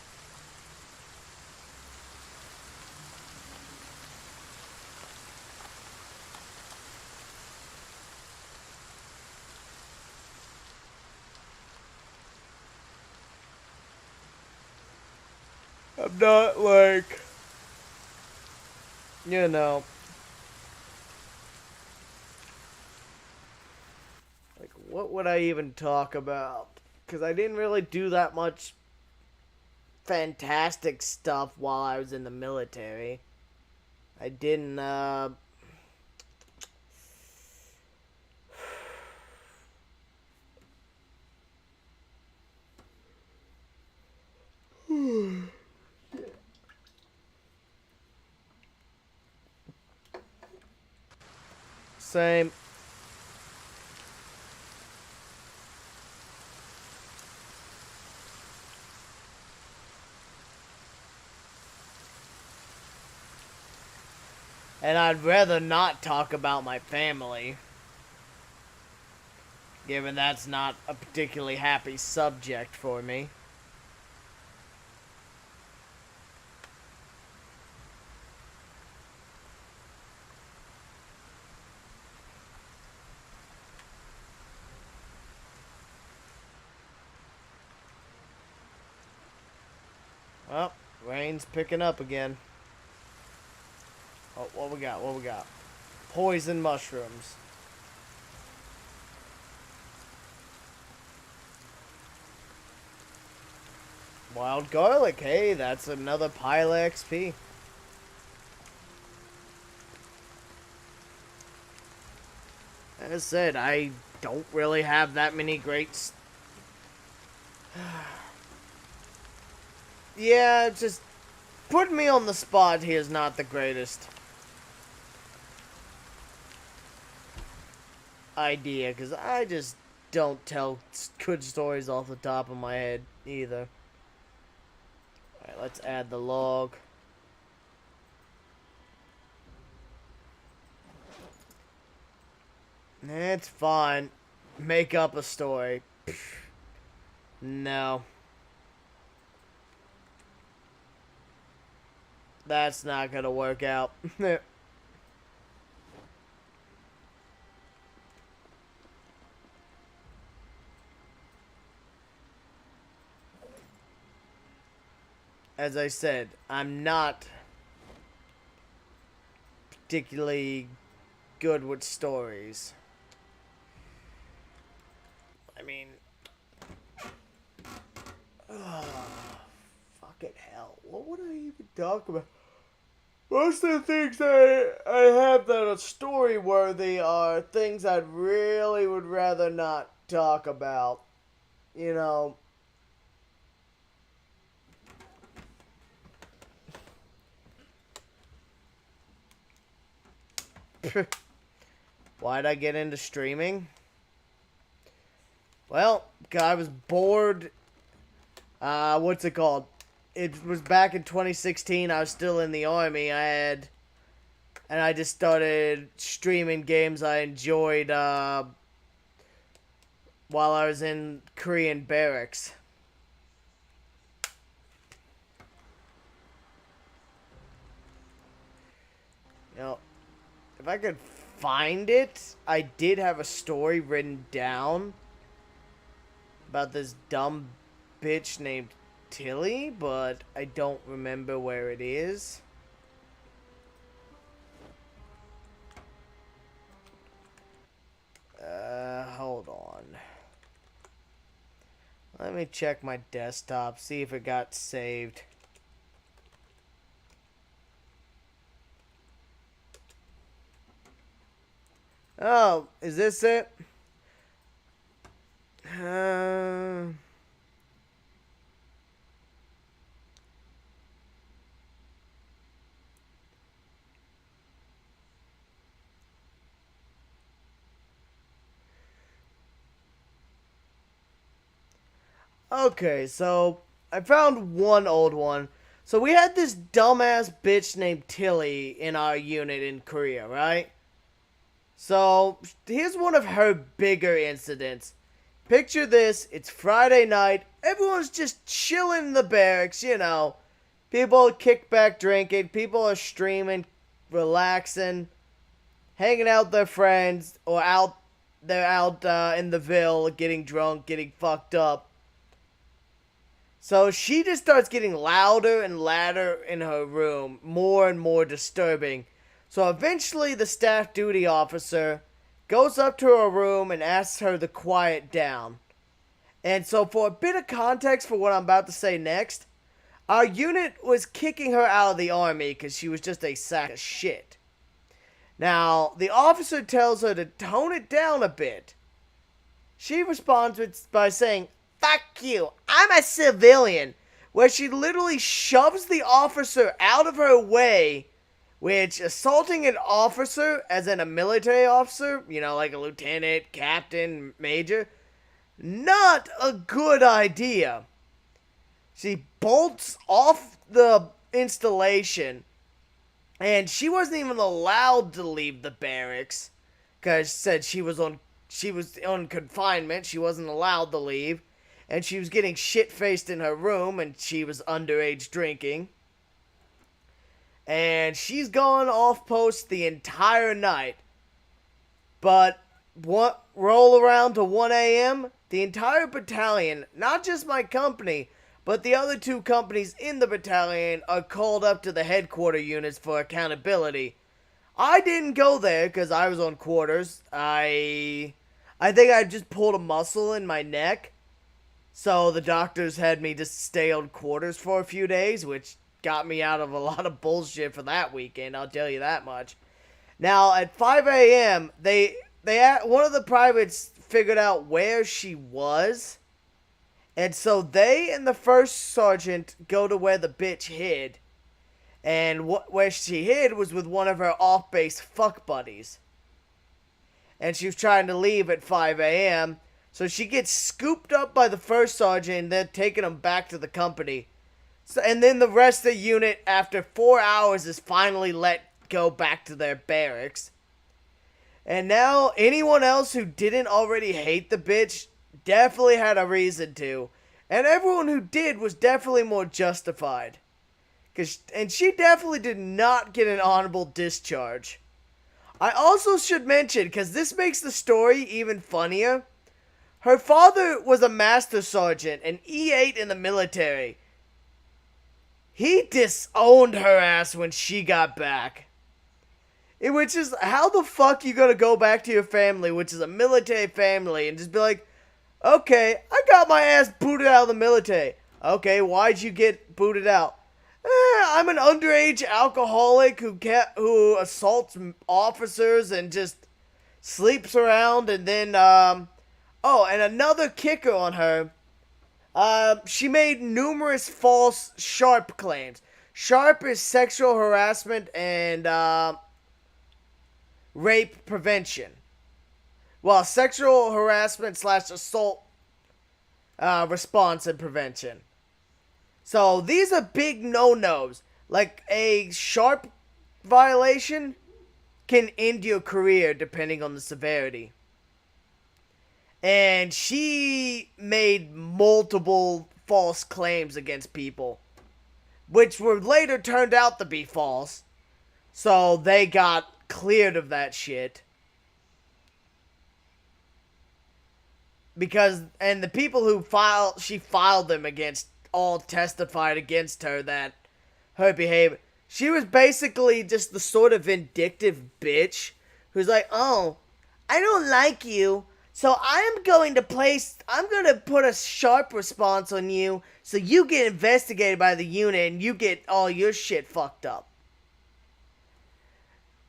I'm not like, you know, like what would I even talk about? Because I didn't really do that much fantastic stuff while I was in the military. I didn't, same. And I'd rather not talk about my family. Given that's not a particularly happy subject for me. Well, rain's picking up again. Oh, what we got? What we got? Poison mushrooms. Wild garlic. Hey, that's another pile of XP. As I said, I don't really have that many great... Yeah, just putting me on the spot here is not the greatest idea, because I just don't tell good stories off the top of my head either. Alright, let's add the log. It's fine. Make up a story. No. That's not gonna work out. As I said, I'm not particularly good with stories. I mean... Oh, fucking hell. What would I even talk about? Most of the things I have that are story-worthy are things I really would rather not talk about. You know... Why'd I get into streaming? Well, I was bored. What's it called? It was back in 2016. I was still in the army. And I just started streaming games I enjoyed while I was in Korean barracks. You know, if I could find it, I did have a story written down about this dumb bitch named Tilly, but I don't remember where it is. Hold on. Let me check my desktop, see if it got saved. Oh, is this it? Okay, so I found one old one. So we had this dumbass bitch named Tilly in our unit in Korea, right? So here's one of her bigger incidents. Picture this, it's Friday night, everyone's just chilling in the barracks, you know. People kick back drinking, people are streaming, relaxing, hanging out with their friends, or they're out in the Ville getting drunk, getting fucked up. So she just starts getting louder and louder in her room, more and more disturbing. So eventually the staff duty officer goes up to her room and asks her to quiet down. And so for a bit of context for what I'm about to say next, our unit was kicking her out of the army because she was just a sack of shit. Now, the officer tells her to tone it down a bit. She responds by saying, "Fuck you, I'm a civilian," where she literally shoves the officer out of her way, which assaulting an officer, as in a military officer, you know, like a lieutenant, captain, major, not a good idea. She bolts off the installation, and she wasn't even allowed to leave the barracks, because she said she was on she was on confinement. She wasn't allowed to leave. And she was getting shit-faced in her room, and she was underage drinking. And she's gone off post the entire night. But roll around to 1 a.m., the entire battalion, not just my company, but the other 2 companies in the battalion are called up to the headquarter units for accountability. I didn't go there because I was on quarters. I think I just pulled a muscle in my neck. So the doctors had me just stay on quarters for a few days, which got me out of a lot of bullshit for that weekend, I'll tell you that much. Now, at 5 a.m., one of the privates figured out where she was. And so they and the first sergeant go to where the bitch hid. And where she hid was with one of her off-base fuck buddies. And she was trying to leave at 5 a.m., so she gets scooped up by the first sergeant and then taking him back to the company. So, and then the rest of the unit, after 4 hours, is finally let go back to their barracks. And now, anyone else who didn't already hate the bitch definitely had a reason to. And everyone who did was definitely more justified. And she definitely did not get an honorable discharge. I also should mention, because this makes the story even funnier, her father was a master sergeant, an E8 in the military. He disowned her ass when she got back. Which is, how the fuck you gonna go back to your family, which is a military family, and just be like, okay, I got my ass booted out of the military. Okay, why'd you get booted out? I'm an underage alcoholic who assaults officers and just sleeps around, and then, oh, and another kicker on her, she made numerous false SHARP claims. SHARP is sexual harassment and, rape prevention. Well, sexual harassment / assault, response and prevention. So, these are big no-nos. Like, a SHARP violation can end your career depending on the severity. And she made multiple false claims against people, which were later turned out to be false. So, they got cleared of that shit. Because, and the people who she filed them against all testified against her that her behavior, she was basically just the sort of vindictive bitch who's like, oh, I don't like you, so I'm going to put a SHARP response on you so you get investigated by the unit and you get all your shit fucked up.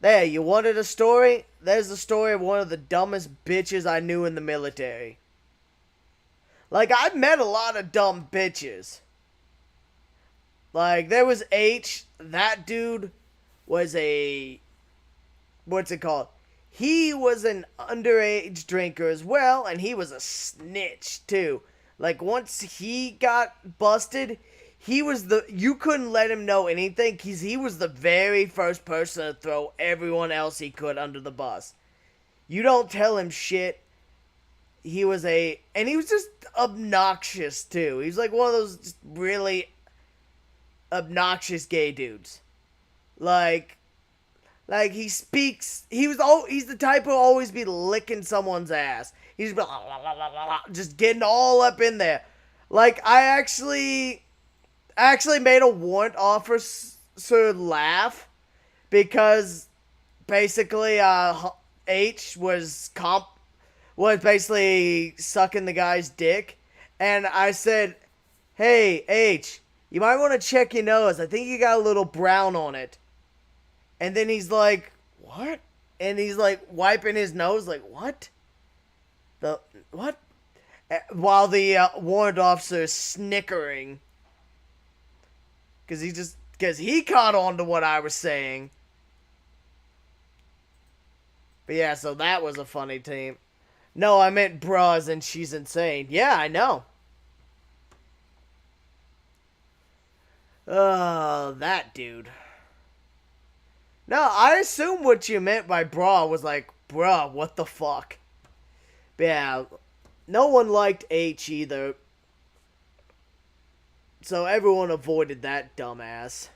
There, you wanted a story? There's the story of one of the dumbest bitches I knew in the military. Like, I've met a lot of dumb bitches. Like, there was H. That dude was what's it called? He was an underage drinker as well, and he was a snitch, too. Like, once he got busted, you couldn't let him know anything, because he was the very first person to throw everyone else he could under the bus. You don't tell him shit. And he was just obnoxious, too. He was like one of those just really obnoxious gay dudes. Like he speaks, he's the type who always be licking someone's ass. He's just getting all up in there. Like, I actually made a warrant officer laugh because basically H was basically sucking the guy's dick, and I said, hey, H, you might want to check your nose. I think you got a little brown on it. And then he's like, what? And he's like wiping his nose like, what? What? While the warrant officer is snickering. Because he caught on to what I was saying. But yeah, so that was a funny team. No, I meant bras and she's insane. Yeah, I know. Oh, that dude. No, I assume what you meant by bra was like, bruh, what the fuck? Yeah, no one liked H either. So everyone avoided that dumbass.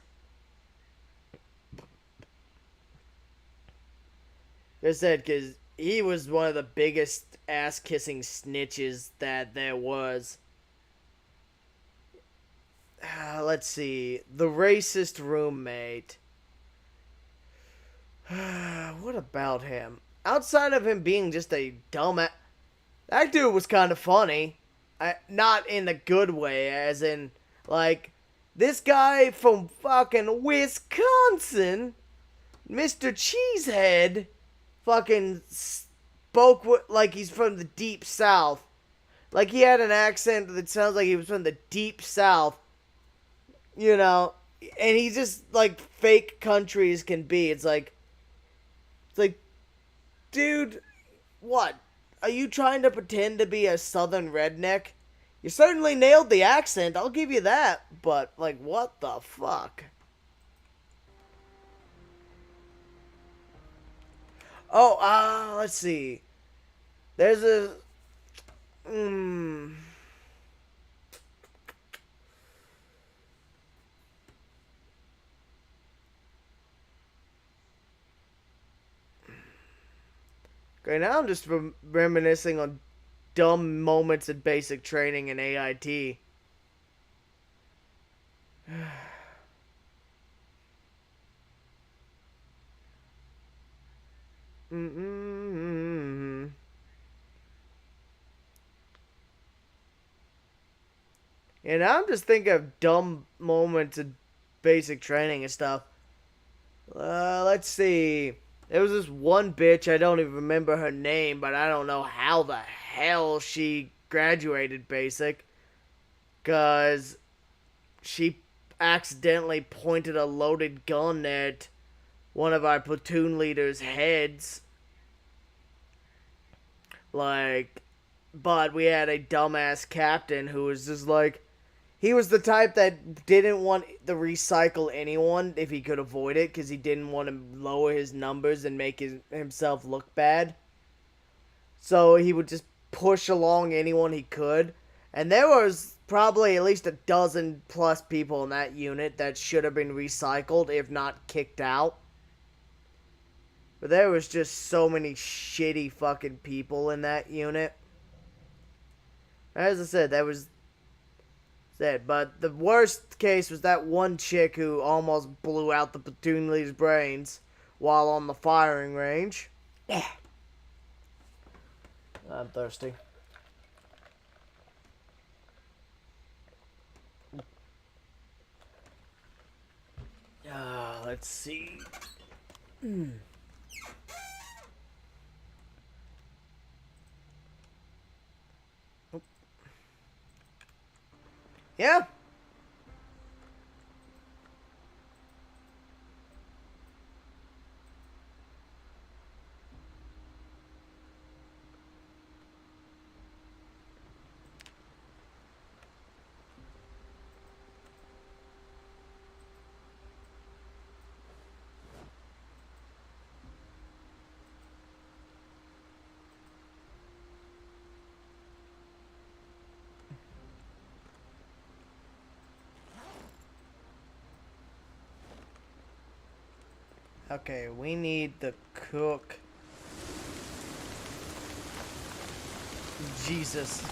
I said, because he was one of the biggest ass-kissing snitches that there was. Let's see. The racist roommate. What about him? Outside of him being just a dumbass, that dude was kind of funny. Not in a good way, as in, like, this guy from fucking Wisconsin, Mr. Cheesehead, fucking spoke like he's from the deep south. Like, he had an accent that sounds like he was from the deep south, you know, and he's just, like, fake country as can be. It's like, dude, what? Are you trying to pretend to be a southern redneck? You certainly nailed the accent, I'll give you that. But, like, what the fuck? Oh, let's see. There's a... Okay, now I'm just reminiscing on dumb moments in basic training in AIT. And I'm just thinking of dumb moments in basic training and stuff. Let's see. There was this one bitch, I don't even remember her name, but I don't know how the hell she graduated basic. Because she accidentally pointed a loaded gun at one of our platoon leaders' heads. Like, but we had a dumbass captain who was just like, he was the type that didn't want to recycle anyone if he could avoid it, because he didn't want to lower his numbers and make himself look bad. So he would just push along anyone he could. And there was probably at least a dozen plus people in that unit that should have been recycled, if not kicked out. But there was just so many shitty fucking people in that unit. As I said, that was it. But the worst case was that one chick who almost blew out the platoon leader's brains while on the firing range. I'm thirsty. Let's see. Yeah. Okay, we need the cook. Jesus.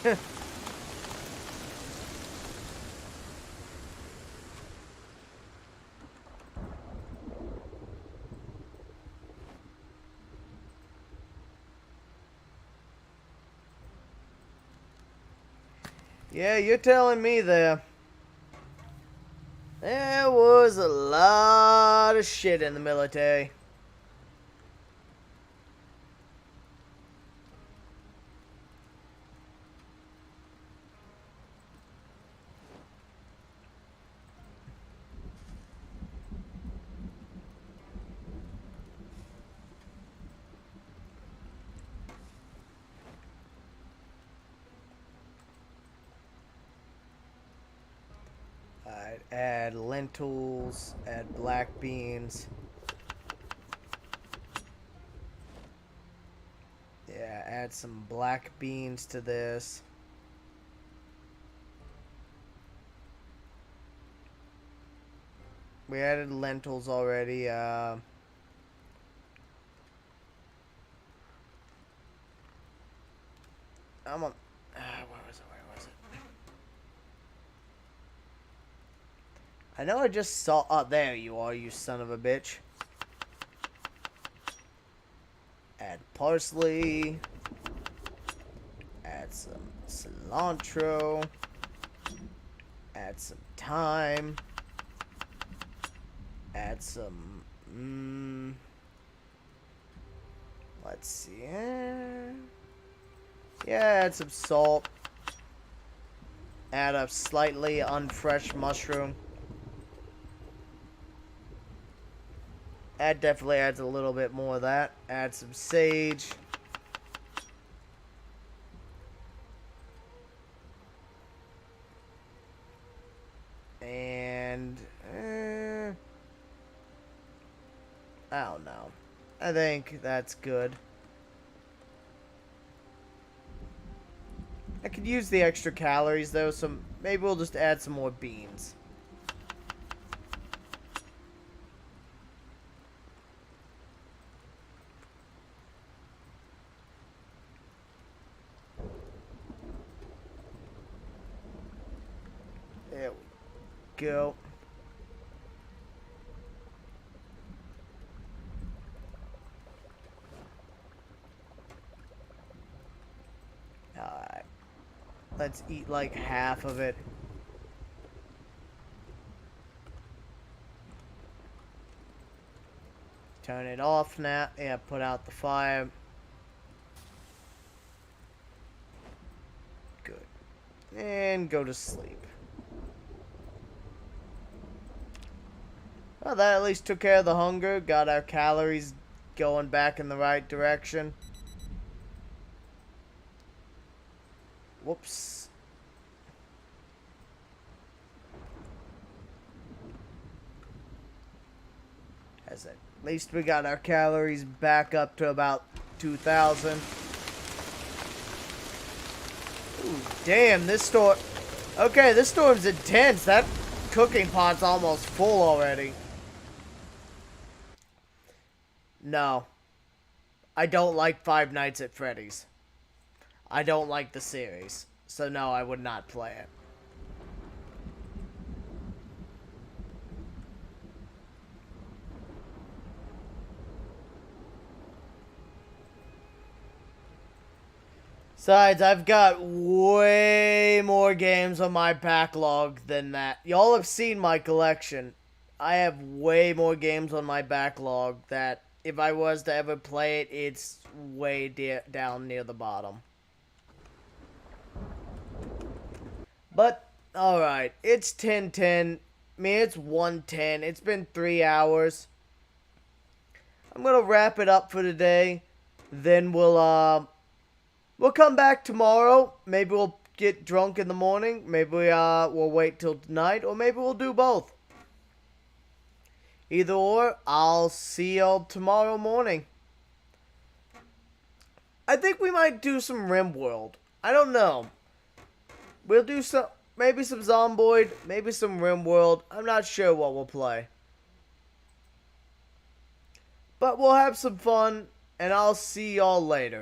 Yeah, you're telling me there. There was a lot of shit in the military. Alright, add lentils, add black beans. Yeah, add some black beans to this. We added lentils already. I'm on. Where was it? Where was it? I know I just saw. Oh, there you are, you son of a bitch. Add parsley. Add some cilantro. Add some thyme. Add some. Let's see. Yeah, add some salt. Add a slightly unfresh mushroom. That definitely adds a little bit more of that. Add some sage. And I don't know. I think that's good. I could use the extra calories though, so maybe we'll just add some more beans. There we go. Alright. Let's eat like half of it. Turn it off now. Yeah, put out the fire. Good. And go to sleep. Well, that at least took care of the hunger. Got our calories going back in the right direction. Whoops. At least we got our calories back up to about 2,000. Ooh, damn, this storm... Okay, this storm's intense. That cooking pot's almost full already. No. I don't like Five Nights at Freddy's. I don't like the series. So no, I would not play it. Besides, I've got way more games on my backlog than that. Y'all have seen my collection. I have way more games on my backlog that if I was to ever play it, it's way down near the bottom. But, alright, it's 10:10. I mean, it's 1:10. It's been 3 hours. I'm gonna wrap it up for today. Then we'll come back tomorrow. Maybe we'll get drunk in the morning. Maybe we'll wait till tonight. Or maybe we'll do both. Either or, I'll see y'all tomorrow morning. I think we might do some RimWorld. I don't know. We'll do some, maybe some Zomboid, maybe some RimWorld. I'm not sure what we'll play. But we'll have some fun, and I'll see y'all later.